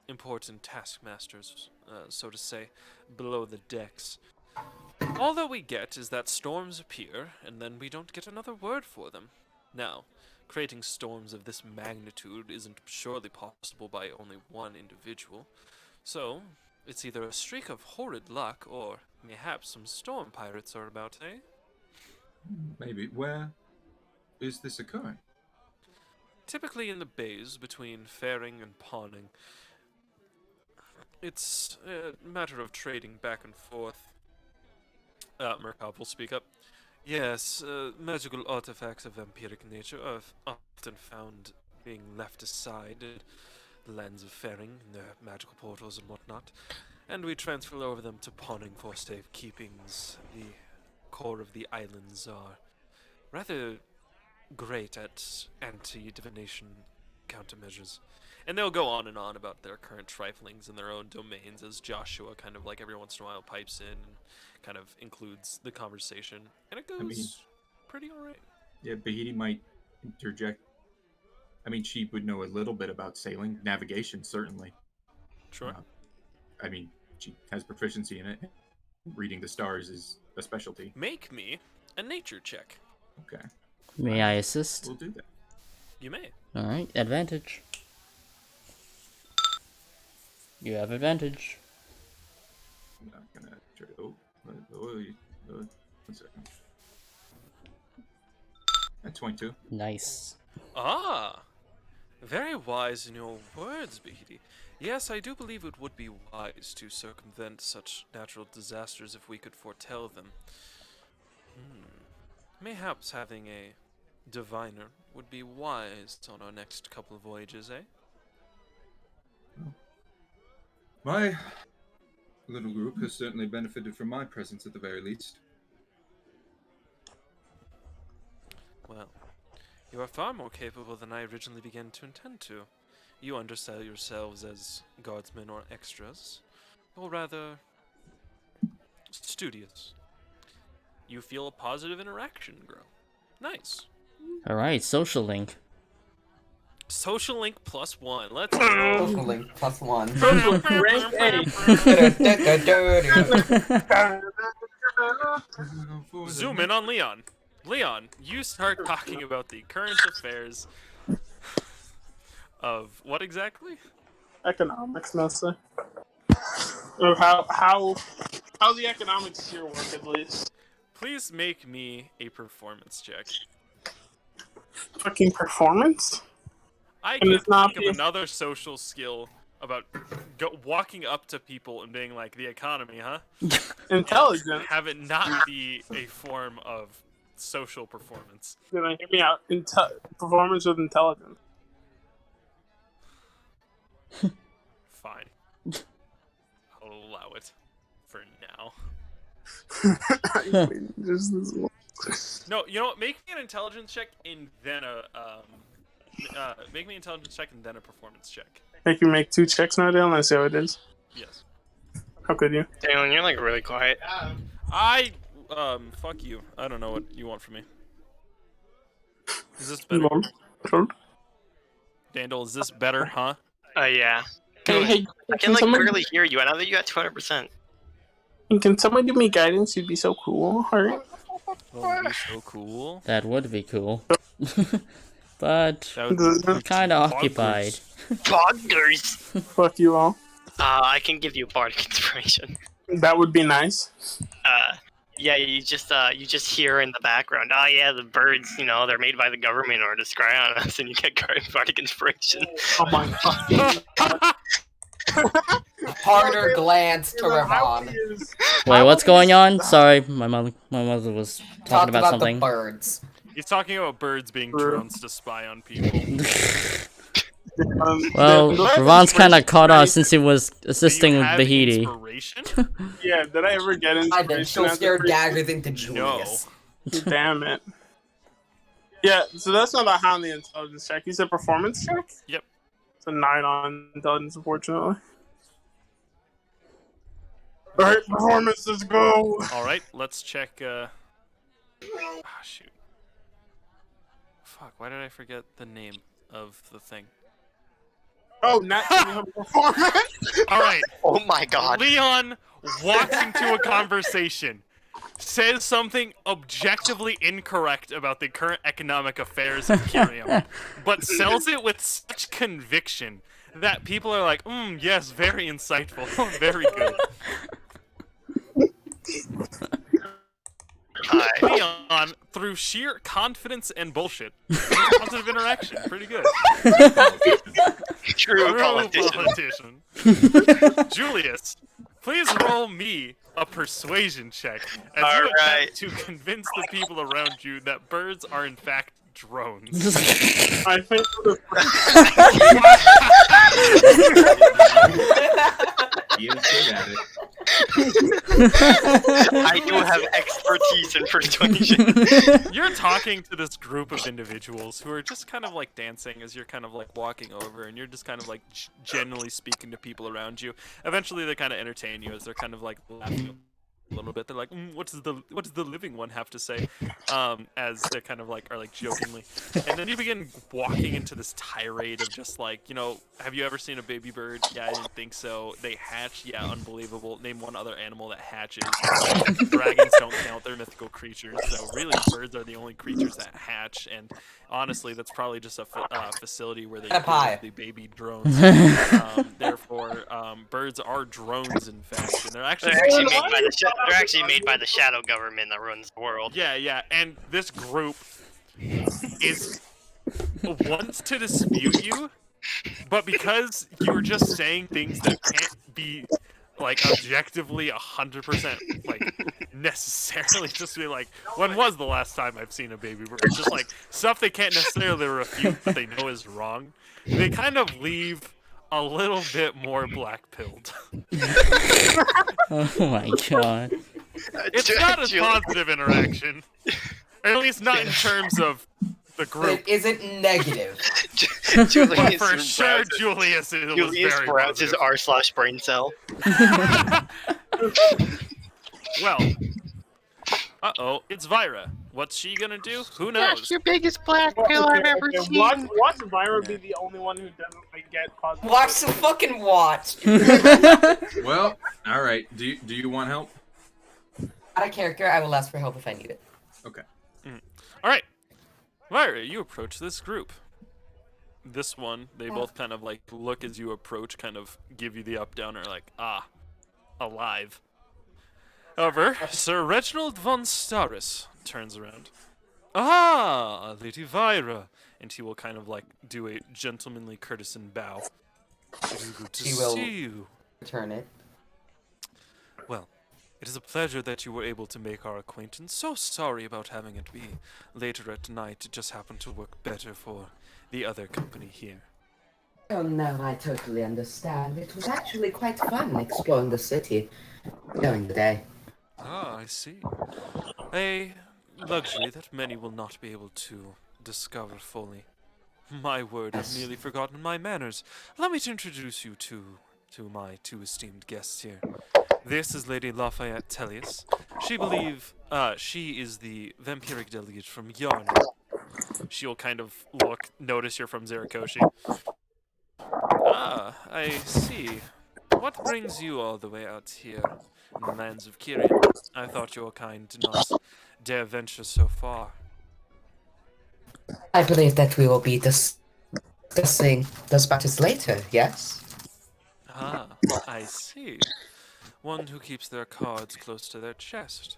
important taskmasters, so to say, below the decks. All that we get is that storms appear, and then we don't get another word for them. Now, creating storms of this magnitude isn't surely possible by only one individual, so it's either a streak of horrid luck, or mayhaps some storm pirates are about, eh? Maybe. Where is this occurring? Typically in the bays between faring and pawning. It's a matter of trading back and forth. Murkoff will speak up. Yes, magical artifacts of vampiric nature are often found being left aside in the lands of faring, in their magical portals and whatnot, and we transfer over them to pawning for safekeepings. The core of the islands are rather great at anti-divination countermeasures. And they'll go on and on about their current triflings in their own domains as Joshua kind of like every once in a while pipes in and kind of includes the conversation. And it goes pretty alright. Yeah, Bahiti might interject. I mean, she would know a little bit about sailing, navigation, certainly. Sure. I mean, she has proficiency in it. Reading the stars is a specialty. Make me a nature check. Okay, May I assist? we'll do that. You may. Alright, advantage. You have advantage. I'm not gonna try. Oh, one second. At 22. Nice. Ah! Very wise in your words, Bahiti. Yes, I do believe it would be wise to circumvent such natural disasters if we could foretell them. Mayhaps having a diviner would be wise on our next couple of voyages, eh? My little group has certainly benefited from my presence at the very least. Well, you are far more capable than I originally began to intend to. You undersell yourselves as guardsmen or extras, or rather, studious. You feel a positive interaction grow. Nice. Alright, social link. Social link +1. Let's go. Social link +1. Rank A. Zoom in on Leon. Leon, you start talking about the current affairs of what exactly? Economics, mostly. Or how the economics here work, at least. Please make me a performance check. Fucking performance? I And can it's not think of the- another social skill about walking up to people and being like, the economy, huh? Intelligence. Have it not be a form of social performance. Did I hear me out? Performance with intelligence. Fine. I'll allow it for now. Just this one. No, you know what? Make me an intelligence check and then a make me an intelligence check and then a performance check. Make you make 2 checks now, Dale, and I see how it is. Yes. How could you? Talon, you're like really quiet. Fuck you. I don't know what you want from me. Is this better? Sure. Dandel, is this better, huh? Yeah. Hey, I can like barely hear you. I know that you got 200%. can someone give me guidance? You'd be so cool. Alright. Oh, you're so cool. That would be cool. But That would I'm kinda occupied. Boggers! Fuck you all. I can give you a bardic inspiration. That would be nice. Yeah, you just hear in the background, oh yeah, the birds, you know, they're made by the government or to scry on us, and you get bardic inspiration. Oh my god. Harder glance to Ravon. Wait, what's going on? Sorry, my mother was talking Talk about about something. the birds. He's talking about birds being drones to spy on people. Well, Ravon's kind of caught us since he was assisting Do you with have Bahiti. inspiration? Yeah, did I ever get I inspiration? then she'll as a stare priest? daggers into Julius. Damn it. Yeah, so that's not a high on the intelligence check. You said performance check? Yep. It's a 9 on intelligence, unfortunately. Alright, performance, let's go! Alright, let's check, shoot. Fuck, why did I forget the name of the thing? Oh, not performance! Alright, Oh my god. Leon walks into a conversation, says something objectively incorrect about the current economic affairs of Kiriam, but sells it with such conviction that people are like, yes, very insightful, very good. Leon, through sheer confidence and bullshit, positive interaction, pretty good. True politician. Julius, please roll me a persuasion check as you attempt to convince the people around you that birds are in fact drones. I think the He is good at it. I do have expertise in persuasion. You're talking to this group of individuals who are just kind of like dancing as you're kind of like walking over, and you're just kind of like generally speaking to people around you. Eventually, they kind of entertain you as they're kind of like laughing a little bit. They're like, what does the living one have to say? As they're kind of like are like jokingly, and then you begin walking into this tirade of just like, have you ever seen a baby bird? Yeah, I didn't think so. They hatch. Yeah, unbelievable. Name one other animal that hatches. Dragons don't count. They're mythical creatures. So really, birds are the only creatures that hatch. And honestly, that's probably just a facility where they create the baby drones. Therefore, birds are drones, in fact, and they're actually made by the shadow government that runs the world. Yeah, and this group wants to dispute you, but because you're just saying things that can't be like objectively 100% like necessarily just be like, when was the last time I've seen a baby bird? Just like stuff they can't necessarily refute, but they know is wrong. They kind of leave a little bit more black-pilled. Oh my god. It's not a positive interaction. Or at least not in terms of the group. It isn't negative. But for sure, Julius was very Julius is r/brain cell. Well, it's Vyra. What's she gonna do? Who knows? That's your biggest black pill I've ever seen. Watch Vyra be the only one who doesn't get positive. Watch the fucking watch. Well, all right. Do you want help? Out of character, I will ask for help if I need it. Okay. All right, Vyra, you approach this group. This one, they both kind of like look as you approach, kind of give you the up down, or like, alive. However, Sir Reginald von Staris turns around. Ah, Lady Vyra, and he will kind of like do a gentlemanly courtesan bow. It is good to see you. Return it. Well, it is a pleasure that you were able to make our acquaintance. So sorry about having it be later at night. It just happened to work better for the other company here. Oh no, I totally understand. It was actually quite fun exploring the city during the day. Ah, I see. A luxury that many will not be able to discover fully. My word, I've nearly forgotten my manners. Allow me to introduce you to my two esteemed guests here. This is Lady Lafayette Tellius. She is the vampiric delegate from Yarn. She'll kind of notice you're from Zericoshi. Ah, I see. What brings you all the way out here in the lands of Kiriam? I thought your kind did not dare venture so far. I believe that we will be discussing those matters later, yes? Ah, I see. One who keeps their cards close to their chest.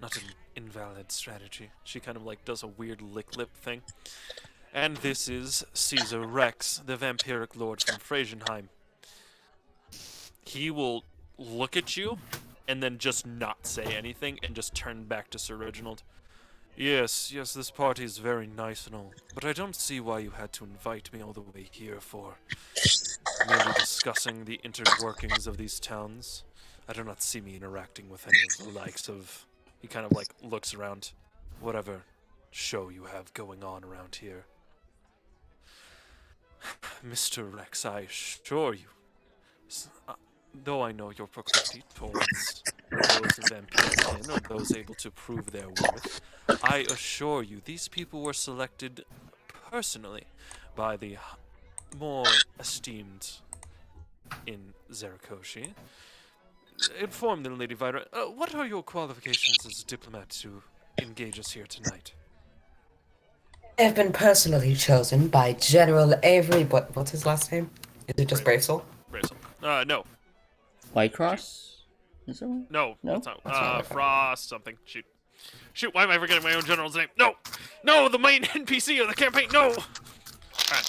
Not an invalid strategy. She kind of like does a weird lick lip thing. And this is Caesar Rex, the vampiric lord from Frasienheim. He will look at you and then just not say anything and just turn back to Sir Reginald. Yes, this party is very nice and all, but I don't see why you had to invite me all the way here for merely discussing the interworkings of these towns. I do not see me interacting with any of the likes of... He kind of like looks around. Whatever show you have going on around here. Mr. Rex, I assure you, though I know your proclivity towards those vampires or those able to prove their worth, I assure you these people were selected personally by the more esteemed in Zericoshi. Inform them, Lady Vyra. What are your qualifications as a diplomat to engage us here tonight? I have been personally chosen by General Avery. What's his last name? Is it just Bracelet? Bracelet. No. White Cross? Is there one? No, No? that's not. That's not Frost something. Shoot, why am I forgetting my own general's name? No, the main NPC of the campaign, no! Alright.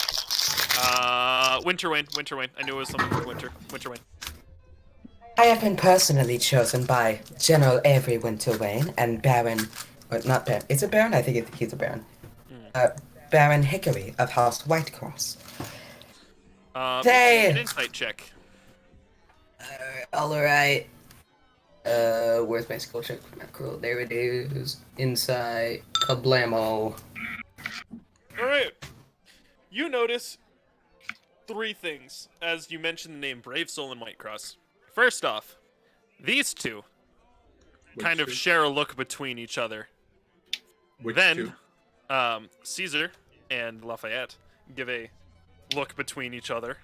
Winterwane. I knew it was something with Winterwane. I have been personally chosen by General Avery Winterwane and Baron... Or not Baron. Is it Baron? I think he's a Baron. Baron Hickory of House Whitecross. Make Say- an insight check. Alright. Where's my skill check for macro? There it is. Inside. Kablamo. All right. You notice 3 things as you mention the name Brave Soul and Whitecross. First off, these two kind of share a look between each other. Which Then, two? Caesar and Lafayette give a look between each other.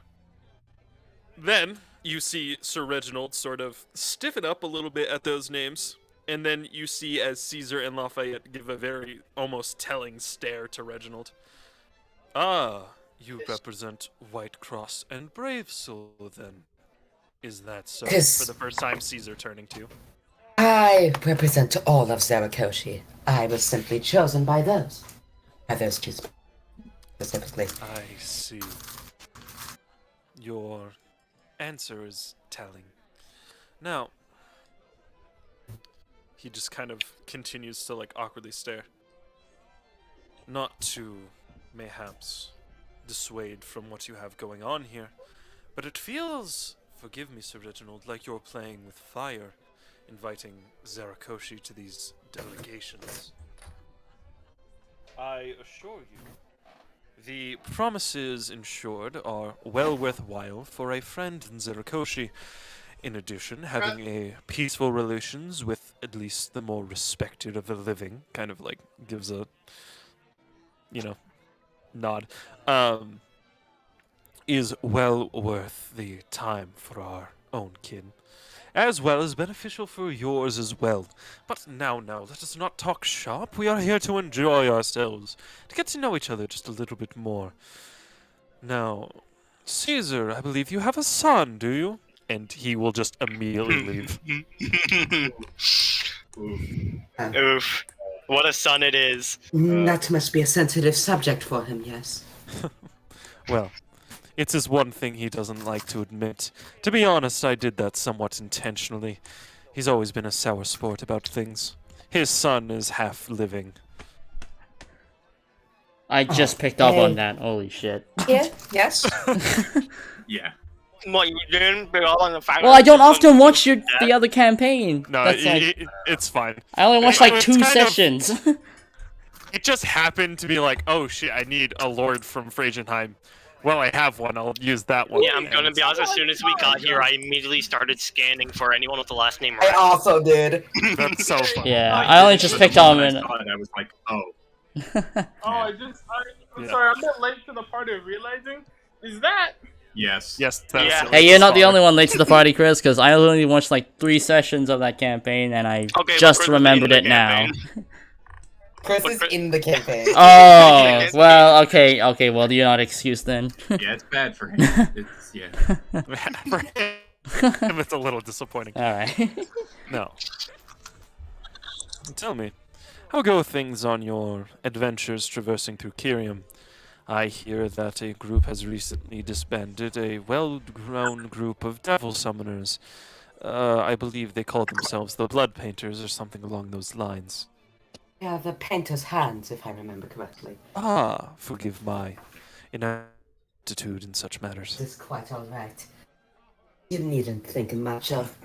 Then you see Sir Reginald sort of stiffen up a little bit at those names. And then you see as Caesar and Lafayette give a very almost telling stare to Reginald. Ah, you represent Whitecross and Brave Soul then. Is that so? Yes. For the first time, Caesar turning to. I represent all of Zericoshi. I was simply chosen by those. By those two specifically. I see. Your answer is telling. Now, he just kind of continues to like awkwardly stare. Not to, mayhaps, dissuade from what you have going on here, but it feels, forgive me, Sir Reginald, like you're playing with fire, inviting Zericoshi to these delegations. I assure you, the promises ensured are well worthwhile for a friend in Zericoshi. In addition, having a peaceful relations with at least the more respected of the living, kind of like gives a, nod, is well worth the time for our own kin, as well as beneficial for yours as well. But now, let us not talk shop. We are here to enjoy ourselves, to get to know each other just a little bit more. Now, Caesar, I believe you have a son, do you? And he will just immediately leave. Oof. What a son it is. That must be a sensitive subject for him, yes. Well, it's his one thing he doesn't like to admit. To be honest, I did that somewhat intentionally. He's always been a sour sport about things. His son is half living. I just picked up on hey. that. Holy shit. Yeah, yes. Yeah. What you didn't pick up on the fact Well, I don't often watch the other campaign. No, That's like, it's fine. I only watched like It's 2 kind of- sessions. It just happened to be like, oh shit, I need a lord from Phrasenheim. Well, I have one. I'll use that one. Yeah, I'm gonna be honest. As soon as we got here, I immediately started scanning for anyone with the last name I right. also did. That's so funny. Yeah, I only just picked up on it. I was like, oh. I'm Yeah. sorry, I'm a bit late to the party of realizing. Is that? Yes. Yes, that's Yeah. Hey, you're not the only one late to the party, Chris, because I only watched like 3 sessions of that campaign, and I Okay, just but Chris remembered is it in the now. campaign. Chris is in the campaign. Oh, well, okay, well, you're not excused then. Yeah, it's bad for him. It's, yeah. For him, it's a little disappointing. Alright. No. Tell me, how go things on your adventures traversing through Kiriam? I hear that a group has recently disbanded, a well-grown group of devil summoners. I believe they call themselves the Blood Painters or something along those lines. Yeah, the painter's hands, if I remember correctly. Ah, forgive my inaptitude in such matters. It's quite alright. You needn't think much of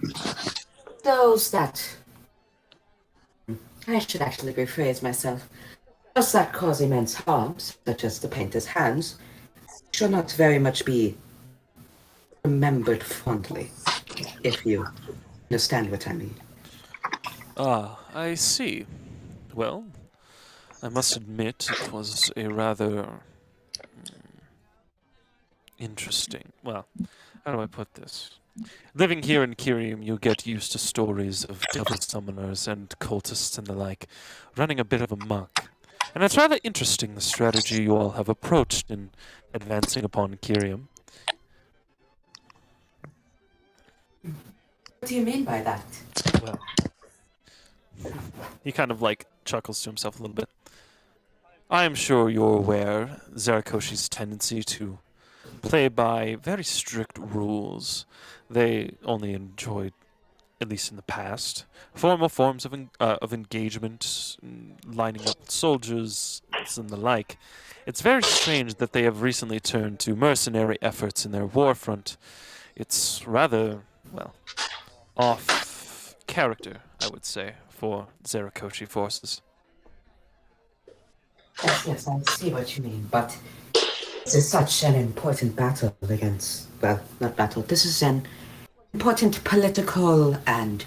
those that... I should actually rephrase myself. Those that cause immense harm, such as the painter's hands, should not very much be remembered fondly, if you understand what I mean. Ah, I see. Well, I must admit it was a rather interesting. Well, how do I put this? Living here in Kiriam, you get used to stories of devil summoners and cultists and the like, running a bit of a muck. And it's rather interesting the strategy you all have approached in advancing upon Kiriam. What do you mean by that? Well, he kind of like chuckles to himself a little bit. I am sure you're aware Zerikoshi's tendency to play by very strict rules. They only enjoy at least in the past, formal forms of engagement, lining up soldiers and the like. It's very strange that they have recently turned to mercenary efforts in their war front. It's rather, well, off character, I would say, for Zericoshi forces. Yes, I see what you mean, but this is such an important battle against, well, not battle, this is an important political and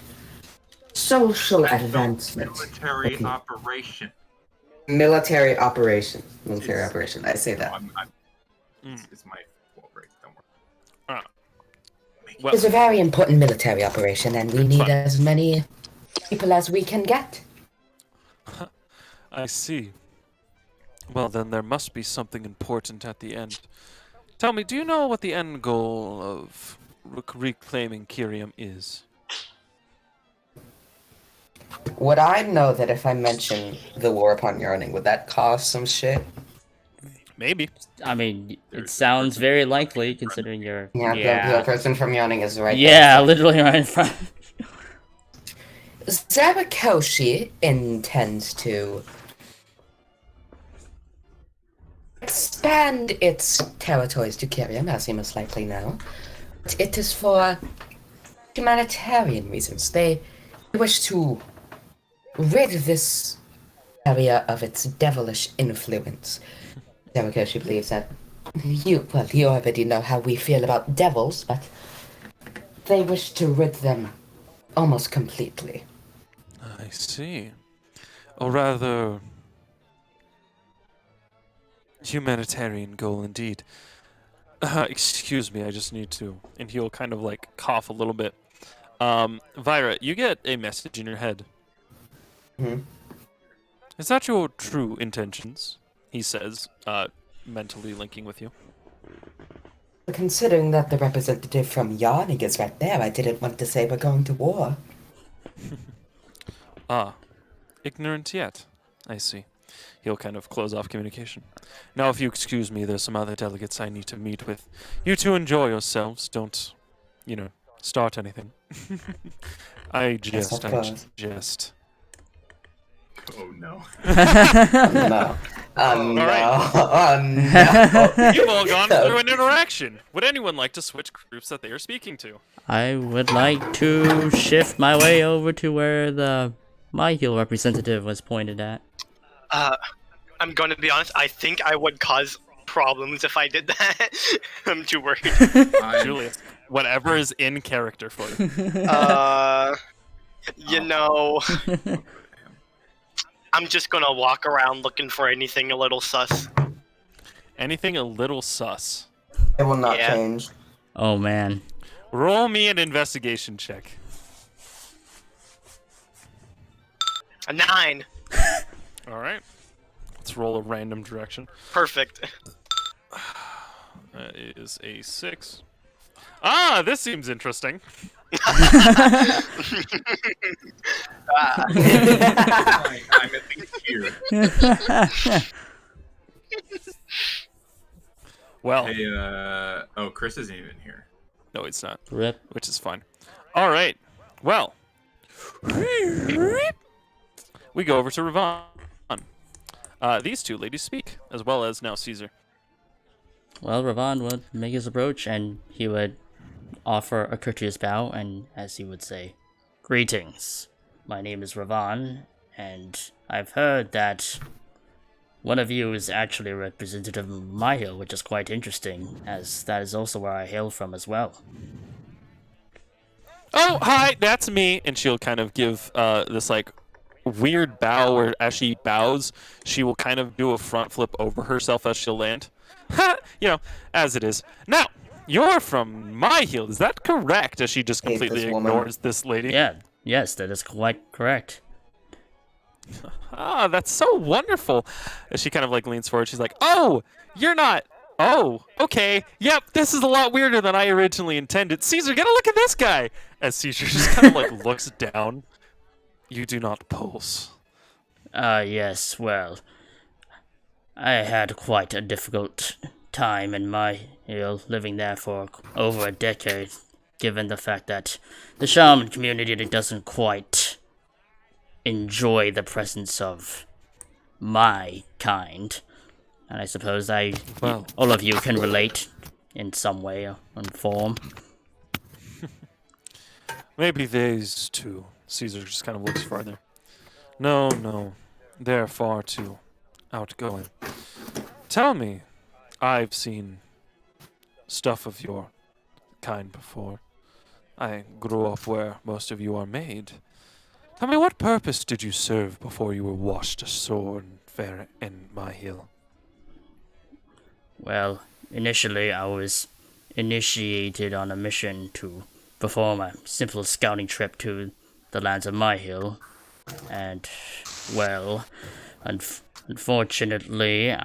social advancement. Military Okay. operation. Military operation. Military operation, I say that. It's my fault, right? Don't worry. Well, It's a very important military operation, and we need as many people as we can get. I see. Well, then there must be something important at the end. Tell me, do you know what the end goal of reclaiming Kiriam is? Would I know that if I mention the war upon yearning, would that cause some shit? Maybe. I mean, it sounds very likely considering you're. The person from yearning is right Yeah, literally right in front. Zericoshi intends to expand its territories to Kiriam, as you most likely know. It is for humanitarian reasons. They wish to rid this area of its devilish influence. Zericoshi believes that you already know how we feel about devils, but they wish to rid them almost completely. I see. Or rather, humanitarian goal indeed. Excuse me, I just need to. And he'll kind of like cough a little bit. Vira, you get a message in your head. Hmm? Is that your true intentions? He says, mentally linking with you. Considering that the representative from Yarnig is right there, I didn't want to say we're going to war. Ah, ignorant yet. I see. He'll kind of close off communication. Now, if you excuse me, there's some other delegates I need to meet with. You two enjoy yourselves. Don't, start anything. I jest. Oh no. No. Alright. Oh, no. You've all gone through an interaction. Would anyone like to switch groups that they are speaking to? I would like to shift my way over to where the My Heel representative was pointed at. I'm gonna be honest, I think I would cause problems if I did that. I'm too worried. Julius, whatever is in character for you. I'm just gonna walk around looking for anything a little sus. Anything a little sus. It will not Yeah. change. Oh man. Roll me an investigation check. A 9. Alright. Let's roll a random direction. Perfect. That is a 6. Ah, this seems interesting. I'm at least here. Well, Hey, Chris isn't even here. no, it's not. Rip. Which is fine. Alright. Well. We go over to Ravon. These two ladies speak, as well as now Caesar. Well, Ravon would make his approach and he would offer a courteous bow and, as he would say, "Greetings. My name is Ravon, and I've heard that one of you is actually a representative of my hill, which is quite interesting, as that is also where I hail from as well." Oh, hi, that's me. And she'll kind of give this like weird bow where as she bows, she will kind of do a front flip over herself as she'll land. As it is. Now, you're from my heel, is that correct? As she just Hate completely this woman. ignores this lady. Yeah, yes, that is quite correct. Ah, that's so wonderful. As she kind of like leans forward, she's like, "Oh, you're not. Oh, okay. Yep, this is a lot weirder than I originally intended. Caesar, get a look at this guy." As Caesar just kind of like looks down. You do not pulse. Yes, well, I had quite a difficult time in my hill, living there for over a decade. given the fact that the shaman community doesn't quite enjoy the presence of my kind. And I suppose Well. all of you can relate in some way or form. Maybe these two. Caesar just kind of looks farther. No. They're far too outgoing. Tell me, I've seen stuff of your kind before. I grew up where most of you are made. Tell me, what purpose did you serve before you were washed ashore and fair in my hill? Well, initially I was initiated on a mission to perform a simple scouting trip to the lands of my hill. And, well, unfortunately,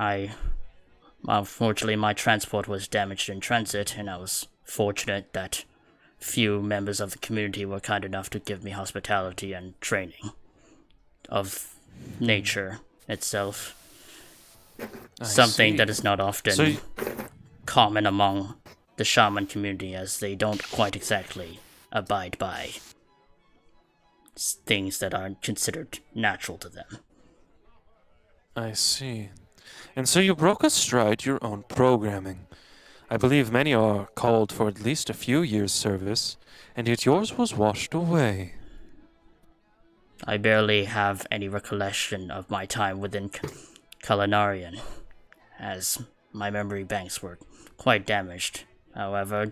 my transport was damaged in transit, and I was fortunate that few members of the community were kind enough to give me hospitality and training of nature itself. Something that is not often common among the shaman community, as they don't quite exactly abide by things that aren't considered natural to them. I see. And so you broke astride your own programming. I believe many are called for at least a few years' service, and yet yours was washed away. I barely have any recollection of my time within Culinarian, as my memory banks were quite damaged. However,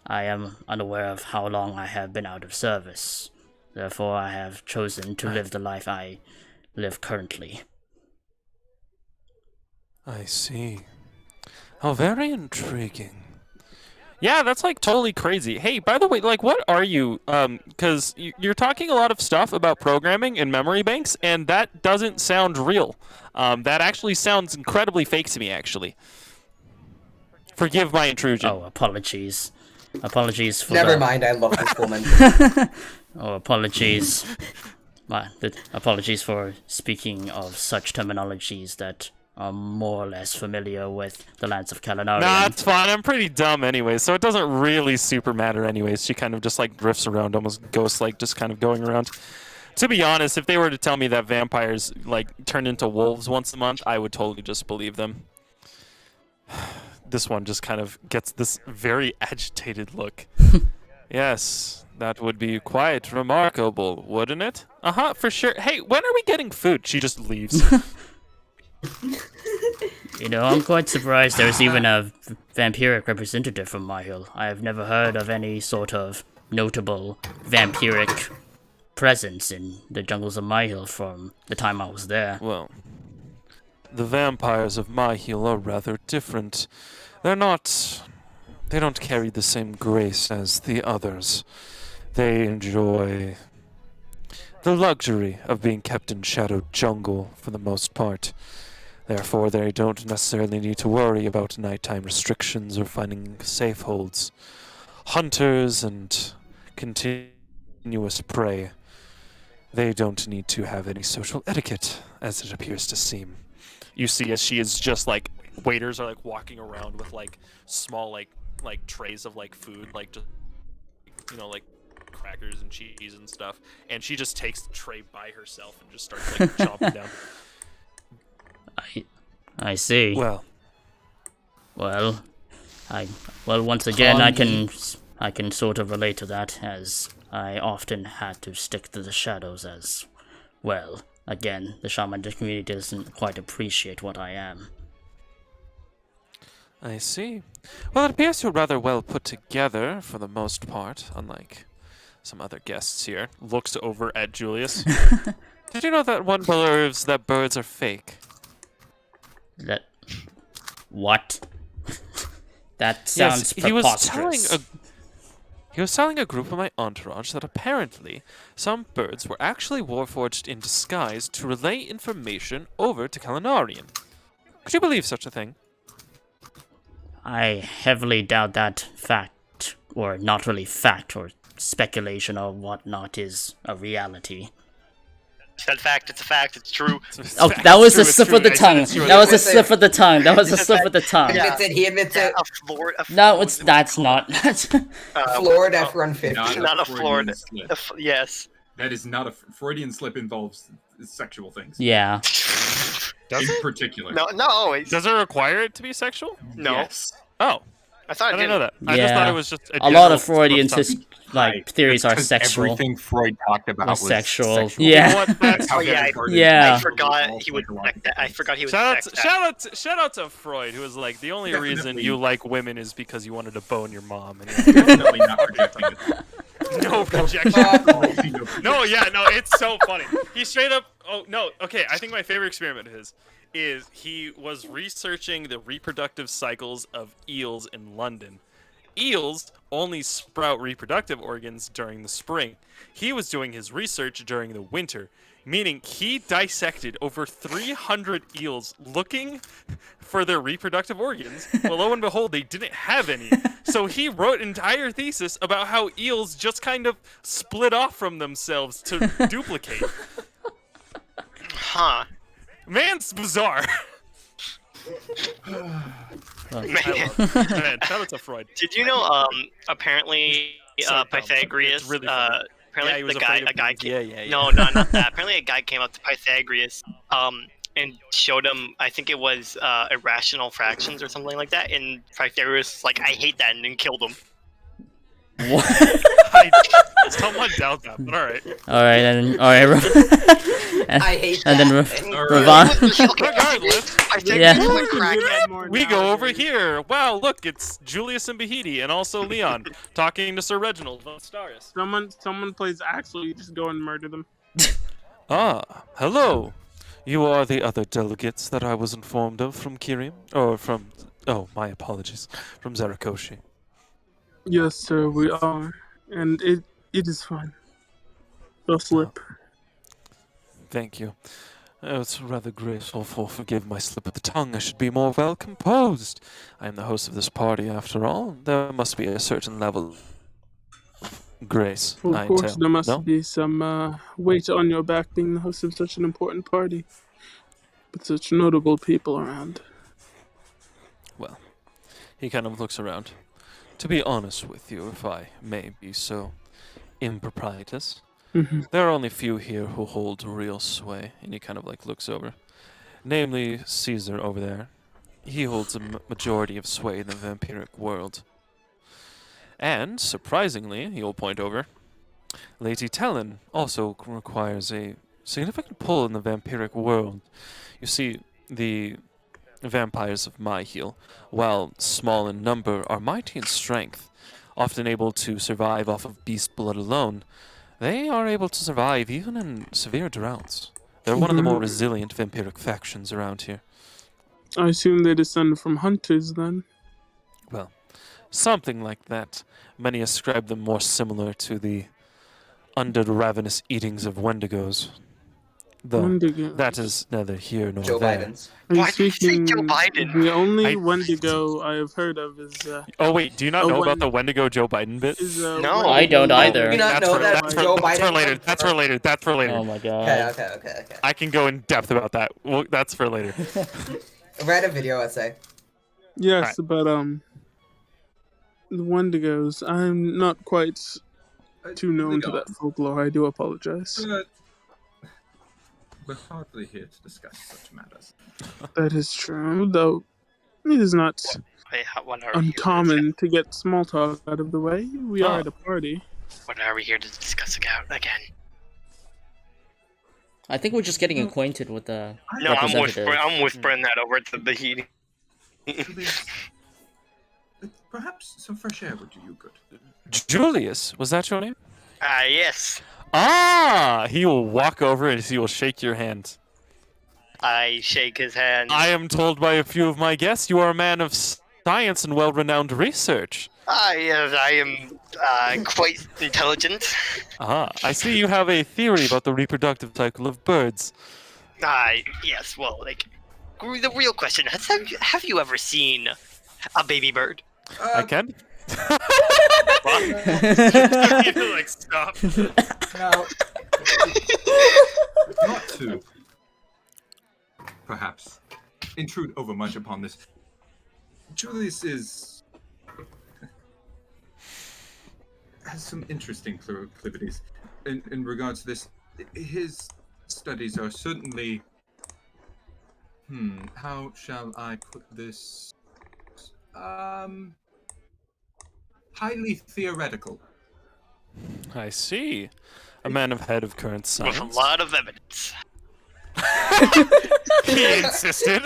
I am unaware of how long I have been out of service. Therefore, I have chosen to live the life I live currently. I see. How very intriguing. Yeah, that's like totally crazy. Hey, by the way, like, what are you? Because you're talking a lot of stuff about programming and memory banks, and that doesn't sound real. That actually sounds incredibly fake to me, actually. Forgive my intrusion. Oh, apologies. Apologies for Never mind, I love this woman. Oh, apologies. Apologies for speaking of such terminologies that are more or less familiar with the lands of Kalanarian. Nah, it's fine. I'm pretty dumb anyway, so it doesn't really super matter anyways. She kind of just like drifts around, almost ghost-like, just kind of going around. To be honest, if they were to tell me that vampires like turn into wolves once a month, I would totally just believe them. This one just kind of gets this very agitated look. Yes, that would be quite remarkable, wouldn't it? Uh-huh, for sure. Hey, when are we getting food? She just leaves. You know, I'm quite surprised there's even a vampiric representative from my hill. I have never heard of any sort of notable vampiric presence in the jungles of my hill from the time I was there. Well, the vampires of my hill are rather different. They don't carry the same grace as the others. They enjoy the luxury of being kept in shadowed jungle for the most part. Therefore, they don't necessarily need to worry about nighttime restrictions or finding safe holds. Hunters and continuous prey, they don't need to have any social etiquette, as it appears to seem. You see, as she is just like, waiters are like walking around with like small like trays of like food, like just, you know, like crackers and cheese and stuff, and she just takes the tray by herself and just starts like chomping down. I see. Well, once again, I can sort of relate to that, as I often had to stick to the shadows as well. Again, the shaman community doesn't quite appreciate what I am. I see. Well, it appears you're rather well put together for the most part, unlike some other guests here. Looks over at Julius. Did you know that one believes that birds are fake? What? That sounds preposterous. He was telling a group of my entourage that apparently some birds were actually warforged in disguise to relay information over to Kalanarian. Could you believe such a thing? I heavily doubt that fact, or not really fact, or speculation or whatnot is a reality. It's a fact. It's a fact. It's true. Oh, that was a slip of the tongue. That was a slip of the tongue. That was a slip of the tongue. He admits it. He admits it. No, that's not. Florida F-150. Not a Florida. Slip. Yes. That is not a Freudian slip. Involves sexual things. Yeah. Does In it? particular. No, not always. Does it require it to be sexual? No. Yes. Oh, I thought I it didn't know didn't. that. I just thought Yeah. it was just A lot of general Freudian stuff. theories are Because sexual. Everything Freud talked about was sexual. You know Yeah. what? That's Oh, okay. yeah, Yeah. I forgot he would sex that. I forgot he would Shout sex that. shout out to Freud, who was like, the only reason Definitely. you like women is because you wanted to bone your mom. And definitely not projecting it. no projection. No, yeah, no, it's so funny. He straight up. Oh no, okay. I think my favorite experiment of his is he was researching the reproductive cycles of eels in London. Eels only sprout reproductive organs during the spring. He was doing his research during the winter, meaning he dissected over 300 eels looking for their reproductive organs. Well, lo and behold, they didn't have any. So he wrote an entire thesis about how eels just kind of split off from themselves to duplicate. Huh. Man's bizarre. Man. Man, shout out to Freud. Did you know? Apparently, So dumb. Pythagoras. It's really funny. Apparently, Yeah, he was the guy. afraid of A guy. being- yeah. No, not that. Apparently, a guy came up to Pythagoras. And showed him. I think it was irrational fractions or something like that. And Pythagoras was like, I hate that, and then killed him. What? I somewhat doubt that, but all right. All right, and all right. I hate And then that. Ravon. Regardless, Yeah. Pythagoras was a crackhead. we go over here. Wow, look, it's Julius and Bahidi, and also Leon talking to Sir Reginald von Staris. Someone plays Axel, you just go and murder them. Ah, hello. You are the other delegates that I was informed of from Kiriam? Or from... Oh, my apologies. From Zericoshi. Yes, sir, we are. And it is fine. They'll slip. Thank you. It's rather graceful for forgive my slip of the tongue. I should be more well composed. I am the host of this party, after all. There must be a certain level of grace. Well, I of course, entail. there must No? be some weight on your back being the host of such an important party. With such notable people around. Well, he kind of looks around. To be honest with you, if I may be so improprietous, there are only few here who hold real sway, and he kind of like looks over. Namely, Caesar over there. He holds a majority of sway in the vampiric world. And, surprisingly, he'll point over, Lady Talon also requires a significant pull in the vampiric world. You see, the vampires of my heel, while small in number, are mighty in strength, often able to survive off of beast blood alone. They are able to survive even in severe droughts. They're one of the more resilient vampiric factions around here. I assume they descend from hunters then. Well, something like that. Many ascribe them more similar to the undead ravenous eatings of Wendigos. Though Wendigo. that is neither here nor Joe there. Biden's. Are you Why did you say speaking? Joe Biden? The only I- Wendigo I have heard of is Oh wait, do you not Oh, know about Wen- the Wendigo Joe Biden bit? No. I don't either. Do you not That's know for, that that's for, Joe that's for Biden? later. That's for later. That's for later. Oh my god. Okay. I can go in depth about that. Well, that's for later. Write a video essay. Yes, but the Wendigos. I'm not quite too known to that folklore. I do apologize. We're hardly here to discuss such matters. That is true, though it is not Wait, when are we here to uncommon to get small talk out of the way. We are at a party. When are we here to discuss again? I think we're just getting acquainted with the No, I'm representative. whispering that over to the heat. Perhaps some fresh air would do you good. Julius, was that your name? Yes. Ah, he will walk over and he will shake your hand. I shake his hand. I am told by a few of my guests you are a man of science and well-renowned research. Yes, I am quite intelligent. Ah, I see you have a theory about the reproductive cycle of birds. Yes, well, like, the real question is, have you ever seen a baby bird? I can? Like, stop. No. Not to, perhaps, intrude overmuch upon this. Julius has some interesting proclivities in regards to this. His studies are certainly, how shall I put this? Highly theoretical. I see. A man ahead of current With science. a lot of evidence. He insisted.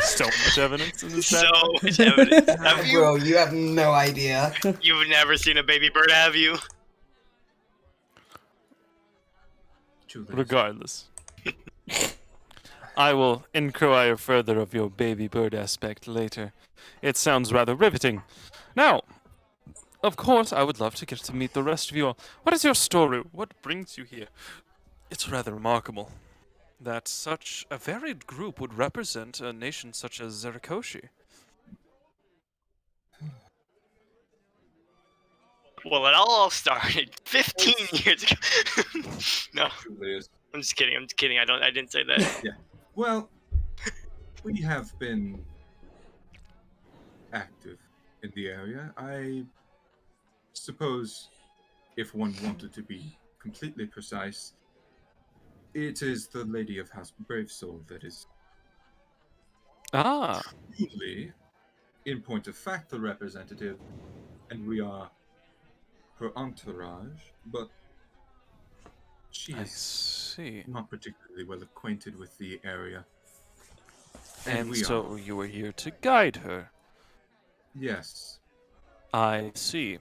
So much evidence in this So bad much evidence. Have you? Bro, you have no idea. You've never seen a baby bird, have you? Julius. Regardless. I will inquire further of your baby bird aspect later. It sounds rather riveting. Now, of course, I would love to get to meet the rest of you all. What is your story? What brings you here? It's rather remarkable that such a varied group would represent a nation such as Zericoshi. Well, it all started 15 years ago. No, Julius. I'm just kidding. I'm just kidding. I didn't say that. Yeah. Well, we have been active in the area. I suppose, if one wanted to be completely precise, it is the Lady of House Bravesoul that is Ah, truly, in point of fact, the representative, and we are her entourage, but she I is see. not particularly well acquainted with the area. And we so are. you were here to guide her. Yes. I see.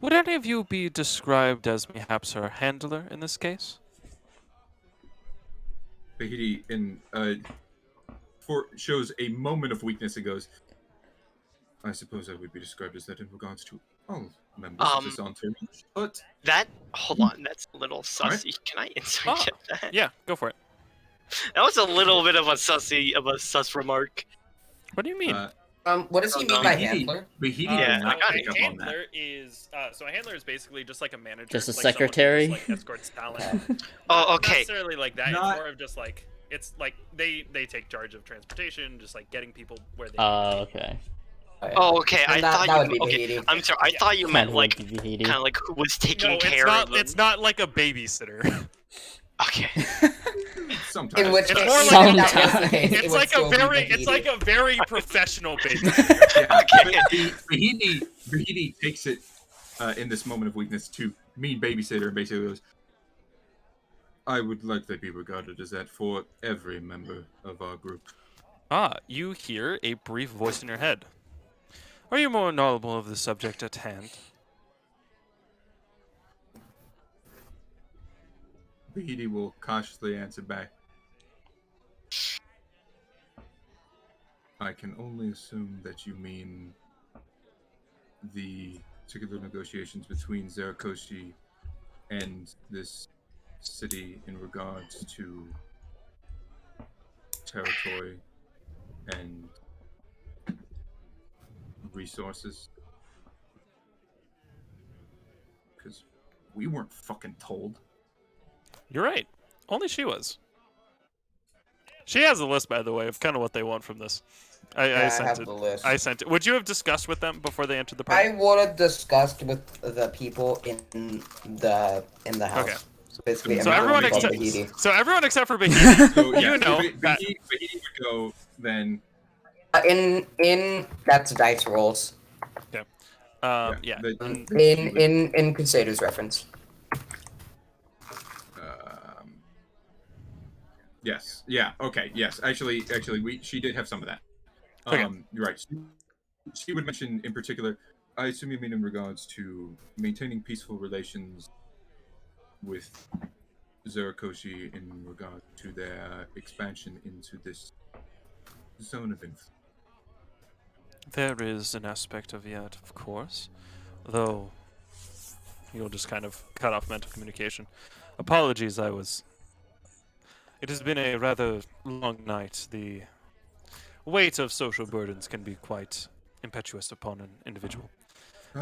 Would any of you be described as perhaps her handler in this case? Bahidi shows a moment of weakness and goes, I suppose I would be described as that in regards to all members of this entourage, but Hold on, that's a little sussy. Alright. Can I insert that? Yeah, go for it. That was a little bit of a sus remark. What do you mean? What does he mean by Bahidi, handler? Bahidi Yeah, did I not got pick it. up on that. Handler is so a handler is basically just like a manager, Just a like someone who secretary? just, like, escorts Talon. Oh, Not okay. necessarily like that. Not- It's more of just like it's like they take charge of transportation, just like getting people where they. Oh, okay. Oh, okay. I That thought would you. be Okay, Bahidi. I'm sorry. I thought you meant like Kind kind of like who was taking No, care of them. it's not like a babysitter. Okay. Sometimes. In which It's case, more like- if that was the case, it It's would like still a be very Bahidi. professional babysitter. Yeah, Okay. Bahidi takes it in this moment of weakness to mean babysitter and basically goes, I would like to be regarded as that for every member of our group. Ah, you hear a brief voice in your head. Are you more knowledgeable of the subject at hand? Bahidi will cautiously answer back. I can only assume that you mean the particular negotiations between Zericoshi and this city in regards to territory and resources. Because we weren't fucking told. You're right. Only she was. She has a list, by the way, of kind of what they want from this. I I sent have it. the list. I sent it. Would you have discussed with them before they entered the party? I would have discussed with the people in the house. Okay. So basically, So everyone everyone but except Bahidi. so everyone except for Bahidi. So yeah, You know that- Bahidi would go then. In that's dice rolls. Yeah. the- In Crusaders reference. Yes. Yeah. Okay. Yes. Actually, she did have some of that. Okay. You're right. She would mention in particular. I assume you mean in regards to maintaining peaceful relations with Zericoshi in regard to their expansion into this zone of influence. There is an aspect of that, of course. Though you'll just kind of cut off mental communication. Apologies, it has been a rather long night. The weight of social burdens can be quite impetuous upon an individual.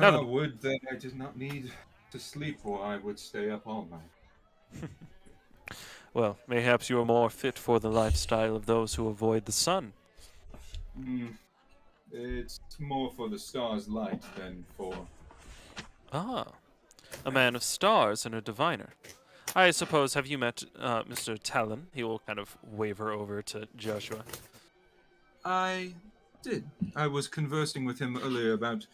Would that I did not need to sleep, or I would stay up all night. Well, mayhaps you are more fit for the lifestyle of those who avoid the sun. It's more for the stars' light than for... Ah, a man of stars and a diviner. I suppose, have you met Mr. Talon? He will kind of waver over to Joshua. I did. I was conversing with him earlier about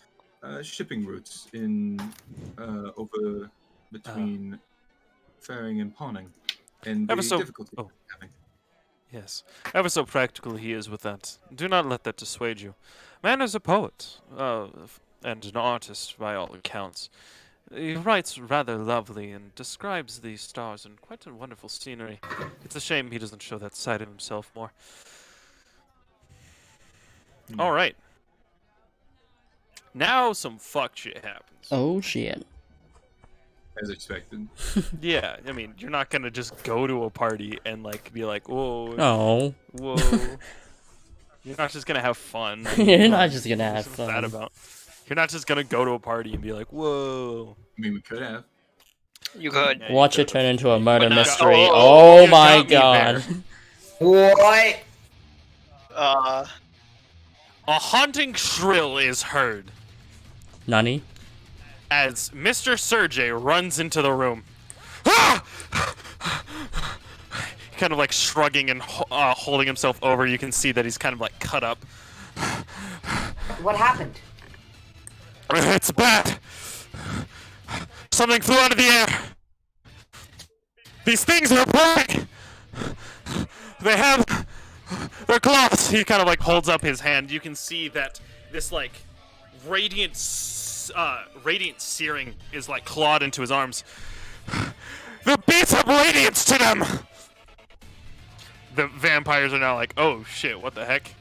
shipping routes in over between ferrying and pawning, and the difficulty I'm having. Yes, ever so practical he is with that. Do not let that dissuade you. Man is a poet, and an artist by all accounts. He writes rather lovely and describes the stars in quite a wonderful scenery. It's a shame he doesn't show that side of himself more. All right. Now some fuck shit happens. Oh shit. As expected. Yeah, I mean, you're not gonna just go to a party and like be like, whoa, Oh. whoa. You're not just gonna have fun. You're not just gonna have What's fun. that about? You're not just gonna go to a party and be like, whoa. I mean, we could have. You could. Watch it turn into a murder not- mystery. Oh, Oh you my got me god. What? A haunting shrill is heard Nani? as Mr. Sergey runs into the room. Ah! Kind of like shrugging and holding himself over. You can see that he's kind of like cut up. What happened? It's bad. Something flew out of the air. These things are burning. They have their claws. He kind of like holds up his hand. You can see that this like radiant searing is like clawed into his arms. The beats have radiance to them. The vampires are now like, oh shit, what the heck?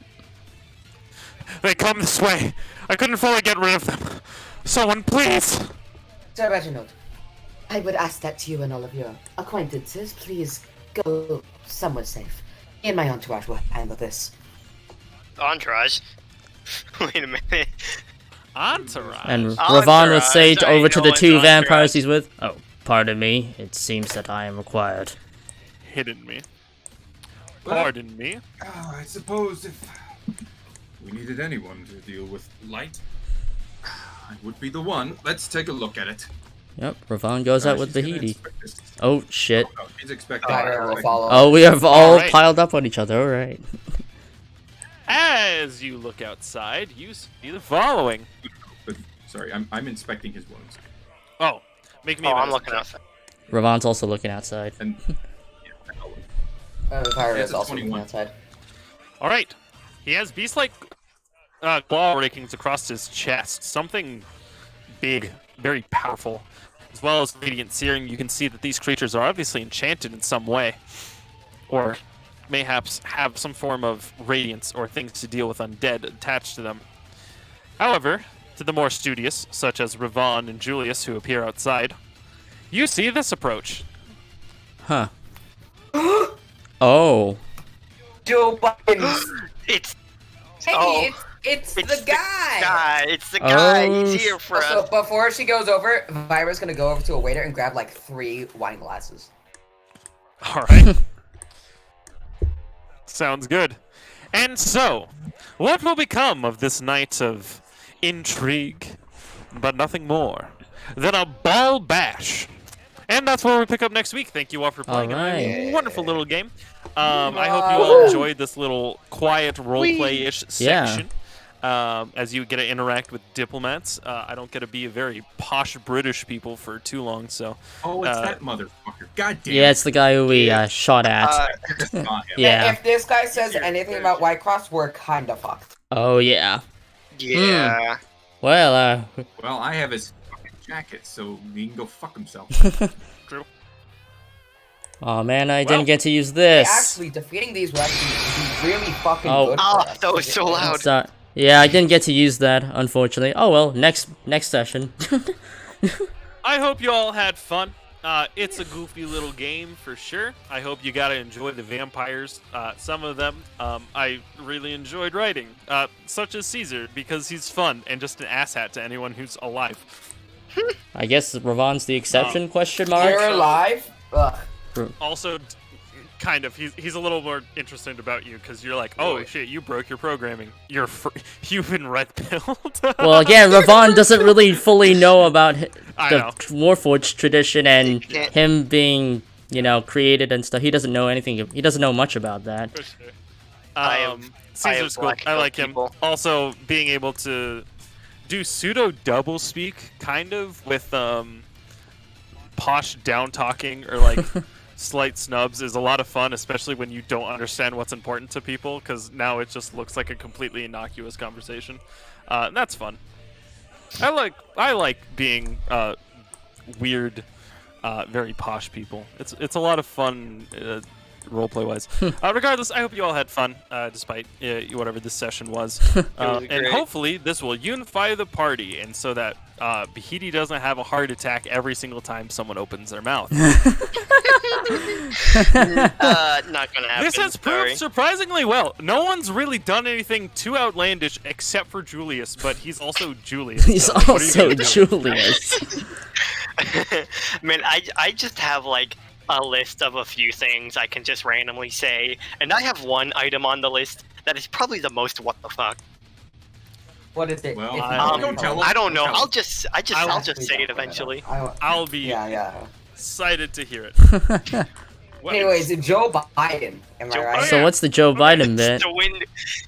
They come this way. I couldn't fully get rid of them. Someone, please. Sir Reginald, I would ask that you and all of your acquaintances please go somewhere safe. Me and my entourage will handle this. Entourage? Wait a minute. Entourage. And Entourage, Ravon with Sage I over to know the it's two entourage. vampires he's with. Oh, pardon me. It seems that I am required. Hidden me. Pardon me. I suppose if we needed anyone to deal with light, I would be the one. Let's take a look at it. Yep, Ravon goes out with She's gonna Bahidi. inspect this. Oh shit. Oh, she's expecting. Fire will follow. Oh, we have all Alright. piled up on each other. Alright. As you look outside, you see the following. But sorry, I'm inspecting his wounds. Oh, make me. Oh, a I'm medicine looking check. outside. Ravon's also looking outside. And The fire Yeah, is it's a also 21. outside. All right. He has beast-like claw rakings across his chest. Something big, very powerful, as well as radiant searing. You can see that these creatures are obviously enchanted in some way, or mayhaps have some form of radiance or things to deal with undead attached to them. However, to the more studious, such as Ravon and Julius, who appear outside, you see this approach. Huh. Oh. Joe Buttons! It's Hey, Oh. it's it's the guy! It's the guy. Oh, He's here for Also, us. before she goes over, Vira's gonna go over to a waiter and grab like 3 wine glasses. All right. Sounds good. And so, what will become of this night of intrigue, but nothing more than a ball bash? And that's where we pick up next week. Thank you all for playing a wonderful little game. I hope you all enjoyed this little quiet roleplay-ish Yeah. section. As you get to interact with diplomats. I don't get to be a very posh British people for too long, so... oh, it's that motherfucker. God damn. Yeah, it's the guy who we shot at. It's not him. Yeah. If this guy says anything about White Cross, we're kinda fucked. Oh yeah. Yeah. Well, Well, I have his fucking jacket, so he can go fuck himself. True. oh man, I Well, didn't get to use this. Actually, defeating these will actually be really fucking Oh. good for Oh, us. that was so loud. So- yeah, I didn't get to use that, unfortunately. Oh well, next session. I hope you all had fun. It's a goofy little game for sure. I hope you gotta enjoy the vampires. Some of them I really enjoyed writing, such as Caesar, because he's fun and just an asshat to anyone who's alive. I guess Ravon's the exception? Question mark. You're alive? Ugh. Also, kind of, he's a little more interested about you because you're like, oh shit, you broke your programming. You've been red pilled. Well, again, Ravon doesn't really fully know about the Warforged tradition and him being, created and stuff. He doesn't know anything. He doesn't know much about that. For sure. Caesar's cool. I like him. Also, being able to do pseudo double speak, kind of with posh down talking or like slight snubs is a lot of fun, especially when you don't understand what's important to people, because now it just looks like a completely innocuous conversation. That's fun. I like being weird, very posh people. It's a lot of fun. Roleplay wise. Regardless, I hope you all had fun, despite whatever this session was. And hopefully this will unify the party, and so that Bahiti doesn't have a heart attack every single time someone opens their mouth. Not gonna happen. This has proved surprisingly well. No one's really done anything too outlandish except for Julius, but he's also Julius. He's also Julius. Man, I just have like a list of a few things I can just randomly say, and I have one item on the list that is probably the most what the fuck. What is it? Well, I don't know. I'll just say it eventually. I'll be excited to hear it. Anyways, Joe Biden. Am I right? So what's the Joe Biden bit?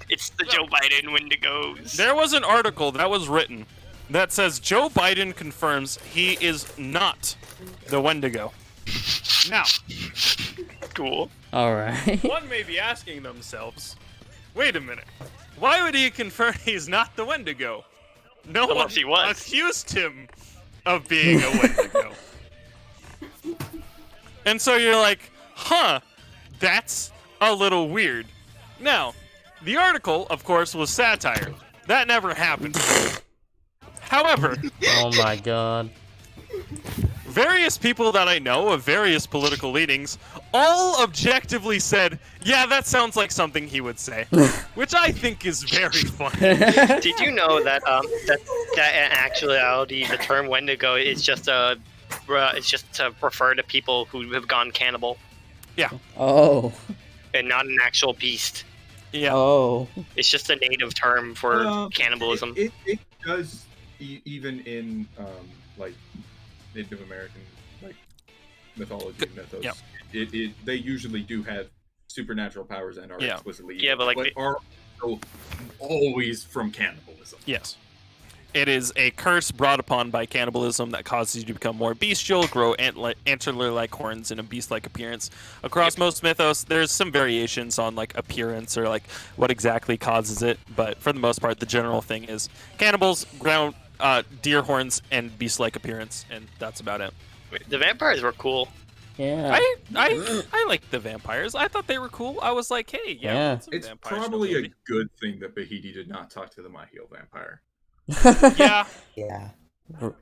It's the Joe Biden Wendigos. There was an article that was written that says Joe Biden confirms he is not the Wendigo. Now, cool. Alright. One may be asking themselves, wait a minute, why would he confirm he's not the Wendigo? No one accused him of being a Wendigo. And so you're like, huh, that's a little weird. Now, the article, of course, was satire. That never happened. However... Oh my god. Various people that I know of various political leanings all objectively said, yeah, that sounds like something he would say. Which I think is very funny. Did you know that in actuality the term Wendigo is just to refer to people who have gone cannibal? Yeah. Oh. And not an actual beast. Yeah. Oh. It's just a native term for cannibalism. It does, even in like Native American mythology mythos. Yep. They usually do have supernatural powers and are explicitly evil, but are always from cannibalism. Yes. It is a curse brought upon by cannibalism that causes you to become more bestial, grow antler-like horns, and a beast-like appearance. Across most mythos, there's some variations on like appearance or like what exactly causes it, but for the most part, the general thing is cannibals, ground deer horns, and beast-like appearance, and that's about it. The vampires were cool. Yeah. I liked the vampires. I thought they were cool. I was like, hey, It's probably a good thing that Bahiti did not talk to the My Heel vampire. Yeah. Yeah.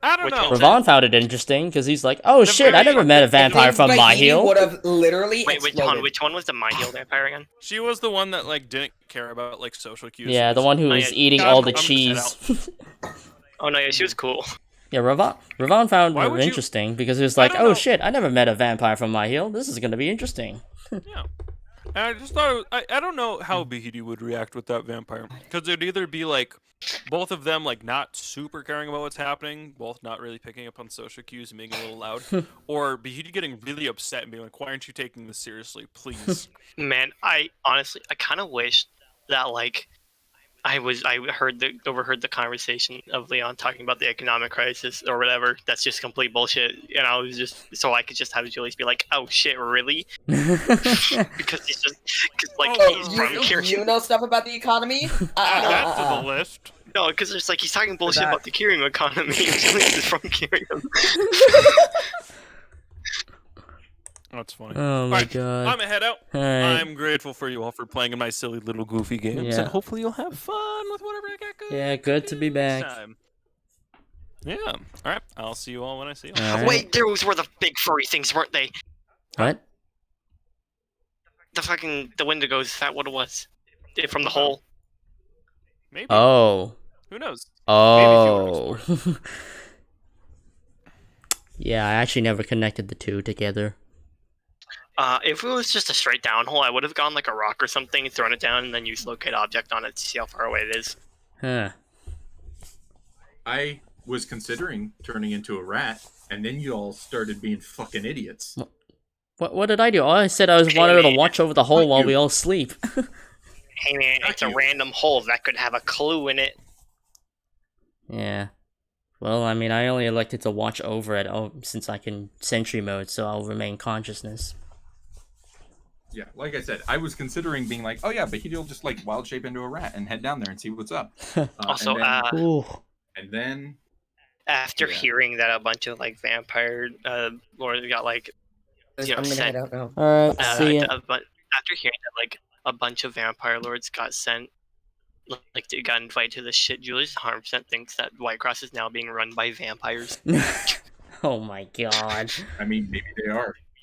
I don't know. Ravon found it interesting because he's like, oh shit, I never met a vampire from My Heel. Would have literally Wait, which one was the My Heel vampire again? She was the one that like didn't care about like social cues. Yeah, the one who was eating all the cheese. Oh no, yeah, she was cool. Yeah, Ravon found her interesting because he was like, oh shit, I never met a vampire from My Heel. This is gonna be interesting. Yeah. And I just thought, I don't know how Bahiti would react with that vampire. Because it'd either be like, both of them like not super caring about what's happening, both not really picking up on social cues and being a little loud, or Bahiti getting really upset and being like, why aren't you taking this seriously, please? Man, I honestly, I kind of wish that like, I overheard the conversation of Leon talking about the economic crisis or whatever. That's just complete bullshit. And I was just so I could just have Julius be like, "Oh shit, really?" Because he's from Kiriam. You know stuff about the economy? Add to the list. No, because it's like he's talking bullshit about the Kiriam economy. Julius is from Kiriam. That's funny. Oh my god. I'm gonna head out. Right. I'm grateful for you all for playing in my silly little goofy games, and hopefully you'll have fun with whatever I got going. Yeah, good to be back. Time. Yeah. All right. I'll see you all when I see you. All right. Wait, those were the big furry things, weren't they? What? The Wendigos, is that what it was? From the hole. Maybe. Oh. Who knows? Oh. Yeah, I actually never connected the two together. If it was just a straight down hole, I would have gone like a rock or something, thrown it down, and then used locate object on it to see how far away it is. Huh. I was considering turning into a rat, and then you all started being fucking idiots. What did I do? All I said I was wanted to watch over the hole while we all sleep. Hey man, it's a random hole that could have a clue in it. Yeah. Well, I mean, I only elected to watch over it since I can sentry mode, so I'll remain consciousness. Yeah, like I said, I was considering being like, oh yeah, but he'll just like wild shape into a rat and head down there and see what's up. Also, and then after hearing that a bunch of like vampire lords got like, you know, sent. I don't know. Alright, see ya. But after hearing that like a bunch of vampire lords got sent, like they got invited to the shit, Julius 100% thinks that Whitecross is now being run by vampires. Oh my god. I mean, maybe they are.